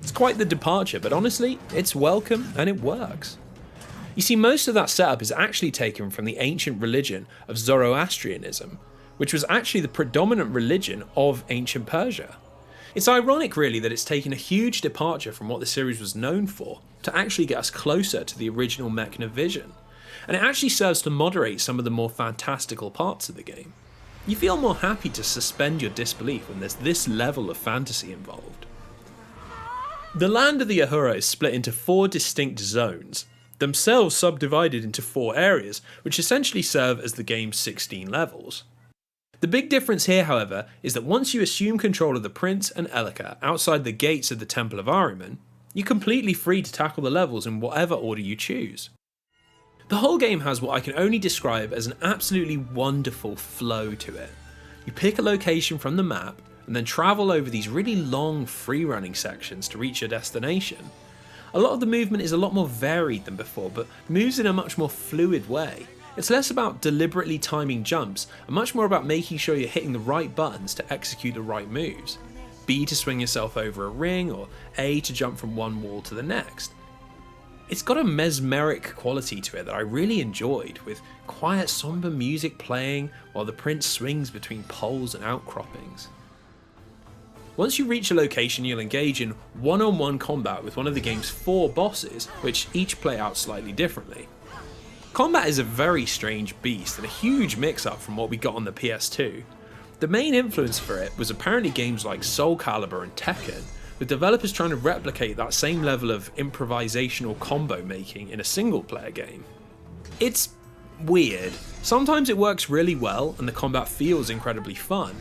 It's quite the departure, but honestly, it's welcome and it works. You see, most of that setup is actually taken from the ancient religion of Zoroastrianism, which was actually the predominant religion of ancient Persia. It's ironic really that it's taken a huge departure from what the series was known for to actually get us closer to the original Mechna vision, and it actually serves to moderate some of the more fantastical parts of the game. You feel more happy to suspend your disbelief when there's this level of fantasy involved. The land of the Ahura is split into 4 distinct zones, themselves subdivided into 4 areas, which essentially serve as the game's 16 levels. The big difference here, however, is that once you assume control of the prince and Elika outside the gates of the Temple of Ahriman, you're completely free to tackle the levels in whatever order you choose. The whole game has what I can only describe as an absolutely wonderful flow to it. You pick a location from the map and then travel over these really long free-running sections to reach your destination. A lot of the movement is a lot more varied than before, but moves in a much more fluid way. It's less about deliberately timing jumps and much more about making sure you're hitting the right buttons to execute the right moves. B to swing yourself over a ring, or A to jump from one wall to the next. It's got a mesmeric quality to it that I really enjoyed, with quiet somber music playing while the prince swings between poles and outcroppings. Once you reach a location, you'll engage in one-on-one combat with one of the game's 4 bosses, which each play out slightly differently. Combat is a very strange beast and a huge mix-up from what we got on the PS2. The main influence for it was apparently games like Soul Calibur and Tekken, with developers trying to replicate that same level of improvisational combo making in a single-player game. It's weird. Sometimes it works really well and the combat feels incredibly fun.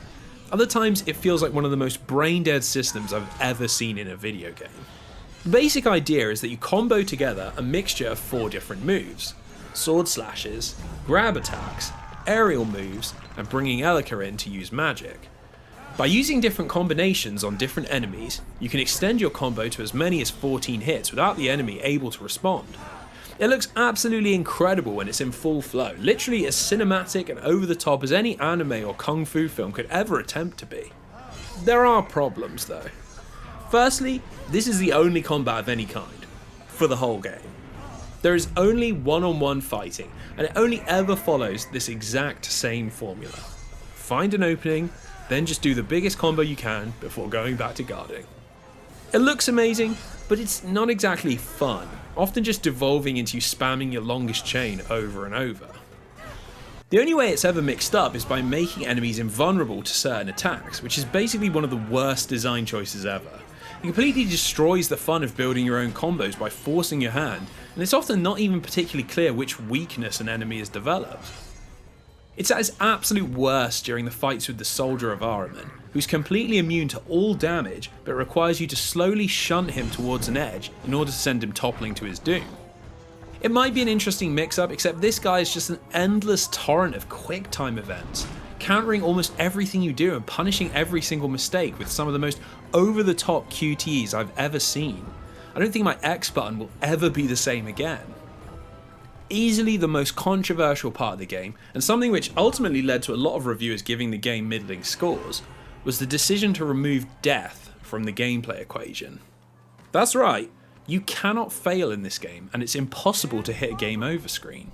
Other times it feels like one of the most brain-dead systems I've ever seen in a video game. The basic idea is that you combo together a mixture of 4 different moves: sword slashes, grab attacks, aerial moves, and bringing Elika in to use magic. By using different combinations on different enemies, you can extend your combo to as many as 14 hits without the enemy able to respond. It looks absolutely incredible when it's in full flow, literally as cinematic and over the top as any anime or kung fu film could ever attempt to be. There are problems though. Firstly, this is the only combat of any kind for the whole game. There is only one-on-one fighting, and it only ever follows this exact same formula. Find an opening, then just do the biggest combo you can before going back to guarding. It looks amazing, but it's not exactly fun, often just devolving into you spamming your longest chain over and over. The only way it's ever mixed up is by making enemies invulnerable to certain attacks, which is basically one of the worst design choices ever. It completely destroys the fun of building your own combos by forcing your hand, and it's often not even particularly clear which weakness an enemy has developed. It's at its absolute worst during the fights with the Soldier of Ahriman, who's completely immune to all damage but requires you to slowly shunt him towards an edge in order to send him toppling to his doom. It might be an interesting mix-up, except this guy is just an endless torrent of quick-time events, countering almost everything you do and punishing every single mistake with some of the most over-the-top QTEs I've ever seen. I don't think my X button will ever be the same again. Easily the most controversial part of the game, and something which ultimately led to a lot of reviewers giving the game middling scores, was the decision to remove death from the gameplay equation. That's right, you cannot fail in this game, and it's impossible to hit a game over screen.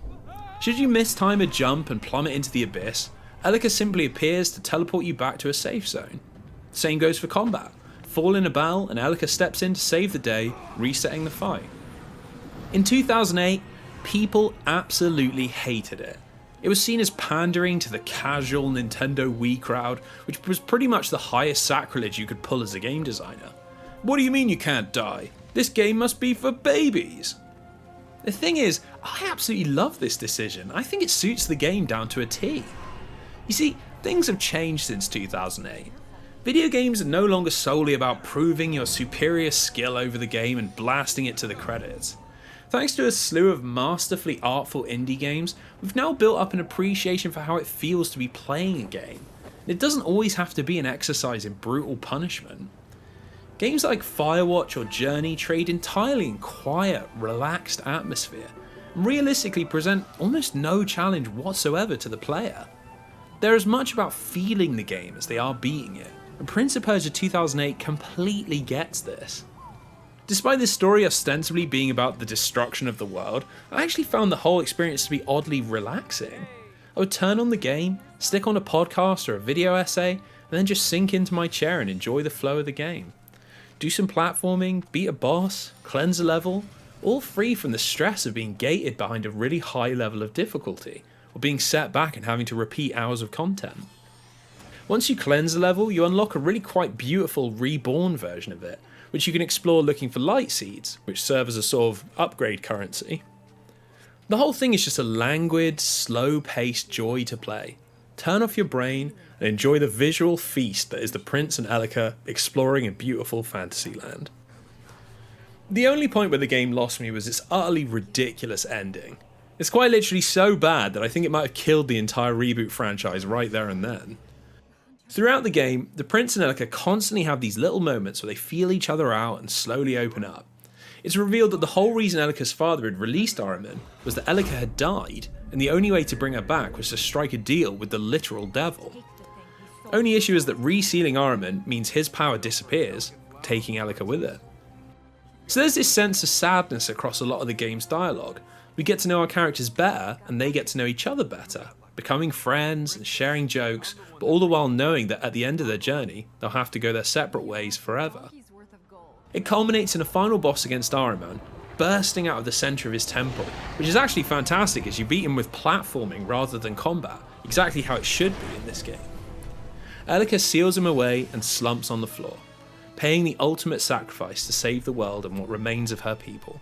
Should you mistime a jump and plummet into the abyss, Elika simply appears to teleport you back to a safe zone. Same goes for combat. Fall in a battle and Elika steps in to save the day, resetting the fight. In 2008, people absolutely hated it. It was seen as pandering to the casual Nintendo Wii crowd, which was pretty much the highest sacrilege you could pull as a game designer. What do you mean you can't die? This game must be for babies. The thing is, I absolutely love this decision. I think it suits the game down to a T. You see, things have changed since 2008. Video games are no longer solely about proving your superior skill over the game and blasting it to the credits. Thanks to a slew of masterfully artful indie games, we've now built up an appreciation for how it feels to be playing a game. It doesn't always have to be an exercise in brutal punishment. Games like Firewatch or Journey trade entirely in quiet, relaxed atmosphere, and realistically present almost no challenge whatsoever to the player. They're as much about feeling the game as they are beating it, and Prince of Persia 2008 completely gets this. Despite this story ostensibly being about the destruction of the world, I actually found the whole experience to be oddly relaxing. I would turn on the game, stick on a podcast or a video essay, and then just sink into my chair and enjoy the flow of the game. Do some platforming, beat a boss, cleanse a level, all free from the stress of being gated behind a really high level of difficulty, or being set back and having to repeat hours of content. Once you cleanse a level, you unlock a really quite beautiful reborn version of it, which you can explore looking for light seeds, which serve as a sort of upgrade currency. The whole thing is just a languid, slow-paced joy to play. Turn off your brain and enjoy the visual feast that is the Prince and Elika exploring a beautiful fantasy land. The only point where the game lost me was its utterly ridiculous ending. It's quite literally so bad that I think it might have killed the entire reboot franchise right there and then. Throughout the game, the Prince and Elika constantly have these little moments where they feel each other out and slowly open up. It's revealed that the whole reason Elika's father had released Ahriman was that Elika had died, and the only way to bring her back was to strike a deal with the literal devil. Only issue is that resealing Ahriman means his power disappears, taking Elika with it. So there's this sense of sadness across a lot of the game's dialogue. We get to know our characters better, and they get to know each other better, becoming friends and sharing jokes, but all the while knowing that at the end of their journey, they'll have to go their separate ways forever. It culminates in a final boss against Ahriman, bursting out of the centre of his temple, which is actually fantastic as you beat him with platforming rather than combat, exactly how it should be in this game. Elika seals him away and slumps on the floor, paying the ultimate sacrifice to save the world and what remains of her people.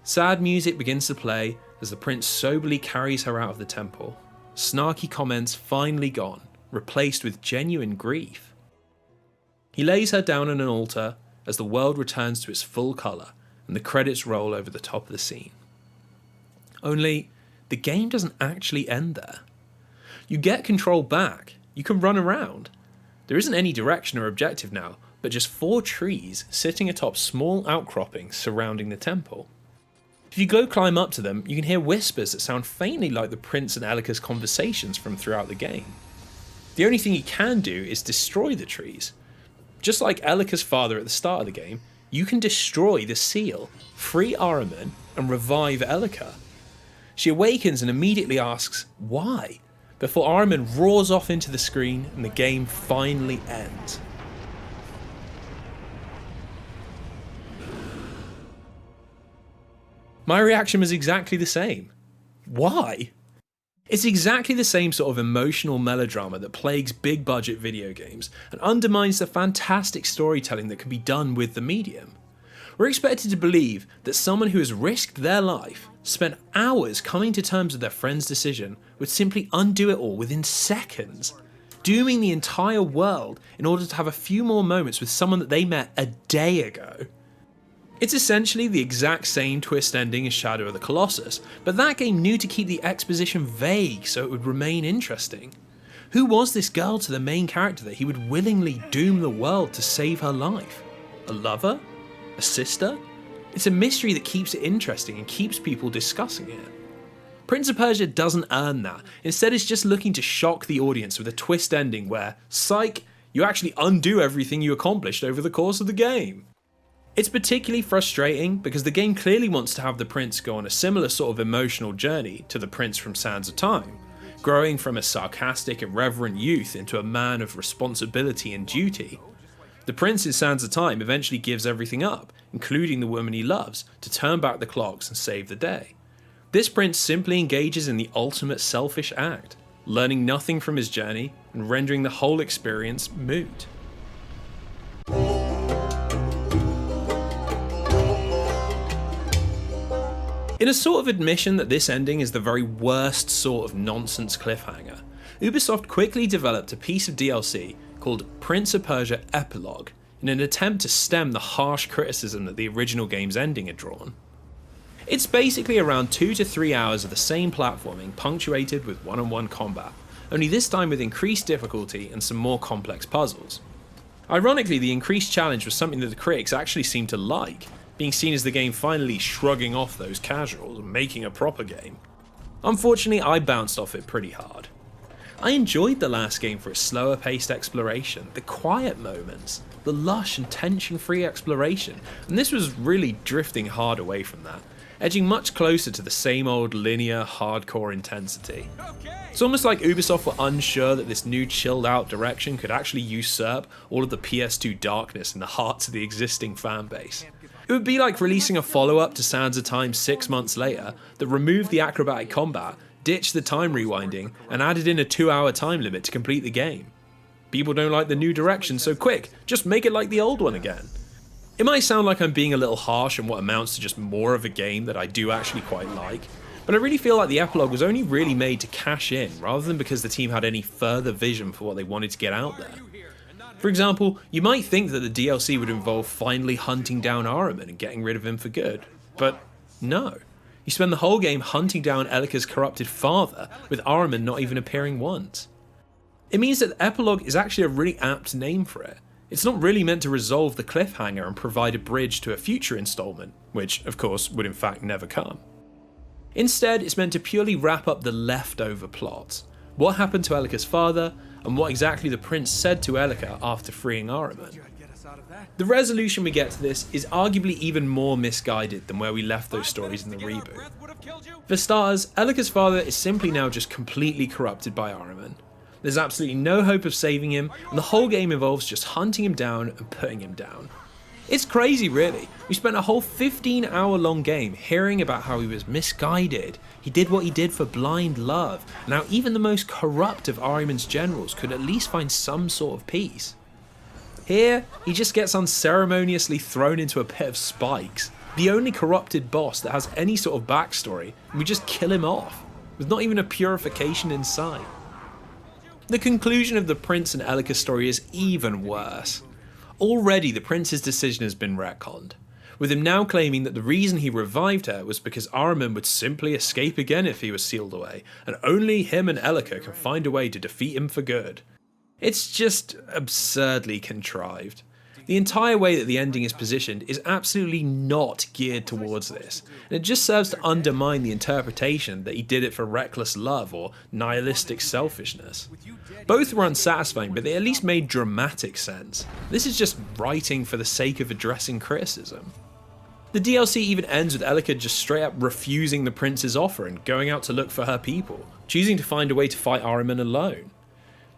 Sad music begins to play as the prince soberly carries her out of the temple, snarky comments finally gone, replaced with genuine grief. He lays her down on an altar as the world returns to its full colour and the credits roll over the top of the scene. Only, the game doesn't actually end there. You get control back, you can run around. There isn't any direction or objective now, but just 4 trees sitting atop small outcroppings surrounding the temple. If you go climb up to them, you can hear whispers that sound faintly like the prince and Elika's conversations from throughout the game. The only thing you can do is destroy the trees. Just like Elika's father at the start of the game, you can destroy the seal, free Ahriman, and revive Elika. She awakens and immediately asks, why? Before Ahriman roars off into the screen and the game finally ends. My reaction was exactly the same. Why? It's exactly the same sort of emotional melodrama that plagues big budget video games and undermines the fantastic storytelling that can be done with the medium. We're expected to believe that someone who has risked their life, spent hours coming to terms with their friend's decision, would simply undo it all within seconds, dooming the entire world in order to have a few more moments with someone that they met a day ago. It's essentially the exact same twist ending as Shadow of the Colossus, but that game knew to keep the exposition vague so it would remain interesting. Who was this girl to the main character that he would willingly doom the world to save her life? A lover? A sister? It's a mystery that keeps it interesting and keeps people discussing it. Prince of Persia doesn't earn that. Instead, it's just looking to shock the audience with a twist ending where, psych, you actually undo everything you accomplished over the course of the game. It's particularly frustrating because the game clearly wants to have the prince go on a similar sort of emotional journey to the prince from Sands of Time, growing from a sarcastic, irreverent youth into a man of responsibility and duty. The prince in Sands of Time eventually gives everything up, including the woman he loves, to turn back the clocks and save the day. This prince simply engages in the ultimate selfish act, learning nothing from his journey and rendering the whole experience moot. In a sort of admission that this ending is the very worst sort of nonsense cliffhanger, Ubisoft quickly developed a piece of DLC called Prince of Persia Epilogue in an attempt to stem the harsh criticism that the original game's ending had drawn. It's basically around 2 to 3 hours of the same platforming punctuated with one-on-one combat, only this time with increased difficulty and some more complex puzzles. Ironically, the increased challenge was something that the critics actually seemed to like, being seen as the game finally shrugging off those casuals and making a proper game. Unfortunately, I bounced off it pretty hard. I enjoyed the last game for its slower paced exploration, the quiet moments, the lush and tension-free exploration, and this was really drifting hard away from that, edging much closer to the same old linear, hardcore intensity. It's almost like Ubisoft were unsure that this new chilled out direction could actually usurp all of the PS2 darkness in the hearts of the existing fanbase. It would be like releasing a follow-up to Sands of Time 6 months later that removed the acrobatic combat, ditched the time rewinding, and added in a 2-hour time limit to complete the game. People don't like the new direction, so quick, just make it like the old one again. It might sound like I'm being a little harsh on what amounts to just more of a game that I do actually quite like, but I really feel like the epilogue was only really made to cash in rather than because the team had any further vision for what they wanted to get out there. For example, you might think that the DLC would involve finally hunting down Ahriman and getting rid of him for good, but no. You spend the whole game hunting down Elika's corrupted father, with Ahriman not even appearing once. It means that the epilogue is actually a really apt name for it. It's not really meant to resolve the cliffhanger and provide a bridge to a future installment, which of course would in fact never come. Instead, it's meant to purely wrap up the leftover plots. What happened to Elika's father, and what exactly the prince said to Elika after freeing Ahriman. The resolution we get to this is arguably even more misguided than where we left those stories in the reboot. For starters, Elika's father is simply now just completely corrupted by Ahriman. There's absolutely no hope of saving him, and the whole game involves just hunting him down and putting him down. It's crazy, really. We spent a whole 15-hour-long game hearing about how he was misguided, he did what he did for blind love, and how even the most corrupt of Ahriman's generals could at least find some sort of peace. Here, he just gets unceremoniously thrown into a pit of spikes, the only corrupted boss that has any sort of backstory, and we just kill him off, with not even a purification in sight. The conclusion of the Prince and Elika story is even worse. Already the prince's decision has been retconned, with him now claiming that the reason he revived her was because Ahriman would simply escape again if he was sealed away, and only him and Elika can find a way to defeat him for good. It's just absurdly contrived. The entire way that the ending is positioned is absolutely not geared towards this, and it just serves to undermine the interpretation that he did it for reckless love or nihilistic selfishness. Both were unsatisfying, but they at least made dramatic sense. This is just writing for the sake of addressing criticism. The DLC even ends with Elika just straight up refusing the prince's offer and going out to look for her people, choosing to find a way to fight Ahriman alone.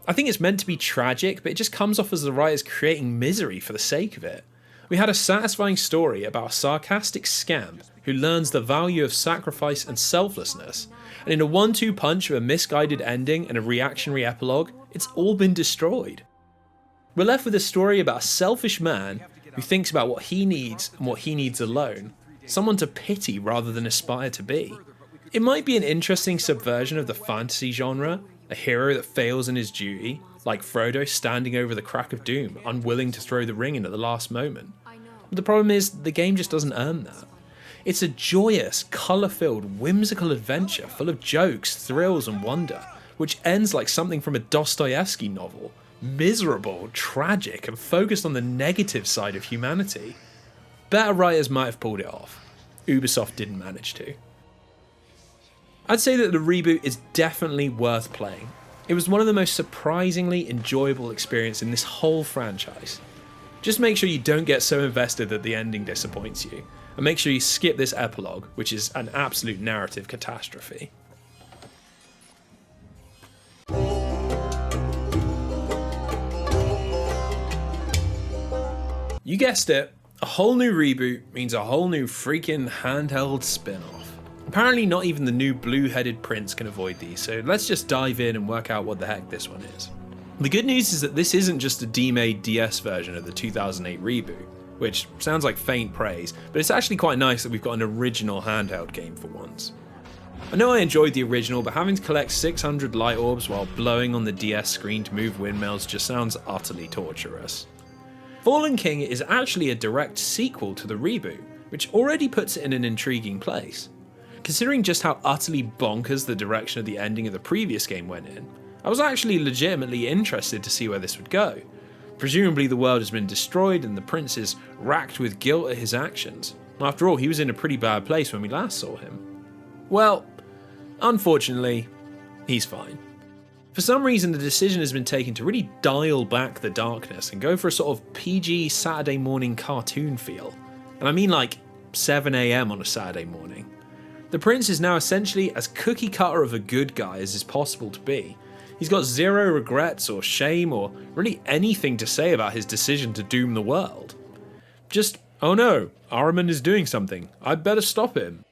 I think it's meant to be tragic, but it just comes off as the writers creating misery for the sake of it. We had a satisfying story about a sarcastic scamp who learns the value of sacrifice and selflessness, and in a 1-2 punch of a misguided ending and a reactionary epilogue, it's all been destroyed. We're left with a story about a selfish man who thinks about what he needs and what he needs alone, someone to pity rather than aspire to be. It might be an interesting subversion of the fantasy genre, a hero that fails in his duty, like Frodo standing over the crack of doom, unwilling to throw the ring in at the last moment. But the problem is, the game just doesn't earn that. It's a joyous, colour-filled, whimsical adventure full of jokes, thrills and wonder, which ends like something from a Dostoevsky novel, miserable, tragic and focused on the negative side of humanity. Better writers might have pulled it off. Ubisoft didn't manage to. I'd say that the reboot is definitely worth playing. It was one of the most surprisingly enjoyable experiences in this whole franchise. Just make sure you don't get so invested that the ending disappoints you, and make sure you skip this epilogue, which is an absolute narrative catastrophe. You guessed it, a whole new reboot means a whole new freaking handheld spin-off. Apparently not even the new blue-headed prince can avoid these, so let's just dive in and work out what the heck this one is. The good news is that this isn't just a demade DS version of the 2008 reboot, which sounds like faint praise, but it's actually quite nice that we've got an original handheld game for once. I know I enjoyed the original, but having to collect 600 light orbs while blowing on the DS screen to move windmills just sounds utterly torturous. Fallen King is actually a direct sequel to the reboot, which already puts it in an intriguing place. Considering just how utterly bonkers the direction of the ending of the previous game went in, I was actually legitimately interested to see where this would go. Presumably the world has been destroyed and the prince is racked with guilt at his actions. After all, he was in a pretty bad place when we last saw him. Well, unfortunately, he's fine. For some reason, the decision has been taken to really dial back the darkness and go for a sort of PG Saturday morning cartoon feel. And I mean like 7 AM on a Saturday morning. The prince is now essentially as cookie cutter of a good guy as is possible to be. He's got zero regrets or shame or really anything to say about his decision to doom the world. Just, oh no, Ahriman is doing something, I'd better stop him.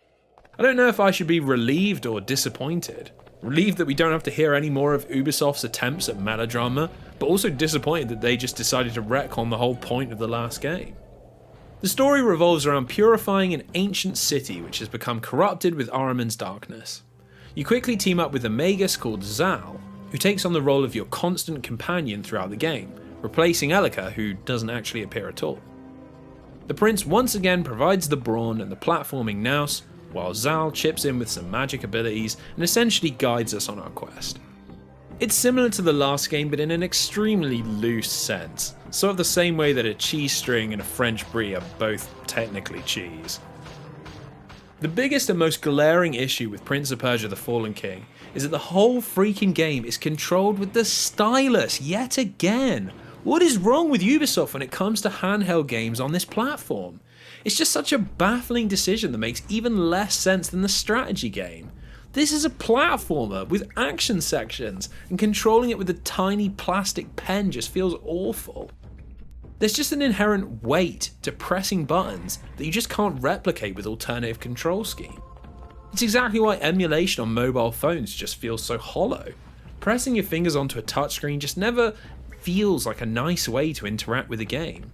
I don't know if I should be relieved or disappointed. Relieved that we don't have to hear any more of Ubisoft's attempts at melodrama, but also disappointed that they just decided to retcon the whole point of the last game. The story revolves around purifying an ancient city which has become corrupted with Ahriman's darkness. You quickly team up with a magus called Zal, who takes on the role of your constant companion throughout the game, replacing Elika, who doesn't actually appear at all. The prince once again provides the brawn and the platforming nous, while Zal chips in with some magic abilities and essentially guides us on our quest. It's similar to the last game, but in an extremely loose sense, sort of the same way that a cheese string and a French brie are both technically cheese. The biggest and most glaring issue with Prince of Persia: The Fallen King is that the whole freaking game is controlled with the stylus yet again. What is wrong with Ubisoft when it comes to handheld games on this platform? It's just such a baffling decision that makes even less sense than the strategy game. This is a platformer with action sections, and controlling it with a tiny plastic pen just feels awful. There's just an inherent weight to pressing buttons that you just can't replicate with alternative control scheme. It's exactly why emulation on mobile phones just feels so hollow. Pressing your fingers onto a touchscreen just never feels like a nice way to interact with a game.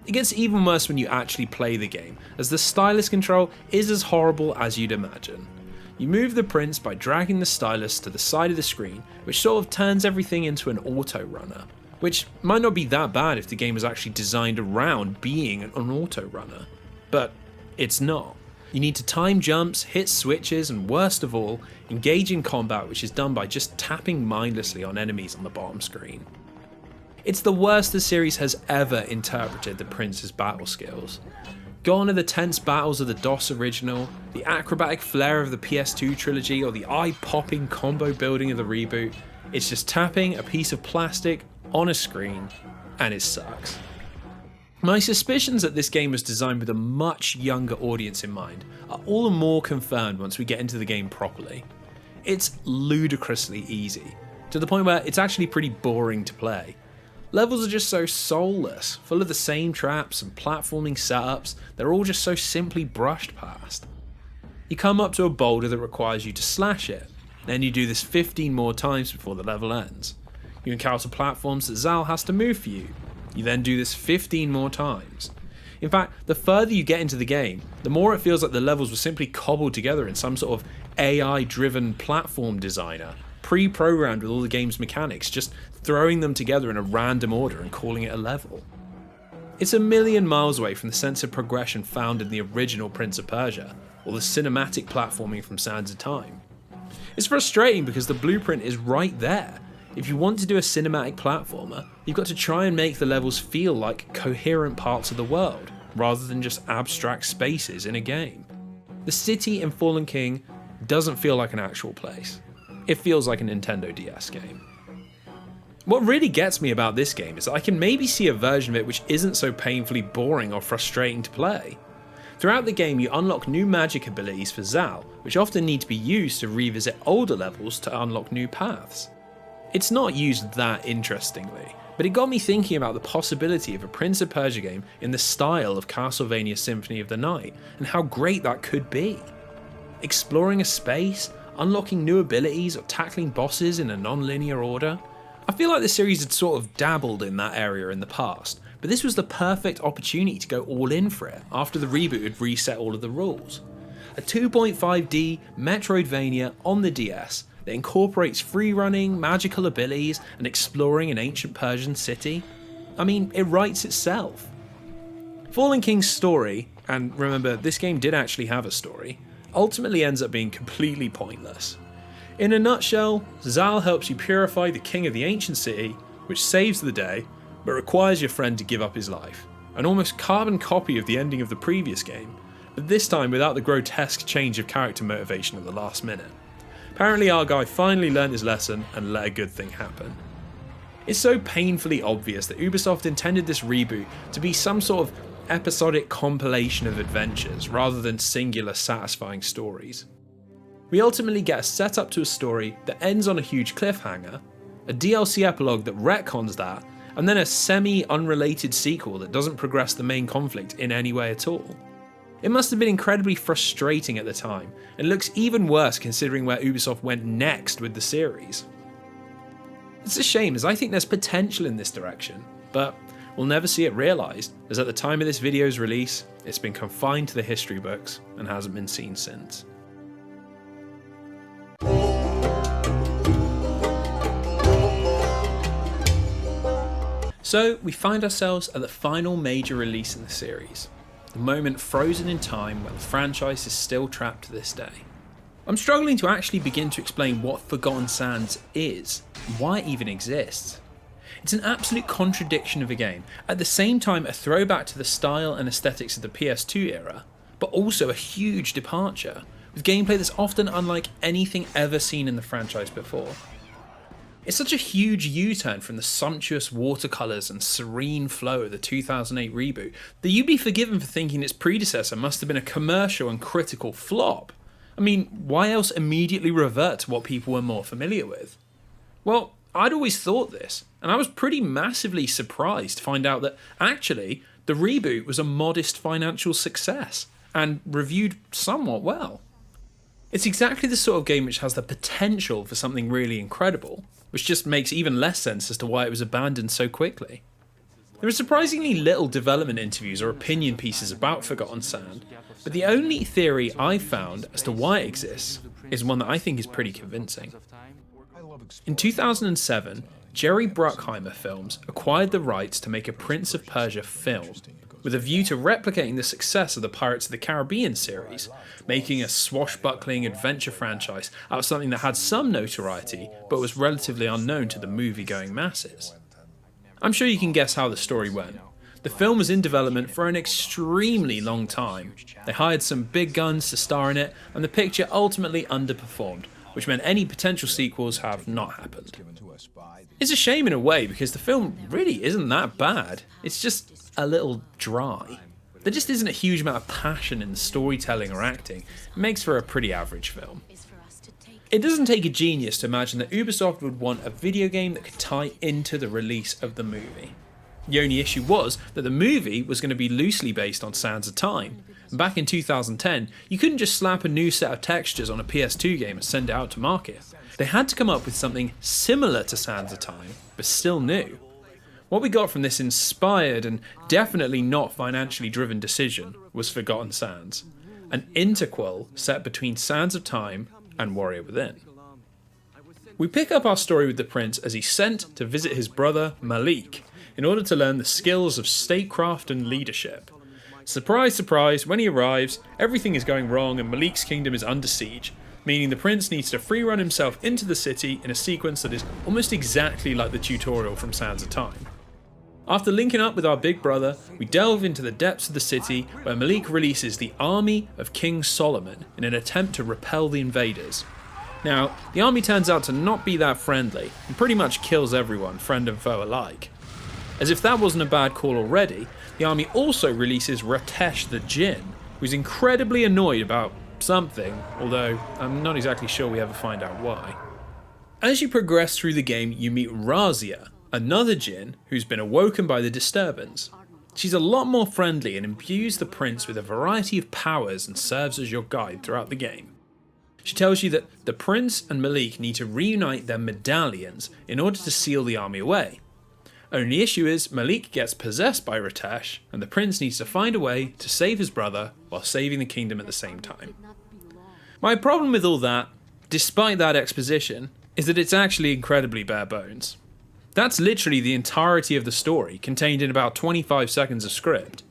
It gets even worse when you actually play the game, as the stylus control is as horrible as you'd imagine. You move the prince by dragging the stylus to the side of the screen, which sort of turns everything into an auto runner, which might not be that bad if the game was actually designed around being an auto runner, but it's not. You need to time jumps, hit switches, and worst of all, engage in combat, which is done by just tapping mindlessly on enemies on the bottom screen. It's the worst the series has ever interpreted the Prince's battle skills. Gone are the tense battles of the DOS original, the acrobatic flair of the PS2 trilogy, or the eye-popping combo building of the reboot. It's just tapping a piece of plastic on a screen, and it sucks. My suspicions that this game was designed with a much younger audience in mind are all the more confirmed once we get into the game properly. It's ludicrously easy, to the point where it's actually pretty boring to play. Levels are just so soulless, full of the same traps and platforming setups. They're all just so simply brushed past. You come up to a boulder that requires you to slash it, then you do this 15 more times before the level ends. You encounter platforms that Zal has to move for you. You then do this 15 more times. In fact, the further you get into the game, the more it feels like the levels were simply cobbled together in some sort of AI-driven platform designer, pre-programmed with all the game's mechanics, just throwing them together in a random order and calling it a level. It's a million miles away from the sense of progression found in the original Prince of Persia, or the cinematic platforming from Sands of Time. It's frustrating because the blueprint is right there. If you want to do a cinematic platformer, you've got to try and make the levels feel like coherent parts of the world, rather than just abstract spaces in a game. The city in Fallen King doesn't feel like an actual place. It feels like a Nintendo DS game. What really gets me about this game is that I can maybe see a version of it which isn't so painfully boring or frustrating to play. Throughout the game you unlock new magic abilities for Zal, which often need to be used to revisit older levels to unlock new paths. It's not used that interestingly, but it got me thinking about the possibility of a Prince of Persia game in the style of Castlevania Symphony of the Night, and how great that could be. Exploring a space, unlocking new abilities, or tackling bosses in a non-linear order. I feel like the series had sort of dabbled in that area in the past, but this was the perfect opportunity to go all in for it after the reboot had reset all of the rules. A 2.5D Metroidvania on the DS that incorporates free running, magical abilities, and exploring an ancient Persian city. I mean, it writes itself. Fallen King's story, and remember this game did actually have a story, ultimately ends up being completely pointless. In a nutshell, Zal helps you purify the king of the ancient city, which saves the day, but requires your friend to give up his life. An almost carbon copy of the ending of the previous game, but this time without the grotesque change of character motivation at the last minute. Apparently our guy finally learned his lesson and let a good thing happen. It's so painfully obvious that Ubisoft intended this reboot to be some sort of episodic compilation of adventures rather than singular satisfying stories. We ultimately get a setup to a story that ends on a huge cliffhanger, a DLC epilogue that retcons that, and then a semi-unrelated sequel that doesn't progress the main conflict in any way at all. It must have been incredibly frustrating at the time, and looks even worse considering where Ubisoft went next with the series. It's a shame as I think there's potential in this direction, but we'll never see it realised, as at the time of this video's release, it's been confined to the history books and hasn't been seen since. So we find ourselves at the final major release in the series, the moment frozen in time when the franchise is still trapped to this day. I'm struggling to actually begin to explain what Forgotten Sands is, and why it even exists. It's an absolute contradiction of a game, at the same time a throwback to the style and aesthetics of the PS2 era, but also a huge departure, with gameplay that's often unlike anything ever seen in the franchise before. It's such a huge U-turn from the sumptuous watercolours and serene flow of the 2008 reboot that you'd be forgiven for thinking its predecessor must have been a commercial and critical flop. I mean, why else immediately revert to what people were more familiar with? Well, I'd always thought this, and I was pretty massively surprised to find out that actually the reboot was a modest financial success, and reviewed somewhat well. It's exactly the sort of game which has the potential for something really incredible, which just makes even less sense as to why it was abandoned so quickly. There are surprisingly little development interviews or opinion pieces about Forgotten Sand, but the only theory I've found as to why it exists is one that I think is pretty convincing. In 2007, Jerry Bruckheimer Films acquired the rights to make a Prince of Persia film, with a view to replicating the success of the Pirates of the Caribbean series, making a swashbuckling adventure franchise out of something that had some notoriety but was relatively unknown to the movie-going masses. I'm sure you can guess how the story went. The film was in development for an extremely long time. They hired some big guns to star in it, and the picture ultimately underperformed, which meant any potential sequels have not happened. It's a shame in a way, because the film really isn't that bad. It's just a little dry. There just isn't a huge amount of passion in the storytelling or acting. It makes for a pretty average film. It doesn't take a genius to imagine that Ubisoft would want a video game that could tie into the release of the movie. The only issue was that the movie was going to be loosely based on Sands of Time. And back in 2010, you couldn't just slap a new set of textures on a PS2 game and send it out to market. They had to come up with something similar to Sands of Time, but still new. What we got from this inspired and definitely not financially driven decision was Forgotten Sands, an interquel set between Sands of Time and Warrior Within. We pick up our story with the prince as he's sent to visit his brother Malik in order to learn the skills of statecraft and leadership. Surprise, surprise, when he arrives, everything is going wrong and Malik's kingdom is under siege, meaning the prince needs to free run himself into the city in a sequence that is almost exactly like the tutorial from Sands of Time. After linking up with our big brother, we delve into the depths of the city where Malik releases the army of King Solomon in an attempt to repel the invaders. Now, the army turns out to not be that friendly and pretty much kills everyone, friend and foe alike. As if that wasn't a bad call already, the army also releases Ratesh the Jinn, who's incredibly annoyed about something, although I'm not exactly sure we ever find out why. As you progress through the game, you meet Razia, another Jinn who's been awoken by the disturbance. She's a lot more friendly and imbues the prince with a variety of powers and serves as your guide throughout the game. She tells you that the prince and Malik need to reunite their medallions in order to seal the army away. Only issue is Malik gets possessed by Ratesh and the prince needs to find a way to save his brother while saving the kingdom at the same time. My problem with all that, despite that exposition, is that it's actually incredibly bare bones. That's literally the entirety of the story, contained in about 25 seconds of script.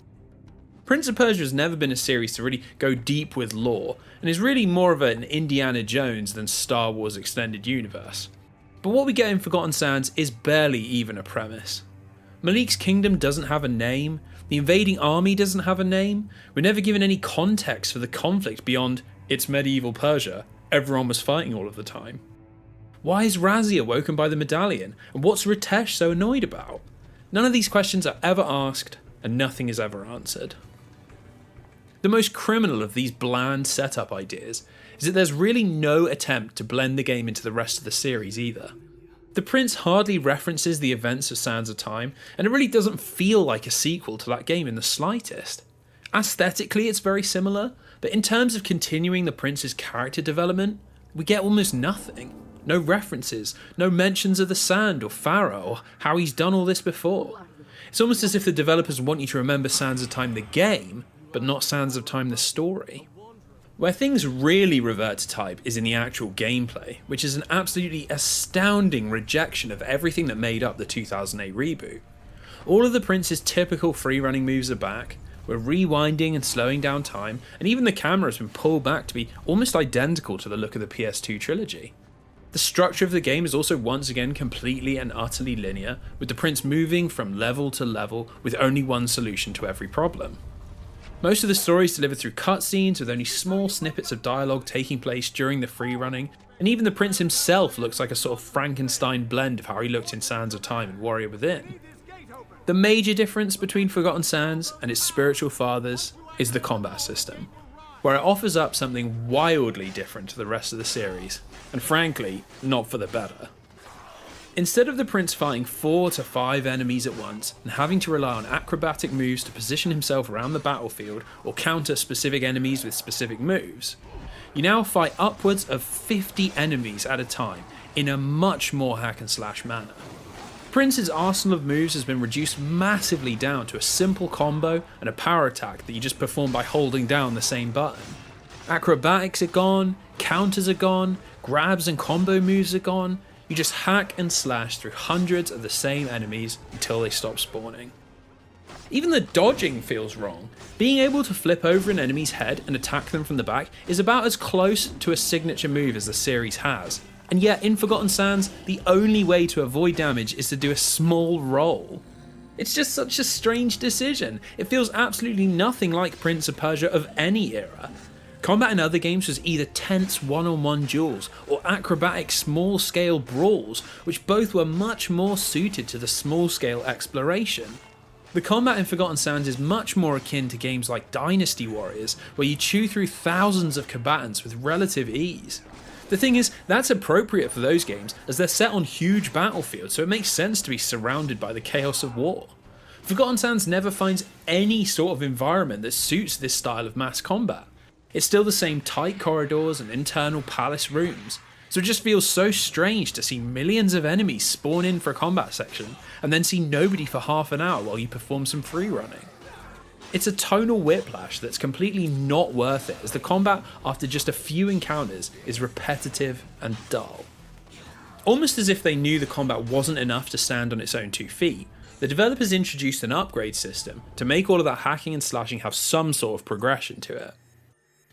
Prince of Persia has never been a series to really go deep with lore, and is really more of an Indiana Jones than Star Wars Extended Universe. But what we get in Forgotten Sands is barely even a premise. Malik's kingdom doesn't have a name, the invading army doesn't have a name, we're never given any context for the conflict beyond it's medieval Persia, everyone was fighting all of the time. Why is Razia woken by the medallion, and what's Ratesh so annoyed about? None of these questions are ever asked, and nothing is ever answered. The most criminal of these bland setup ideas is that there's really no attempt to blend the game into the rest of the series either. The prince hardly references the events of Sands of Time, and it really doesn't feel like a sequel to that game in the slightest. Aesthetically it's very similar, but in terms of continuing the prince's character development, we get almost nothing. No references, no mentions of the Sand or Pharaoh or how he's done all this before. It's almost as if the developers want you to remember Sands of Time the game, but not Sands of Time the story. Where things really revert to type is in the actual gameplay, which is an absolutely astounding rejection of everything that made up the 2008 reboot. All of the prince's typical free-running moves are back, we're rewinding and slowing down time, and even the camera has been pulled back to be almost identical to the look of the PS2 trilogy. The structure of the game is also once again completely and utterly linear, with the prince moving from level to level with only one solution to every problem. Most of the story is delivered through cutscenes with only small snippets of dialogue taking place during the free running, and even the prince himself looks like a sort of Frankenstein blend of how he looked in Sands of Time and Warrior Within. The major difference between Forgotten Sands and its spiritual fathers is the combat system, where it offers up something wildly different to the rest of the series, and frankly, not for the better. Instead of the prince fighting 4 to 5 enemies at once and having to rely on acrobatic moves to position himself around the battlefield or counter specific enemies with specific moves, you now fight upwards of 50 enemies at a time in a much more hack and slash manner. Prince's arsenal of moves has been reduced massively down to a simple combo and a power attack that you just perform by holding down the same button. Acrobatics are gone, counters are gone, grabs and combo moves are gone. You just hack and slash through hundreds of the same enemies until they stop spawning. Even the dodging feels wrong. Being able to flip over an enemy's head and attack them from the back is about as close to a signature move as the series has, And yet in Forgotten Sands, the only way to avoid damage is to do a small roll. It's just such a strange decision. It feels absolutely nothing like Prince of Persia of any era. Combat in other games was either tense one-on-one duels or acrobatic small-scale brawls, which both were much more suited to the small-scale exploration. The combat in Forgotten Sands is much more akin to games like Dynasty Warriors, where you chew through thousands of combatants with relative ease. The thing is, that's appropriate for those games, as they're set on huge battlefields, so it makes sense to be surrounded by the chaos of war. Forgotten Sands never finds any sort of environment that suits this style of mass combat. It's still the same tight corridors and internal palace rooms, so it just feels so strange to see millions of enemies spawn in for a combat section, and then see nobody for half an hour while you perform some free running. It's a tonal whiplash that's completely not worth it, as the combat after just a few encounters is repetitive and dull. Almost as if they knew the combat wasn't enough to stand on its own 2 feet, the developers introduced an upgrade system to make all of that hacking and slashing have some sort of progression to it.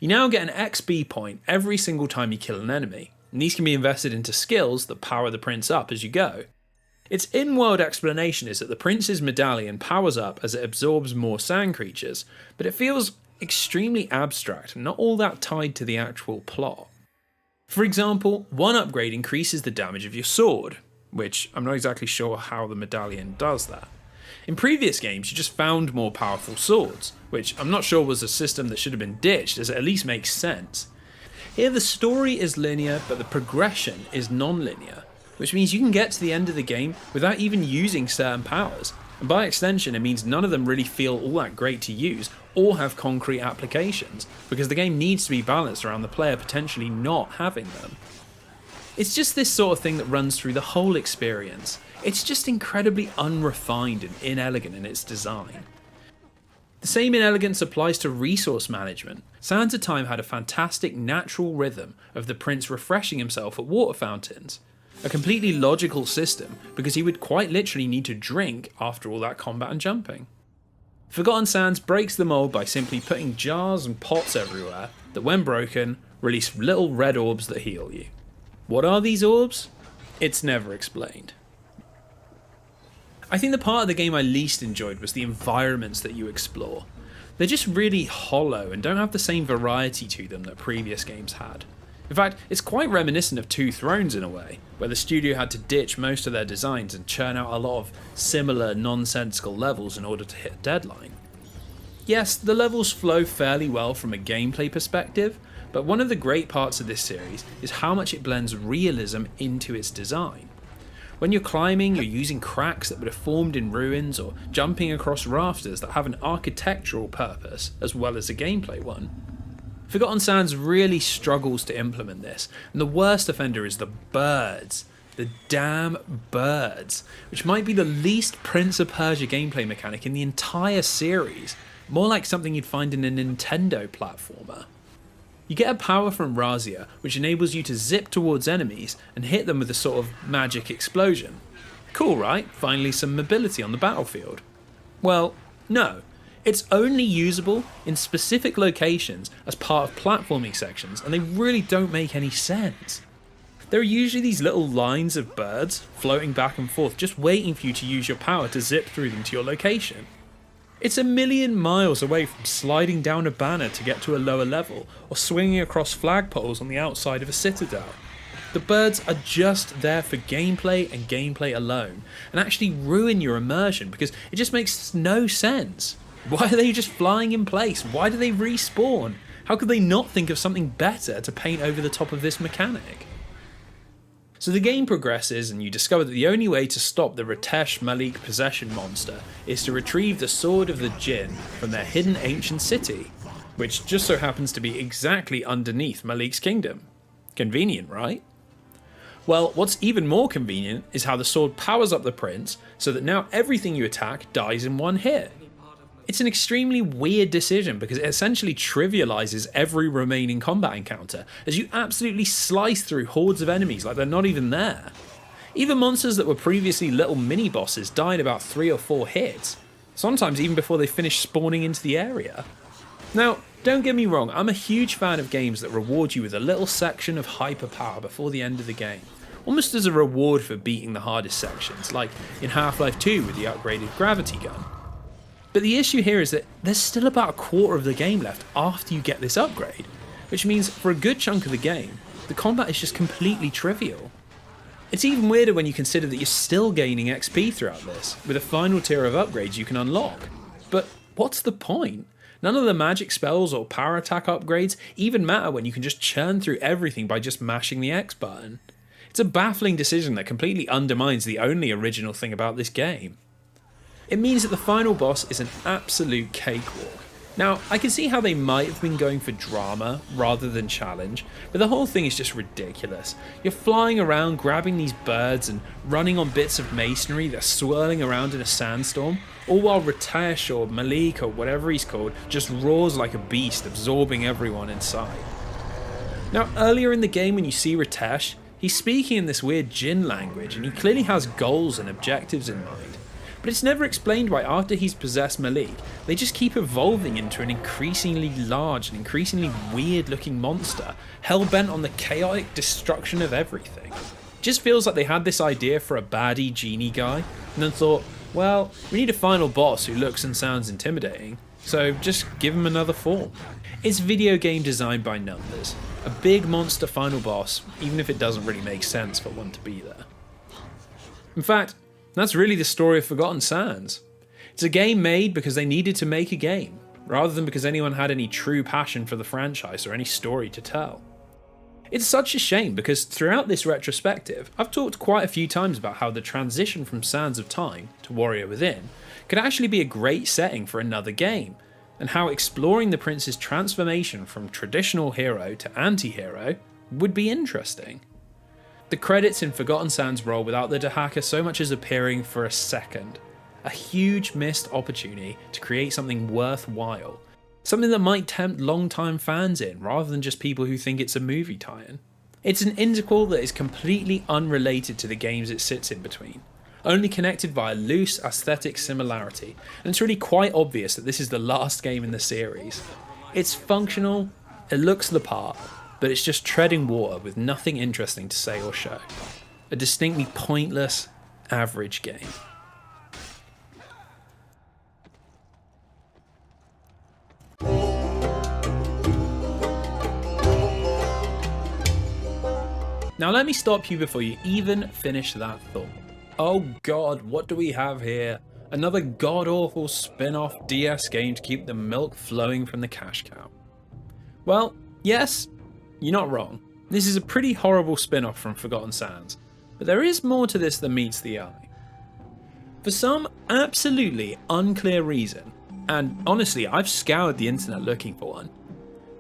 You now get an XP point every single time you kill an enemy, and these can be invested into skills that power the prince up as you go. Its in-world explanation is that the prince's medallion powers up as it absorbs more sand creatures, but it feels extremely abstract and not all that tied to the actual plot. For example, one upgrade increases the damage of your sword, which I'm not exactly sure how the medallion does that. In previous games you just found more powerful swords, which I'm not sure was a system that should have been ditched, as it at least makes sense. Here the story is linear, but the progression is non-linear, which means you can get to the end of the game without even using certain powers, and by extension it means none of them really feel all that great to use or have concrete applications, because the game needs to be balanced around the player potentially not having them. It's just this sort of thing that runs through the whole experience. It's just incredibly unrefined and inelegant in its design. The same inelegance applies to resource management. Sands of Time had a fantastic natural rhythm of the prince refreshing himself at water fountains. A completely logical system, because he would quite literally need to drink after all that combat and jumping. Forgotten Sands breaks the mold by simply putting jars and pots everywhere that, when broken, release little red orbs that heal you. What are these orbs? It's never explained. I think the part of the game I least enjoyed was the environments that you explore. They're just really hollow and don't have the same variety to them that previous games had. In fact, it's quite reminiscent of Two Thrones in a way, where the studio had to ditch most of their designs and churn out a lot of similar nonsensical levels in order to hit a deadline. Yes, the levels flow fairly well from a gameplay perspective, but one of the great parts of this series is how much it blends realism into its design. When you're climbing, you're using cracks that would have formed in ruins, or jumping across rafters that have an architectural purpose as well as a gameplay one. Forgotten Sands really struggles to implement this, and the worst offender is the birds. The damn birds, which might be the least Prince of Persia gameplay mechanic in the entire series, more like something you'd find in a Nintendo platformer. You get a power from Razia, which enables you to zip towards enemies and hit them with a sort of magic explosion. Cool, right? Finally some mobility on the battlefield. Well, no. It's only usable in specific locations as part of platforming sections, and they really don't make any sense. There are usually these little lines of birds floating back and forth, just waiting for you to use your power to zip through them to your location. It's a million miles away from sliding down a banner to get to a lower level, or swinging across flagpoles on the outside of a citadel. The birds are just there for gameplay and gameplay alone, and actually ruin your immersion because it just makes no sense. Why are they just flying in place? Why do they respawn? How could they not think of something better to paint over the top of this mechanic? So the game progresses, and you discover that the only way to stop the Ritesh Malik possession monster is to retrieve the Sword of the Jinn from their hidden ancient city, which just so happens to be exactly underneath Malik's kingdom. Convenient, right? Well, what's even more convenient is how the sword powers up the prince so that now everything you attack dies in one hit. It's an extremely weird decision because it essentially trivializes every remaining combat encounter, as you absolutely slice through hordes of enemies like they're not even there. Even monsters that were previously little mini-bosses die in about 3 or 4 hits, sometimes even before they finish spawning into the area. Now, don't get me wrong, I'm a huge fan of games that reward you with a little section of hyperpower before the end of the game, almost as a reward for beating the hardest sections, like in Half-Life 2 with the upgraded gravity gun. But the issue here is that there's still about a quarter of the game left after you get this upgrade, which means for a good chunk of the game, the combat is just completely trivial. It's even weirder when you consider that you're still gaining XP throughout this, with a final tier of upgrades you can unlock. But what's the point? None of the magic spells or power attack upgrades even matter when you can just churn through everything by just mashing the X button. It's a baffling decision that completely undermines the only original thing about this game. It means that the final boss is an absolute cakewalk. Now, I can see how they might have been going for drama rather than challenge, but the whole thing is just ridiculous. You're flying around grabbing these birds and running on bits of masonry that are swirling around in a sandstorm, all while Ritesh or Malik or whatever he's called just roars like a beast, absorbing everyone inside. Now, earlier in the game when you see Ritesh, he's speaking in this weird Jinn language and he clearly has goals and objectives in mind. But it's never explained why after he's possessed Malik, they just keep evolving into an increasingly large and increasingly weird looking monster, hell-bent on the chaotic destruction of everything. It just feels like they had this idea for a baddie genie guy, and then thought, well, we need a final boss who looks and sounds intimidating, so just give him another form. It's video game design by numbers. A big monster final boss, even if it doesn't really make sense for one to be there. In fact, that's really the story of Forgotten Sands. It's a game made because they needed to make a game, rather than because anyone had any true passion for the franchise or any story to tell. It's such a shame because throughout this retrospective, I've talked quite a few times about how the transition from Sands of Time to Warrior Within could actually be a great setting for another game, and how exploring the prince's transformation from traditional hero to anti-hero would be interesting. The credits in Forgotten Sands roll without the Dahaka so much as appearing for a second. A huge missed opportunity to create something worthwhile. Something that might tempt long-time fans in, rather than just people who think it's a movie tie-in. It's an interquel that is completely unrelated to the games it sits in between, only connected by a loose aesthetic similarity, and it's really quite obvious that this is the last game in the series. It's functional, it looks the part, but it's just treading water with nothing interesting to say or show. A distinctly pointless, average game. Now let me stop you before you even finish that thought. Oh god, what do we have here? Another god-awful spin-off DS game to keep the milk flowing from the cash cow. Well, yes, you're not wrong. This is a pretty horrible spin-off from Forgotten Sands, but there is more to this than meets the eye. For some absolutely unclear reason, and honestly I've scoured the internet looking for one,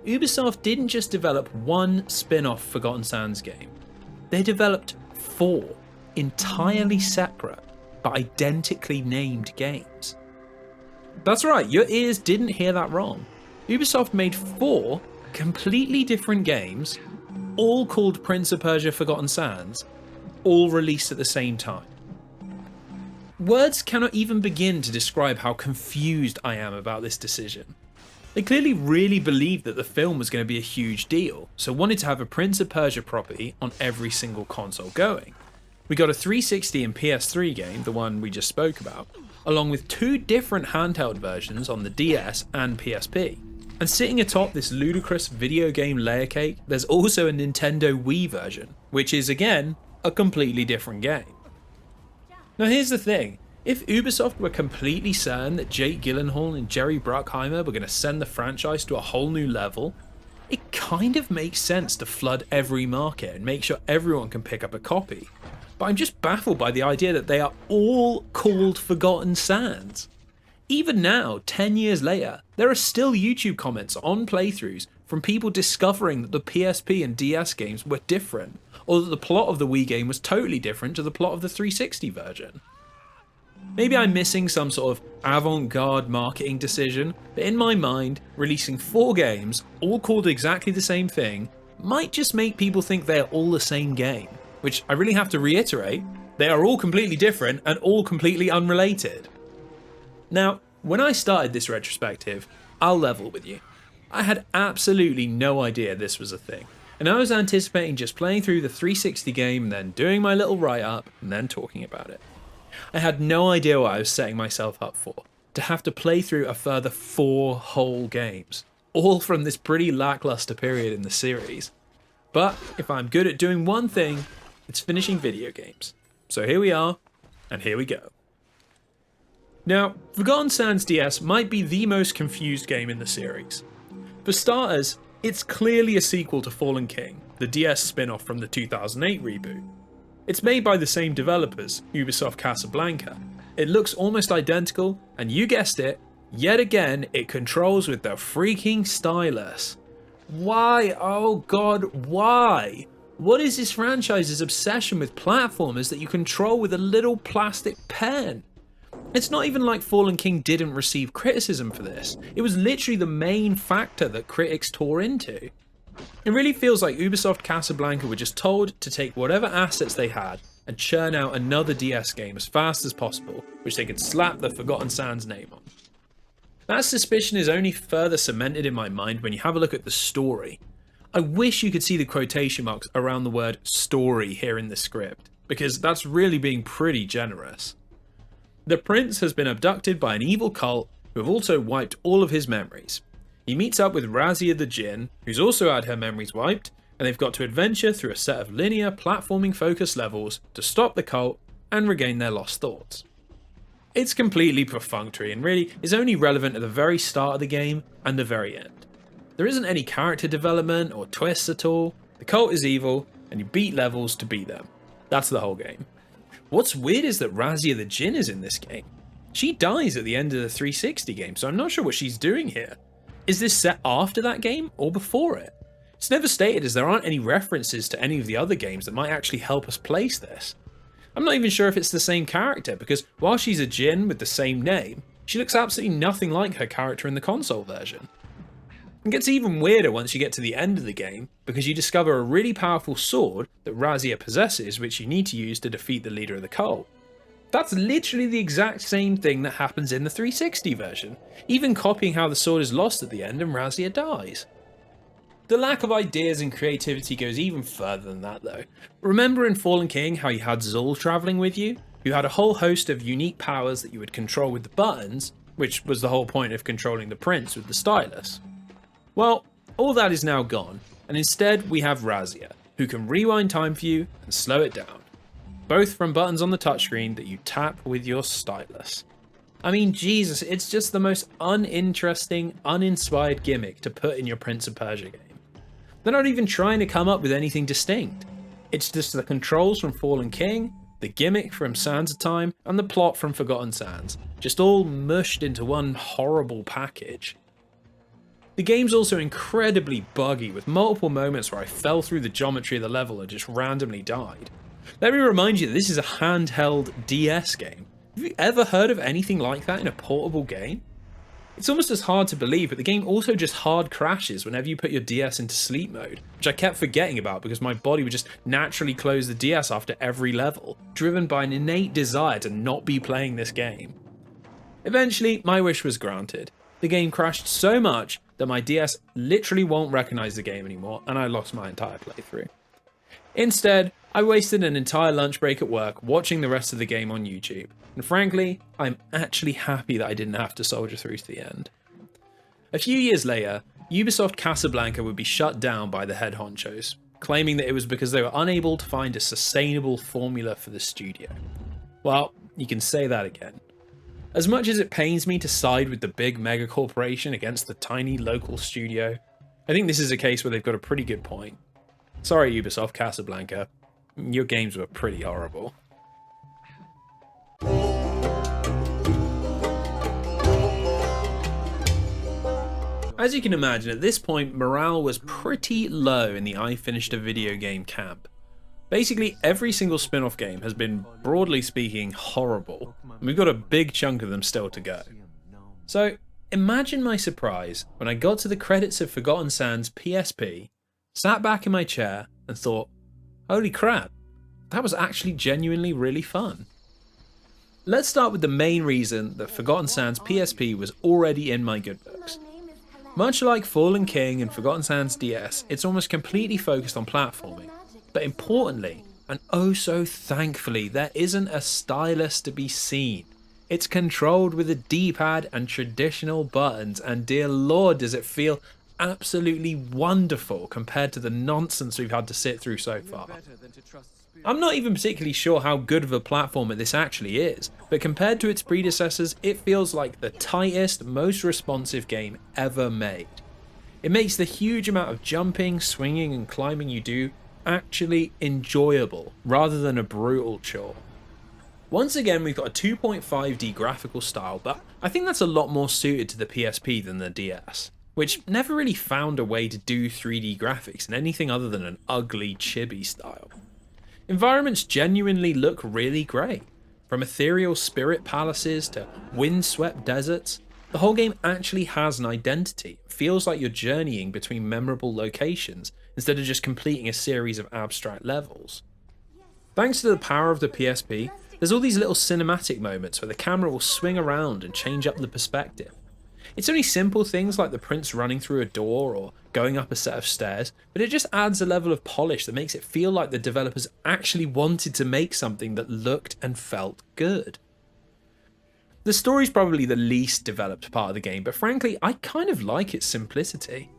Ubisoft didn't just develop one spin-off Forgotten Sands game. They developed 4 entirely separate but identically named games. That's right, your ears didn't hear that wrong. Ubisoft made 4 completely different games, all called Prince of Persia Forgotten Sands, all released at the same time. Words cannot even begin to describe how confused I am about this decision. They clearly really believed that the film was going to be a huge deal, so wanted to have a Prince of Persia property on every single console going. We got a 360 and PS3 game, the one we just spoke about, along with 2 different handheld versions on the DS and PSP. And sitting atop this ludicrous video game layer cake, there's also a Nintendo Wii version, which is again, a completely different game. Now here's the thing, if Ubisoft were completely certain that Jake Gyllenhaal and Jerry Bruckheimer were going to send the franchise to a whole new level, it kind of makes sense to flood every market and make sure everyone can pick up a copy. But I'm just baffled by the idea that they are all called Forgotten Sands. Even now, 10 years later, there are still YouTube comments on playthroughs from people discovering that the PSP and DS games were different, or that the plot of the Wii game was totally different to the plot of the 360 version. Maybe I'm missing some sort of avant-garde marketing decision, but in my mind, releasing 4 games, all called exactly the same thing, might just make people think they are all the same game, which I really have to reiterate, they are all completely different and all completely unrelated. Now, when I started this retrospective, I'll level with you. I had absolutely no idea this was a thing, and I was anticipating just playing through the 360 game and then doing my little write-up and then talking about it. I had no idea what I was setting myself up for, to have to play through a further 4 whole games, all from this pretty lackluster period in the series. But if I'm good at doing one thing, it's finishing video games. So here we are, and here we go. Now, Forgotten Sands DS might be the most confused game in the series. For starters, it's clearly a sequel to Fallen King, the DS spin-off from the 2008 reboot. It's made by the same developers, Ubisoft Casablanca. It looks almost identical, and you guessed it, yet again it controls with the freaking stylus. Why? Oh god, why? What is this franchise's obsession with platformers that you control with a little plastic pen? It's not even like Fallen King didn't receive criticism for this. It was literally the main factor that critics tore into. It really feels like Ubisoft Casablanca were just told to take whatever assets they had and churn out another DS game as fast as possible, which they could slap the Forgotten Sands name on. That suspicion is only further cemented in my mind when you have a look at the story. I wish you could see the quotation marks around the word story here in the script, because that's really being pretty generous. The prince has been abducted by an evil cult who have also wiped all of his memories. He meets up with Razia the Djinn, who's also had her memories wiped, and they've got to adventure through a set of linear platforming focused levels to stop the cult and regain their lost thoughts. It's completely perfunctory and really is only relevant at the very start of the game and the very end. There isn't any character development or twists at all. The cult is evil and you beat levels to beat them. That's the whole game. What's weird is that Razia the Djinn is in this game. She dies at the end of the 360 game, so I'm not sure what she's doing here. Is this set after that game or before it? It's never stated, as there aren't any references to any of the other games that might actually help us place this. I'm not even sure if it's the same character, because while she's a djinn with the same name, she looks absolutely nothing like her character in the console version. It gets even weirder once you get to the end of the game, because you discover a really powerful sword that Razia possesses, which you need to use to defeat the leader of the cult. That's literally the exact same thing that happens in the 360 version, even copying how the sword is lost at the end and Razia dies. The lack of ideas and creativity goes even further than that though. Remember in Fallen King how you had Zul travelling with you, who had a whole host of unique powers that you would control with the buttons, which was the whole point of controlling the prince with the stylus? Well, all that is now gone, and instead we have Razia, who can rewind time for you and slow it down. Both from buttons on the touchscreen that you tap with your stylus. I mean, Jesus, it's just the most uninteresting, uninspired gimmick to put in your Prince of Persia game. They're not even trying to come up with anything distinct. It's just the controls from Fallen King, the gimmick from Sands of Time, and the plot from Forgotten Sands, just all mushed into one horrible package. The game's also incredibly buggy, with multiple moments where I fell through the geometry of the level and just randomly died. Let me remind you that this is a handheld DS game. Have you ever heard of anything like that in a portable game? It's almost as hard to believe, but the game also just hard crashes whenever you put your DS into sleep mode, which I kept forgetting about because my body would just naturally close the DS after every level, driven by an innate desire to not be playing this game. Eventually, my wish was granted. The game crashed so much that my DS literally won't recognize the game anymore, and I lost my entire playthrough. Instead, I wasted an entire lunch break at work watching the rest of the game on YouTube, and frankly, I'm actually happy that I didn't have to soldier through to the end. A few years later, Ubisoft Casablanca would be shut down by the head honchos, claiming that it was because they were unable to find a sustainable formula for the studio. Well, you can say that again. As much as it pains me to side with the big mega corporation against the tiny local studio, I think this is a case where they've got a pretty good point. Sorry Ubisoft Casablanca, your games were pretty horrible. As you can imagine, at this point morale was pretty low in the I finished a video game camp. Basically every single spin-off game has been, broadly speaking, horrible, and we've got a big chunk of them still to go. So imagine my surprise when I got to the credits of Forgotten Sands PSP, sat back in my chair and thought, holy crap, that was actually genuinely really fun. Let's start with the main reason that Forgotten Sands PSP was already in my good books. Much like Fallen King and Forgotten Sands DS, it's almost completely focused on platforming. But importantly, and oh so thankfully, there isn't a stylus to be seen. It's controlled with a D-pad and traditional buttons, and dear lord does it feel absolutely wonderful compared to the nonsense we've had to sit through so far. I'm not even particularly sure how good of a platformer this actually is, but compared to its predecessors, it feels like the tightest, most responsive game ever made. It makes the huge amount of jumping, swinging and climbing you do actually enjoyable, rather than a brutal chore. Once again, we've got a 2.5D graphical style, but I think that's a lot more suited to the PSP than the DS, which never really found a way to do 3D graphics in anything other than an ugly, chibi style. Environments genuinely look really great. From ethereal spirit palaces to wind-swept deserts, the whole game actually has an identity. It feels like you're journeying between memorable locations instead of just completing a series of abstract levels. Thanks to the power of the PSP, there's all these little cinematic moments where the camera will swing around and change up the perspective. It's only simple things like the prince running through a door or going up a set of stairs, but it just adds a level of polish that makes it feel like the developers actually wanted to make something that looked and felt good. The story's probably the least developed part of the game, but frankly, I kind of like its simplicity.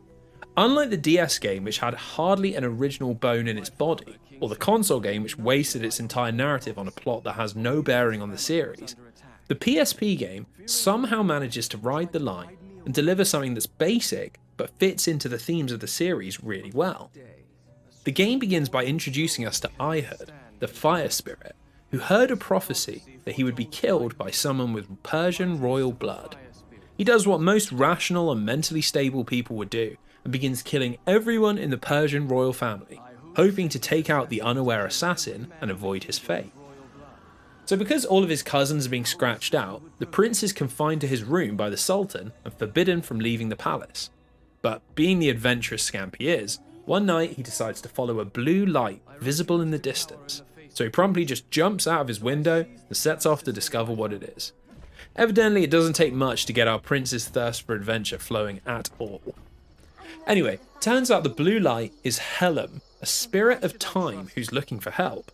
Unlike the DS game, which had hardly an original bone in its body, or the console game which wasted its entire narrative on a plot that has no bearing on the series, the PSP game somehow manages to ride the line and deliver something that's basic but fits into the themes of the series really well. The game begins by introducing us to Ihud, the fire spirit, who heard a prophecy that he would be killed by someone with Persian royal blood. He does what most rational and mentally stable people would do and begins killing everyone in the Persian royal family, hoping to take out the unaware assassin and avoid his fate. So because all of his cousins are being scratched out, the prince is confined to his room by the Sultan and forbidden from leaving the palace. But being the adventurous scamp he is, one night he decides to follow a blue light visible in the distance. So he promptly just jumps out of his window and sets off to discover what it is. Evidently it doesn't take much to get our prince's thirst for adventure flowing at all. Anyway, turns out the blue light is Helm, a spirit of time who's looking for help.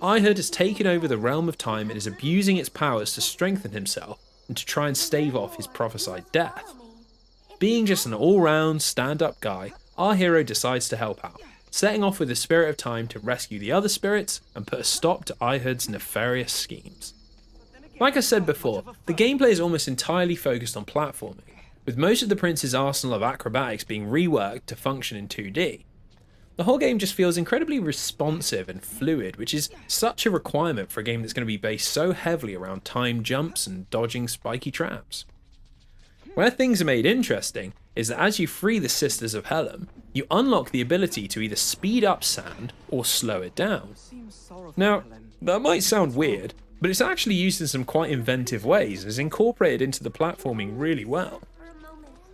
Ihud has taken over the realm of time and is abusing its powers to strengthen himself and to try and stave off his prophesied death. Being just an all-round, stand-up guy, our hero decides to help out, setting off with the spirit of time to rescue the other spirits and put a stop to Ihud's nefarious schemes. Like I said before, the gameplay is almost entirely focused on platforming, with most of the prince's arsenal of acrobatics being reworked to function in 2D. The whole game just feels incredibly responsive and fluid, which is such a requirement for a game that's going to be based so heavily around time jumps and dodging spiky traps. Where things are made interesting is that as you free the Sisters of Helm, you unlock the ability to either speed up sand or slow it down. Now, that might sound weird, but it's actually used in some quite inventive ways and is incorporated into the platforming really well.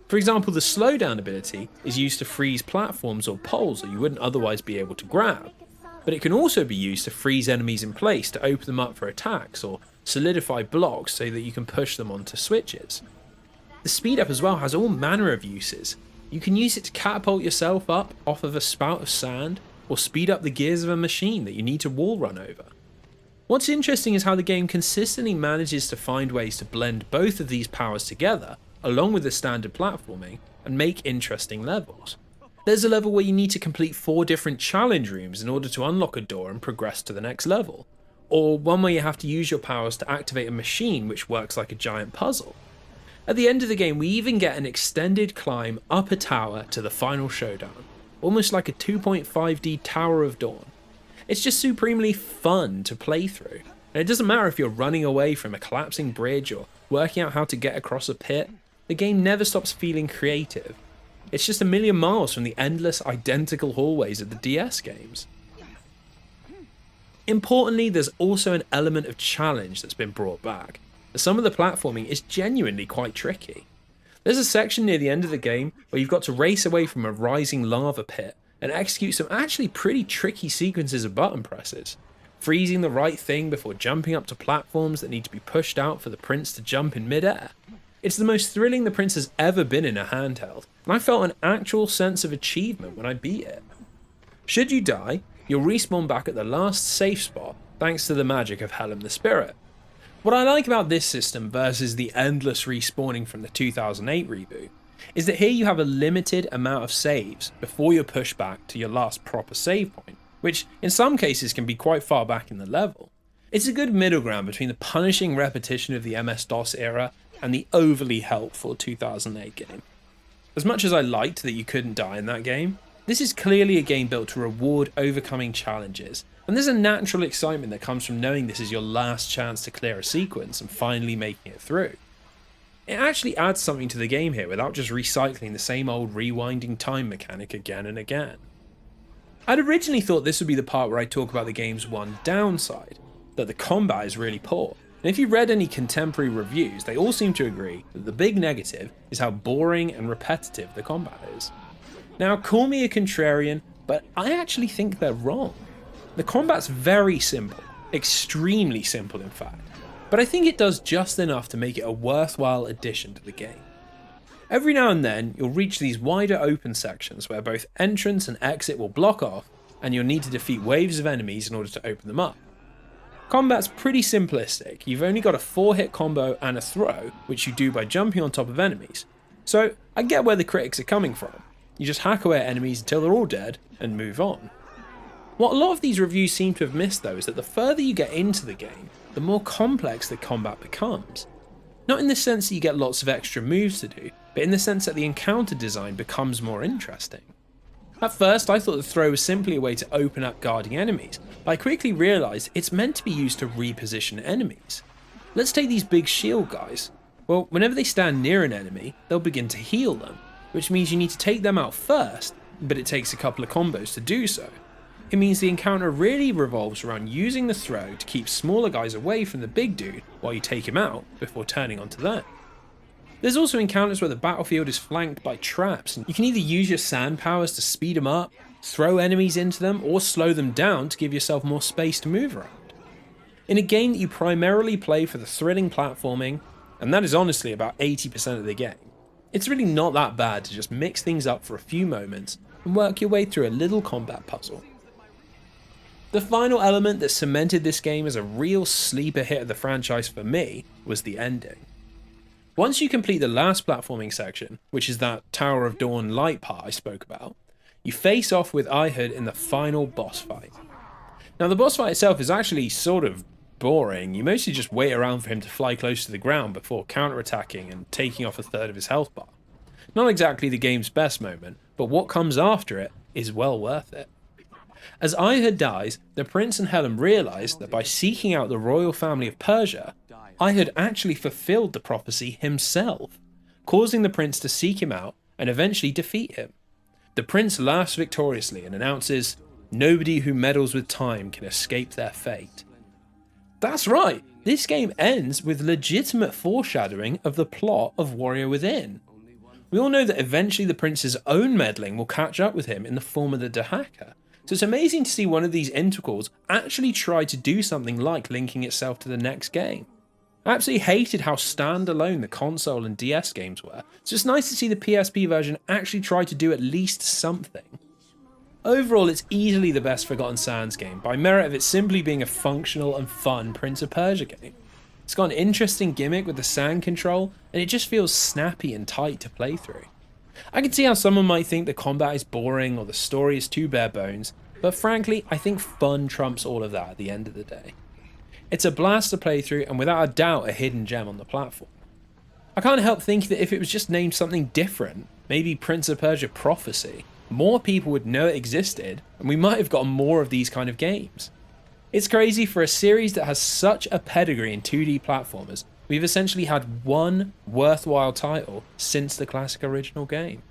For example, the slowdown ability is used to freeze platforms or poles that you wouldn't otherwise be able to grab, but it can also be used to freeze enemies in place to open them up for attacks or solidify blocks so that you can push them onto switches. The speed up as well has all manner of uses. You can use it to catapult yourself up off of a spout of sand or speed up the gears of a machine that you need to wall run over. What's interesting is how the game consistently manages to find ways to blend both of these powers together along with the standard platforming, and make interesting levels. There's a level where you need to complete 4 different challenge rooms in order to unlock a door and progress to the next level, or one where you have to use your powers to activate a machine which works like a giant puzzle. At the end of the game, we even get an extended climb up a tower to the final showdown, almost like a 2.5D Tower of Dawn. It's just supremely fun to play through, and it doesn't matter if you're running away from a collapsing bridge or working out how to get across a pit. The game never stops feeling creative. It's just a million miles from the endless identical hallways of the DS games. Importantly, there's also an element of challenge that's been brought back, as some of the platforming is genuinely quite tricky. There's a section near the end of the game where you've got to race away from a rising lava pit and execute some actually pretty tricky sequences of button presses, freezing the right thing before jumping up to platforms that need to be pushed out for the prince to jump in midair. It's the most thrilling the prince has ever been in a handheld, and I felt an actual sense of achievement when I beat it. Should you die, you'll respawn back at the last safe spot thanks to the magic of Helm the Spirit. What I like about this system versus the endless respawning from the 2008 reboot is that here you have a limited amount of saves before you're pushed back to your last proper save point, which in some cases can be quite far back in the level. It's a good middle ground between the punishing repetition of the MS-DOS era and the overly helpful 2008 game. As much as I liked that you couldn't die in that game, this is clearly a game built to reward overcoming challenges, and there's a natural excitement that comes from knowing this is your last chance to clear a sequence and finally making it through. It actually adds something to the game here without just recycling the same old rewinding time mechanic again and again. I'd originally thought this would be the part where I talk about the game's one downside, that the combat is really poor, and if you read any contemporary reviews, they all seem to agree that the big negative is how boring and repetitive the combat is. Now, call me a contrarian, but I actually think they're wrong. The combat's very simple, extremely simple in fact, but I think it does just enough to make it a worthwhile addition to the game. Every now and then, you'll reach these wider open sections where both entrance and exit will block off, and you'll need to defeat waves of enemies in order to open them up. Combat's pretty simplistic. You've only got a 4-hit combo and a throw, which you do by jumping on top of enemies. So I get where the critics are coming from. You just hack away at enemies until they're all dead and move on. What a lot of these reviews seem to have missed though is that the further you get into the game, the more complex the combat becomes. Not in the sense that you get lots of extra moves to do, but in the sense that the encounter design becomes more interesting. At first I thought the throw was simply a way to open up guarding enemies, but I quickly realised it's meant to be used to reposition enemies. Let's take these big shield guys. Well, whenever they stand near an enemy, they'll begin to heal them, which means you need to take them out first, but it takes a couple of combos to do so. It means the encounter really revolves around using the throw to keep smaller guys away from the big dude while you take him out before turning onto them. There's also encounters where the battlefield is flanked by traps, and you can either use your sand powers to speed them up, throw enemies into them, or slow them down to give yourself more space to move around. In a game that you primarily play for the thrilling platforming, and that is honestly about 80% of the game, it's really not that bad to just mix things up for a few moments and work your way through a little combat puzzle. The final element that cemented this game as a real sleeper hit of the franchise for me was the ending. Once you complete the last platforming section, which is that Tower of Dawn light part I spoke about, you face off with Ihud in the final boss fight. Now the boss fight itself is actually sort of boring. You mostly just wait around for him to fly close to the ground before counterattacking and taking off a third of his health bar. Not exactly the game's best moment, but what comes after it is well worth it. As Ihud dies, the prince and Helm realise that by seeking out the royal family of Persia, Ihud actually fulfilled the prophecy himself, causing the prince to seek him out and eventually defeat him. The prince laughs victoriously and announces, "Nobody who meddles with time can escape their fate." That's right, this game ends with legitimate foreshadowing of the plot of Warrior Within. We all know that eventually the prince's own meddling will catch up with him in the form of the Dahaka, so it's amazing to see one of these integrals actually try to do something like linking itself to the next game. I absolutely hated how standalone the console and DS games were, so it's nice to see the PSP version actually try to do at least something. Overall, it's easily the best Forgotten Sands game, by merit of it simply being a functional and fun Prince of Persia game. It's got an interesting gimmick with the sand control, and it just feels snappy and tight to play through. I can see how someone might think the combat is boring or the story is too bare bones, but frankly, I think fun trumps all of that at the end of the day. It's a blast to play through and without a doubt a hidden gem on the platform. I can't help thinking that if it was just named something different, maybe Prince of Persia Prophecy, more people would know it existed and we might have gotten more of these kind of games. It's crazy for a series that has such a pedigree in 2D platformers, we've essentially had one worthwhile title since the classic original game.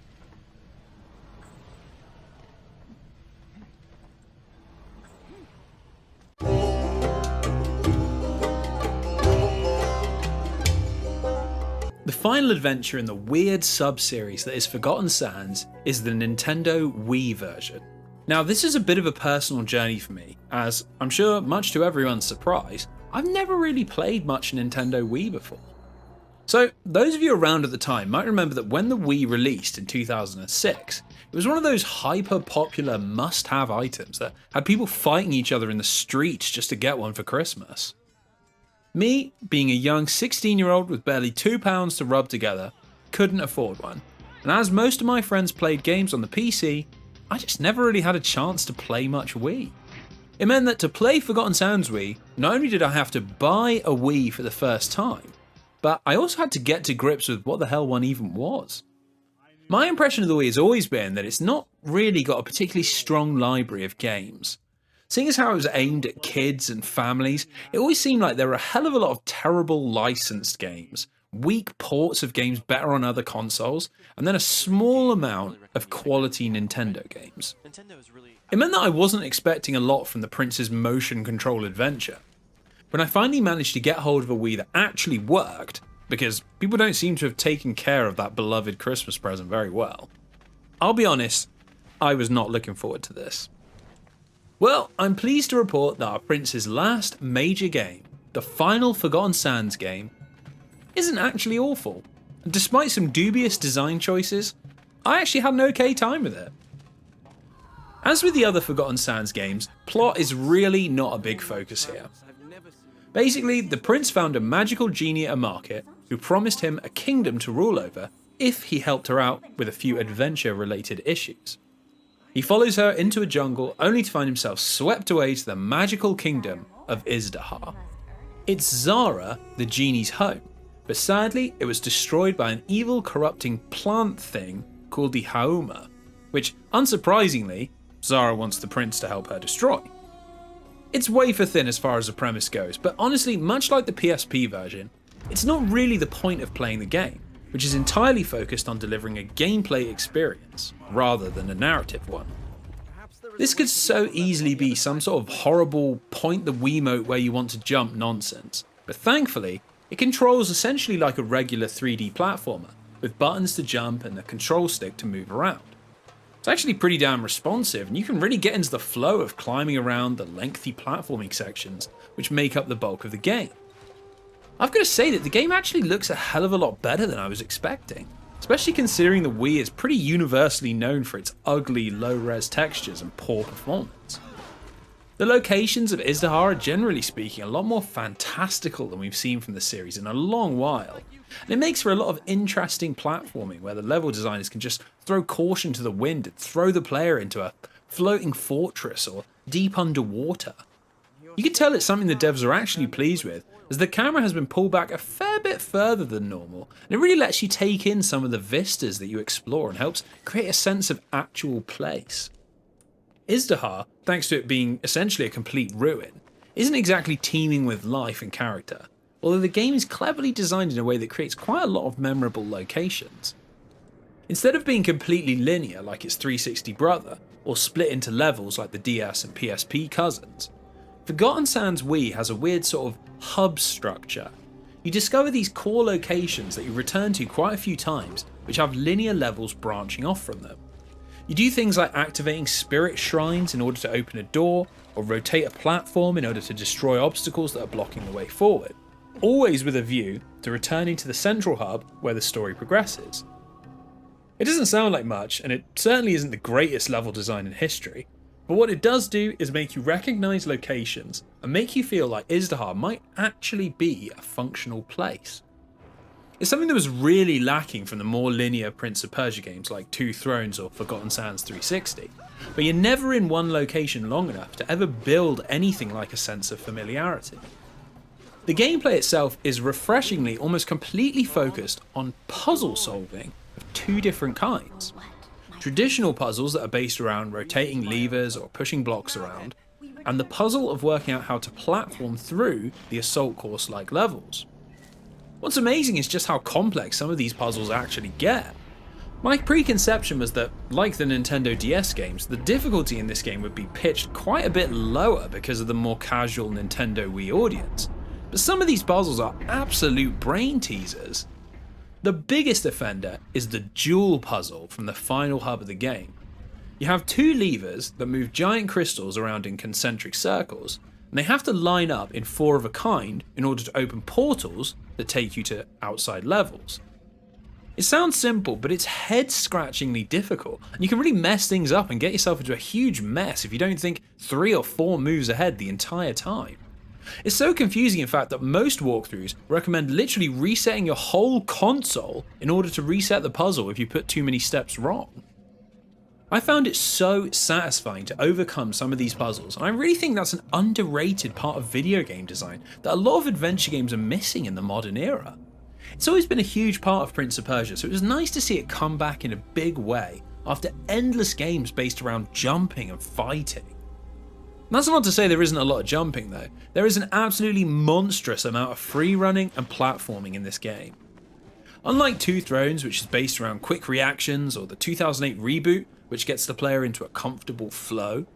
The final adventure in the weird sub-series that is Forgotten Sands is the Nintendo Wii version. Now this is a bit of a personal journey for me, as I'm sure much to everyone's surprise, I've never really played much Nintendo Wii before. So, those of you around at the time might remember that when the Wii released in 2006, it was one of those hyper-popular must-have items that had people fighting each other in the streets just to get one for Christmas. Me, being a young 16-year-old with barely £2 to rub together, couldn't afford one, and as most of my friends played games on the PC, I just never really had a chance to play much Wii. It meant that to play Forgotten Sands Wii, not only did I have to buy a Wii for the first time, but I also had to get to grips with what the hell one even was. My impression of the Wii has always been that it's not really got a particularly strong library of games. Seeing as how it was aimed at kids and families, it always seemed like there were a hell of a lot of terrible licensed games, weak ports of games better on other consoles, and then a small amount of quality Nintendo games. It meant that I wasn't expecting a lot from the Prince's motion control adventure. When I finally managed to get hold of a Wii that actually worked, because people don't seem to have taken care of that beloved Christmas present very well, I'll be honest, I was not looking forward to this. Well, I'm pleased to report that our Prince's last major game, the final Forgotten Sands game, isn't actually awful. And despite some dubious design choices, I actually had an okay time with it. As with the other Forgotten Sands games, plot is really not a big focus here. Basically, the prince found a magical genie at a market who promised him a kingdom to rule over if he helped her out with a few adventure-related issues. He follows her into a jungle only to find himself swept away to the magical kingdom of Izdahar. It's Zara, the genie's home, but sadly it was destroyed by an evil corrupting plant thing called the Hauma, which, unsurprisingly, Zara wants the prince to help her destroy. It's wafer thin as far as the premise goes, but honestly, much like the PSP version, it's not really the point of playing the game, which is entirely focused on delivering a gameplay experience, rather than a narrative one. This could so easily be some sort of horrible point the Wiimote where you want to jump nonsense, but thankfully, it controls essentially like a regular 3D platformer, with buttons to jump and a control stick to move around. It's actually pretty damn responsive, and you can really get into the flow of climbing around the lengthy platforming sections which make up the bulk of the game. I've got to say that the game actually looks a hell of a lot better than I was expecting, especially considering the Wii is pretty universally known for its ugly low-res textures and poor performance. The locations of Izdahar are generally speaking a lot more fantastical than we've seen from the series in a long while, and it makes for a lot of interesting platforming where the level designers can just throw caution to the wind and throw the player into a floating fortress or deep underwater. You can tell it's something the devs are actually pleased with, as the camera has been pulled back a fair bit further than normal, and it really lets you take in some of the vistas that you explore and helps create a sense of actual place. Izdahar, thanks to it being essentially a complete ruin, isn't exactly teeming with life and character, although the game is cleverly designed in a way that creates quite a lot of memorable locations. Instead of being completely linear like its 360 brother, or split into levels like the DS and PSP cousins, Forgotten Sands Wii has a weird sort of hub structure. You discover these core locations that you return to quite a few times, which have linear levels branching off from them. You do things like activating spirit shrines in order to open a door, or rotate a platform in order to destroy obstacles that are blocking the way forward, always with a view to returning to the central hub where the story progresses. It doesn't sound like much, and it certainly isn't the greatest level design in history, but what it does do is make you recognise locations and make you feel like Izdahar might actually be a functional place. It's something that was really lacking from the more linear Prince of Persia games like Two Thrones or Forgotten Sands 360, but you're never in one location long enough to ever build anything like a sense of familiarity. The gameplay itself is refreshingly almost completely focused on puzzle solving of two different kinds. Traditional puzzles that are based around rotating levers or pushing blocks around, and the puzzle of working out how to platform through the assault course like levels. What's amazing is just how complex some of these puzzles actually get. My preconception was that, like the Nintendo DS games, the difficulty in this game would be pitched quite a bit lower because of the more casual Nintendo Wii audience, but some of these puzzles are absolute brain teasers. The biggest offender is the jewel puzzle from the final hub of the game. You have two levers that move giant crystals around in concentric circles, and they have to line up in 4 of a kind in order to open portals that take you to outside levels. It sounds simple, but it's head-scratchingly difficult, and you can really mess things up and get yourself into a huge mess if you don't think 3 or 4 moves ahead the entire time. It's so confusing in fact that most walkthroughs recommend literally resetting your whole console in order to reset the puzzle if you put too many steps wrong. I found it so satisfying to overcome some of these puzzles, and I really think that's an underrated part of video game design that a lot of adventure games are missing in the modern era. It's always been a huge part of Prince of Persia, so it was nice to see it come back in a big way after endless games based around jumping and fighting. That's not to say there isn't a lot of jumping though. There is an absolutely monstrous amount of free running and platforming in this game. Unlike Two Thrones, which is based around quick reactions, or the 2008 reboot, which gets the player into a comfortable flow,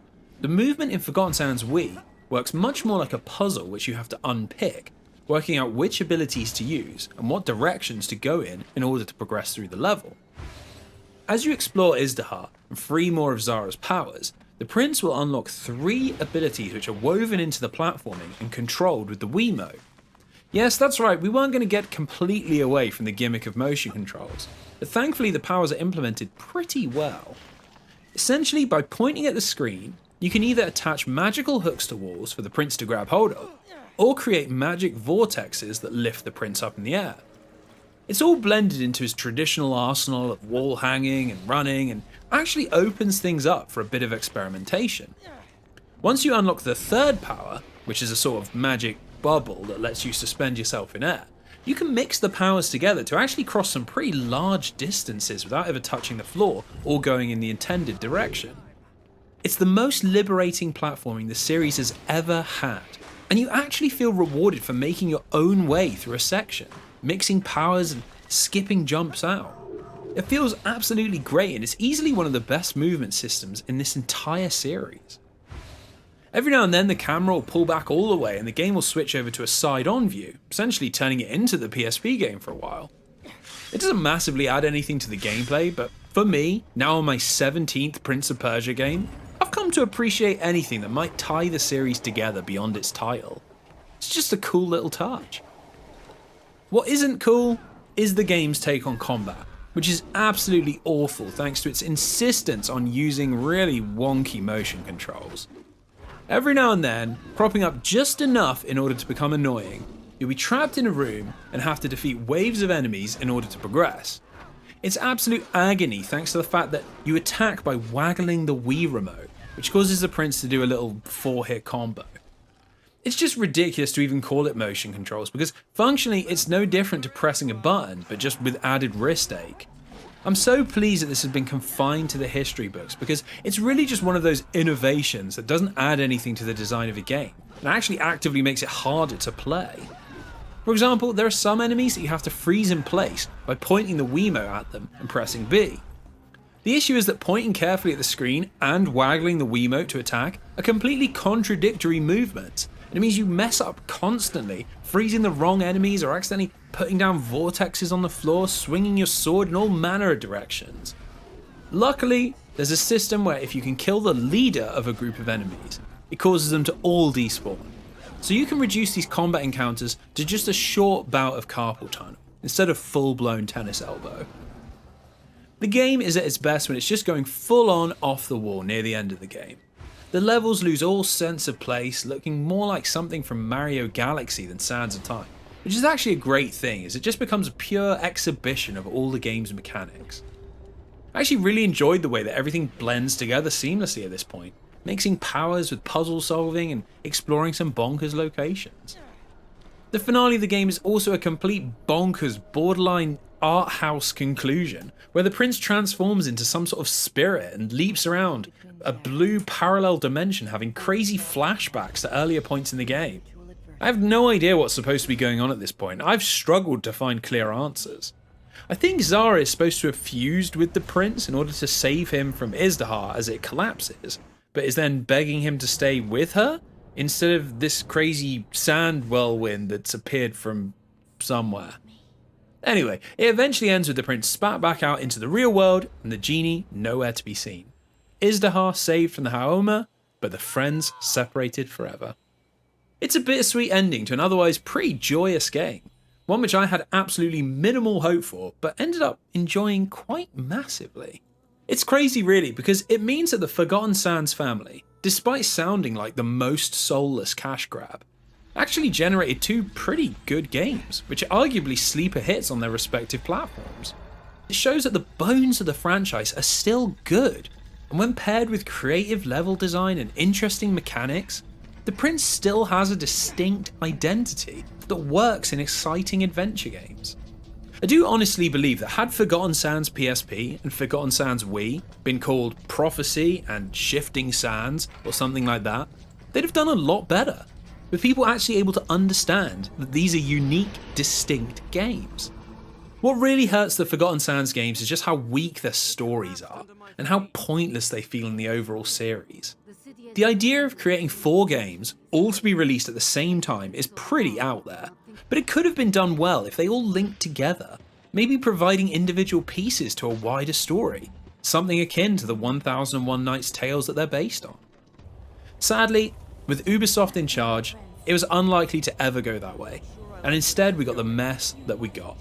the movement in Forgotten Sands Wii works much more like a puzzle which you have to unpick, working out which abilities to use and what directions to go in order to progress through the level. As you explore Izdahar and free more of Zara's powers, the prince will unlock 3 abilities which are woven into the platforming and controlled with the Wiimote. Yes, that's right, we weren't going to get completely away from the gimmick of motion controls, but thankfully the powers are implemented pretty well. Essentially, by pointing at the screen, you can either attach magical hooks to walls for the prince to grab hold of, or create magic vortexes that lift the prince up in the air. It's all blended into his traditional arsenal of wall hanging and running, and actually opens things up for a bit of experimentation. Once you unlock the 3rd power, which is a sort of magic bubble that lets you suspend yourself in air, you can mix the powers together to actually cross some pretty large distances without ever touching the floor or going in the intended direction. It's the most liberating platforming the series has ever had, and you actually feel rewarded for making your own way through a section, mixing powers and skipping jumps out. It feels absolutely great, and it's easily one of the best movement systems in this entire series. Every now and then the camera will pull back all the way and the game will switch over to a side-on view, essentially turning it into the PSP game for a while. It doesn't massively add anything to the gameplay, but for me, now on my 17th Prince of Persia game, I've come to appreciate anything that might tie the series together beyond its title. It's just a cool little touch. What isn't cool is the game's take on combat, which is absolutely awful thanks to its insistence on using really wonky motion controls. Every now and then, propping up just enough in order to become annoying, you'll be trapped in a room and have to defeat waves of enemies in order to progress. It's absolute agony thanks to the fact that you attack by waggling the Wii remote, which causes the prince to do a little 4-hit combo. It's just ridiculous to even call it motion controls because functionally it's no different to pressing a button, but just with added wrist ache. I'm so pleased that this has been confined to the history books because it's really just one of those innovations that doesn't add anything to the design of a game and actually actively makes it harder to play. For example, there are some enemies that you have to freeze in place by pointing the Wiimote at them and pressing B. The issue is that pointing carefully at the screen and waggling the Wiimote to attack are completely contradictory movements, and it means you mess up constantly, freezing the wrong enemies or accidentally putting down vortexes on the floor, swinging your sword in all manner of directions. Luckily, there's a system where if you can kill the leader of a group of enemies, it causes them to all despawn. So you can reduce these combat encounters to just a short bout of carpal tunnel, instead of full-blown tennis elbow. The game is at its best when it's just going full-on off the wall near the end of the game. The levels lose all sense of place, looking more like something from Mario Galaxy than Sands of Time, which is actually a great thing as it just becomes a pure exhibition of all the game's mechanics. I actually really enjoyed the way that everything blends together seamlessly at this point, mixing powers with puzzle solving and exploring some bonkers locations. The finale of the game is also a complete bonkers, borderline art house conclusion, where the prince transforms into some sort of spirit and leaps around a blue parallel dimension, having crazy flashbacks to earlier points in the game. I have no idea what's supposed to be going on at this point. I've struggled to find clear answers. I think Zara is supposed to have fused with the prince in order to save him from Izdahar as it collapses, but is then begging him to stay with her instead of this crazy sand whirlwind that's appeared from somewhere. Anyway, it eventually ends with the prince spat back out into the real world and the genie nowhere to be seen. Izdahar saved from the Haoma, but the friends separated forever. It's a bittersweet ending to an otherwise pretty joyous game. one which I had absolutely minimal hope for, but ended up enjoying quite massively. It's crazy really, because it means that the Forgotten Sands family, despite sounding like the most soulless cash grab, actually generated two pretty good games, which are arguably sleeper hits on their respective platforms. It shows that the bones of the franchise are still good, and when paired with creative level design and interesting mechanics, the Prince still has a distinct identity that works in exciting adventure games. I do honestly believe that had Forgotten Sands PSP and Forgotten Sands Wii been called Prophecy and Shifting Sands or something like that, they'd have done a lot better, with people actually able to understand that these are unique, distinct games. What really hurts the Forgotten Sands games is just how weak their stories are, and how pointless they feel in the overall series. The idea of creating 4 games, all to be released at the same time, is pretty out there, but it could have been done well if they all linked together, maybe providing individual pieces to a wider story, something akin to the 1001 Nights tales that they're based on. Sadly, with Ubisoft in charge, it was unlikely to ever go that way, and instead we got the mess that we got.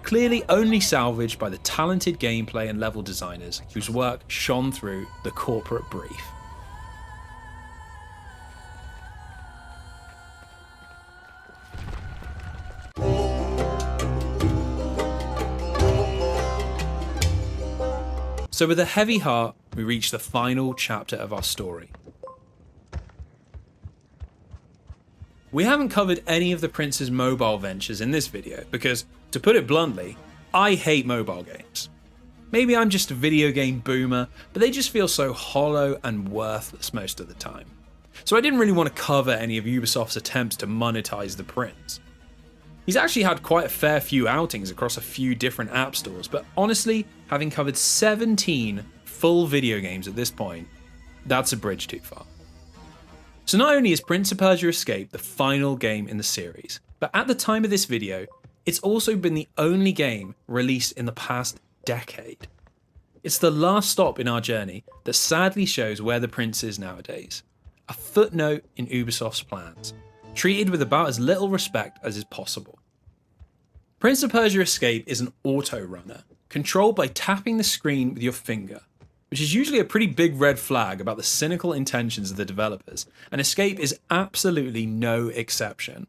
Clearly only salvaged by the talented gameplay and level designers whose work shone through the corporate brief. So with a heavy heart, we reach the final chapter of our story. We haven't covered any of the Prince's mobile ventures in this video because, to put it bluntly, I hate mobile games. Maybe I'm just a video game boomer, but they just feel so hollow and worthless most of the time. So I didn't really want to cover any of Ubisoft's attempts to monetize the Prince. He's actually had quite a fair few outings across a few different app stores, but honestly, having covered 17 full video games at this point, that's a bridge too far. So not only is Prince of Persia Escape the final game in the series, but at the time of this video, it's also been the only game released in the past decade. It's the last stop in our journey that sadly shows where the Prince is nowadays. A footnote in Ubisoft's plans, treated with about as little respect as is possible. Prince of Persia Escape is an auto runner, controlled by tapping the screen with your finger, which is usually a pretty big red flag about the cynical intentions of the developers, and Escape is absolutely no exception.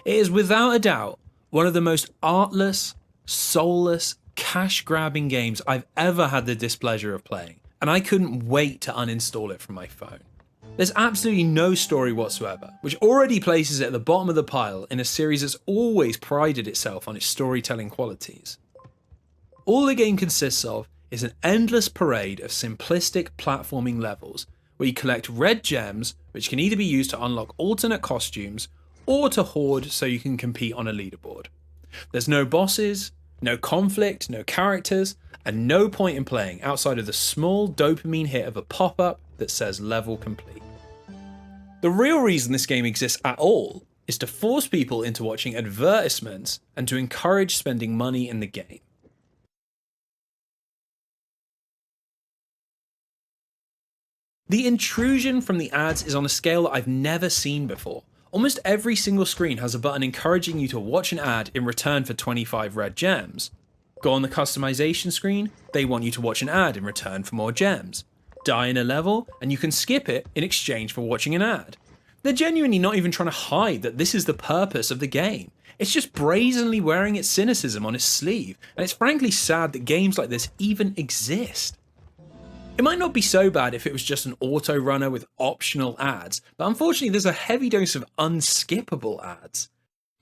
It is without a doubt one of the most artless, soulless, cash-grabbing games I've ever had the displeasure of playing, and I couldn't wait to uninstall it from my phone. There's absolutely no story whatsoever, which already places it at the bottom of the pile in a series that's always prided itself on its storytelling qualities. All the game consists of is an endless parade of simplistic platforming levels where you collect red gems which can either be used to unlock alternate costumes or to hoard so you can compete on a leaderboard. There's no bosses, no conflict, no characters, and no point in playing outside of the small dopamine hit of a pop-up that says level complete. The real reason this game exists at all is to force people into watching advertisements and to encourage spending money in the game. The intrusion from the ads is on a scale that I've never seen before. Almost every single screen has a button encouraging you to watch an ad in return for 25 red gems. Go on the customization screen, they want you to watch an ad in return for more gems. Die in a level, and you can skip it in exchange for watching an ad. They're genuinely not even trying to hide that this is the purpose of the game. It's just brazenly wearing its cynicism on its sleeve, and it's frankly sad that games like this even exist. It might not be so bad if it was just an auto runner with optional ads, but unfortunately there's a heavy dose of unskippable ads.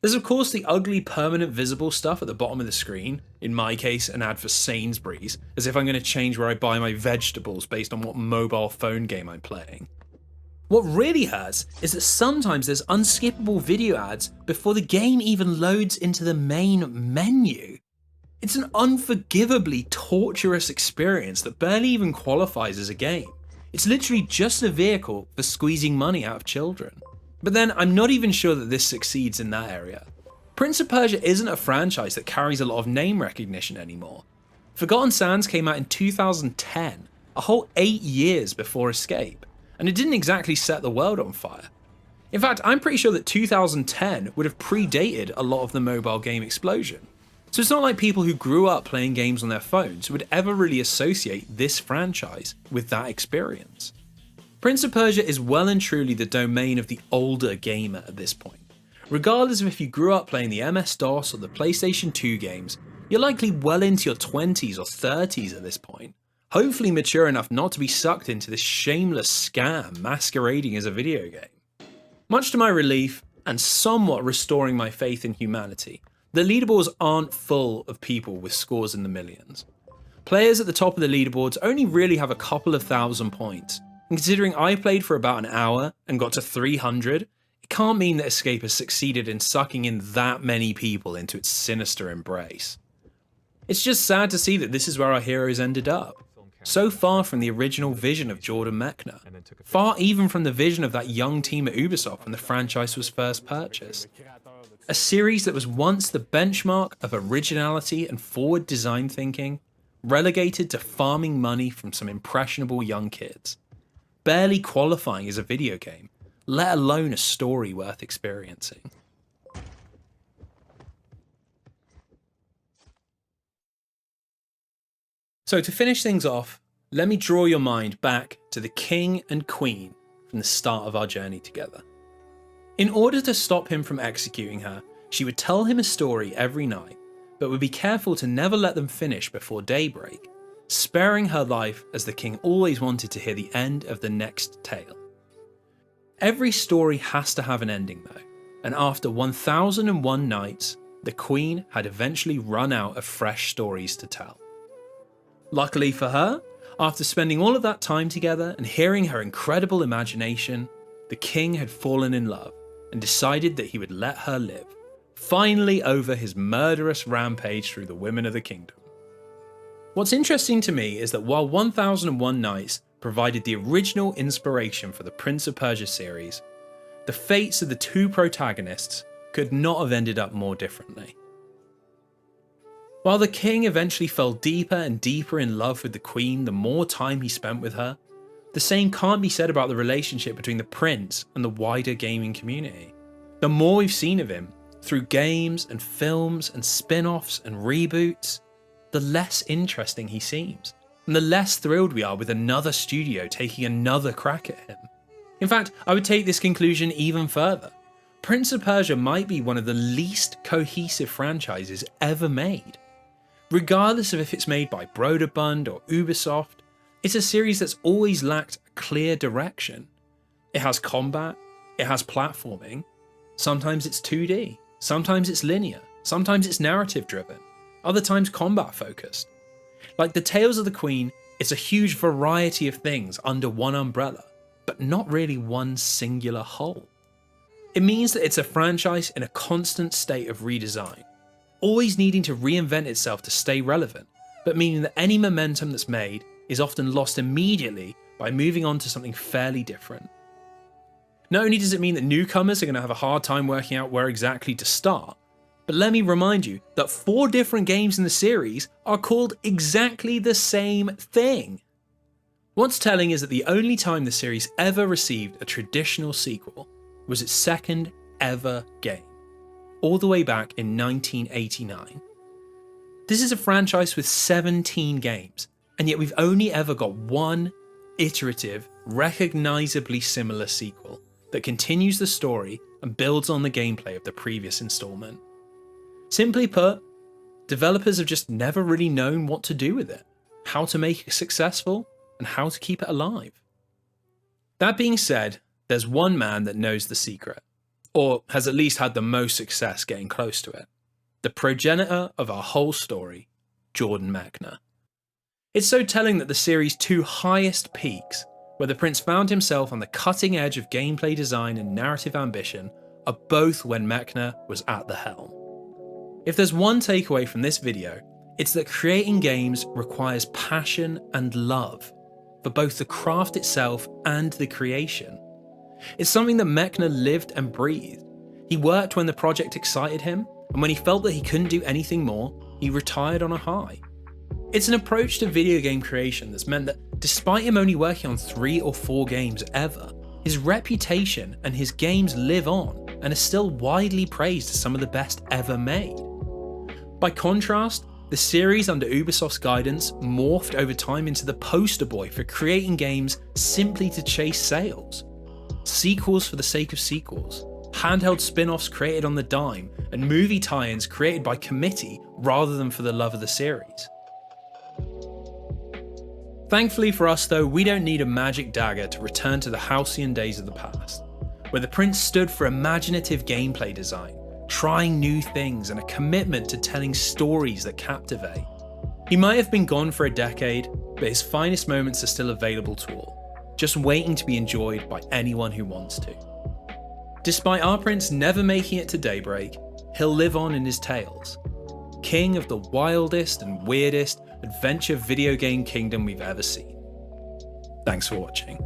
There's of course the ugly permanent visible stuff at the bottom of the screen, in my case an ad for Sainsbury's, as if I'm going to change where I buy my vegetables based on what mobile phone game I'm playing. What really hurts is that sometimes there's unskippable video ads before the game even loads into the main menu. It's an unforgivably torturous experience that barely even qualifies as a game. It's literally just a vehicle for squeezing money out of children. But then I'm not even sure that this succeeds in that area. Prince of Persia isn't a franchise that carries a lot of name recognition anymore. Forgotten Sands came out in 2010, a whole 8 years before Escape, and it didn't exactly set the world on fire. In fact, I'm pretty sure that 2010 would have predated a lot of the mobile game explosion. So it's not like people who grew up playing games on their phones would ever really associate this franchise with that experience. Prince of Persia is well and truly the domain of the older gamer at this point. Regardless of if you grew up playing the MS-DOS or the PlayStation 2 games, you're likely well into your 20s or 30s at this point, hopefully mature enough not to be sucked into this shameless scam masquerading as a video game. Much to my relief, and somewhat restoring my faith in humanity, the leaderboards aren't full of people with scores in the millions. Players at the top of the leaderboards only really have a couple of thousand points, and considering I played for about an hour and got to 300, it can't mean that Escape has succeeded in sucking in that many people into its sinister embrace. It's just sad to see that this is where our heroes ended up. So far from the original vision of Jordan Mechner, far even from the vision of that young team at Ubisoft when the franchise was first purchased. A series that was once the benchmark of originality and forward design thinking, relegated to farming money from some impressionable young kids, barely qualifying as a video game, let alone a story worth experiencing. So to finish things off, let me draw your mind back to the king and queen from the start of our journey together. In order to stop him from executing her, she would tell him a story every night, but would be careful to never let them finish before daybreak, sparing her life as the king always wanted to hear the end of the next tale. Every story has to have an ending though, and after 1001 nights, the queen had eventually run out of fresh stories to tell. Luckily for her, after spending all of that time together and hearing her incredible imagination, the king had fallen in love and decided that he would let her live, finally over his murderous rampage through the women of the kingdom. What's interesting to me is that while 1001 Nights provided the original inspiration for the Prince of Persia series, the fates of the two protagonists could not have ended up more differently. While the king eventually fell deeper and deeper in love with the queen the more time he spent with her, the same can't be said about the relationship between the prince and the wider gaming community. The more we've seen of him, through games and films and spin-offs and reboots, the less interesting he seems, and the less thrilled we are with another studio taking another crack at him. In fact, I would take this conclusion even further. Prince of Persia might be one of the least cohesive franchises ever made. Regardless of if it's made by Broderbund or Ubisoft, it's a series that's always lacked a clear direction. It has combat, it has platforming, sometimes it's 2D, sometimes it's linear, sometimes it's narrative driven, other times combat focused. Like the Tales of the Queen, it's a huge variety of things under one umbrella, but not really one singular whole. It means that it's a franchise in a constant state of redesign, always needing to reinvent itself to stay relevant, but meaning that any momentum that's made is often lost immediately by moving on to something fairly different. Not only does it mean that newcomers are going to have a hard time working out where exactly to start, but let me remind you that 4 different games in the series are called exactly the same thing. What's telling is that the only time the series ever received a traditional sequel was its second ever game, all the way back in 1989. This is a franchise with 17 games, and yet we've only ever got one iterative, recognisably similar sequel that continues the story and builds on the gameplay of the previous instalment. Simply put, developers have just never really known what to do with it, how to make it successful, and how to keep it alive. That being said, there's one man that knows the secret, or has at least had the most success getting close to it. The progenitor of our whole story, Jordan Mechner. It's so telling that the series' 2 highest peaks, where the prince found himself on the cutting edge of gameplay design and narrative ambition, are both when Mechner was at the helm. If there's one takeaway from this video, it's that creating games requires passion and love for both the craft itself and the creation. It's something that Mechner lived and breathed. He worked when the project excited him, and when he felt that he couldn't do anything more, he retired on a high. It's an approach to video game creation that's meant that despite him only working on 3 or 4 games ever, his reputation and his games live on and are still widely praised as some of the best ever made. By contrast, the series under Ubisoft's guidance morphed over time into the poster boy for creating games simply to chase sales. Sequels for the sake of sequels, handheld spin-offs created on the dime, and movie tie-ins created by committee rather than for the love of the series. Thankfully for us though, we don't need a magic dagger to return to the halcyon days of the past, where the Prince stood for imaginative gameplay design, trying new things and a commitment to telling stories that captivate. He might have been gone for a decade, but his finest moments are still available to all, just waiting to be enjoyed by anyone who wants to. Despite our Prince never making it to Daybreak, he'll live on in his tales, king of the wildest and weirdest adventure video game kingdom we've ever seen. Thanks for watching.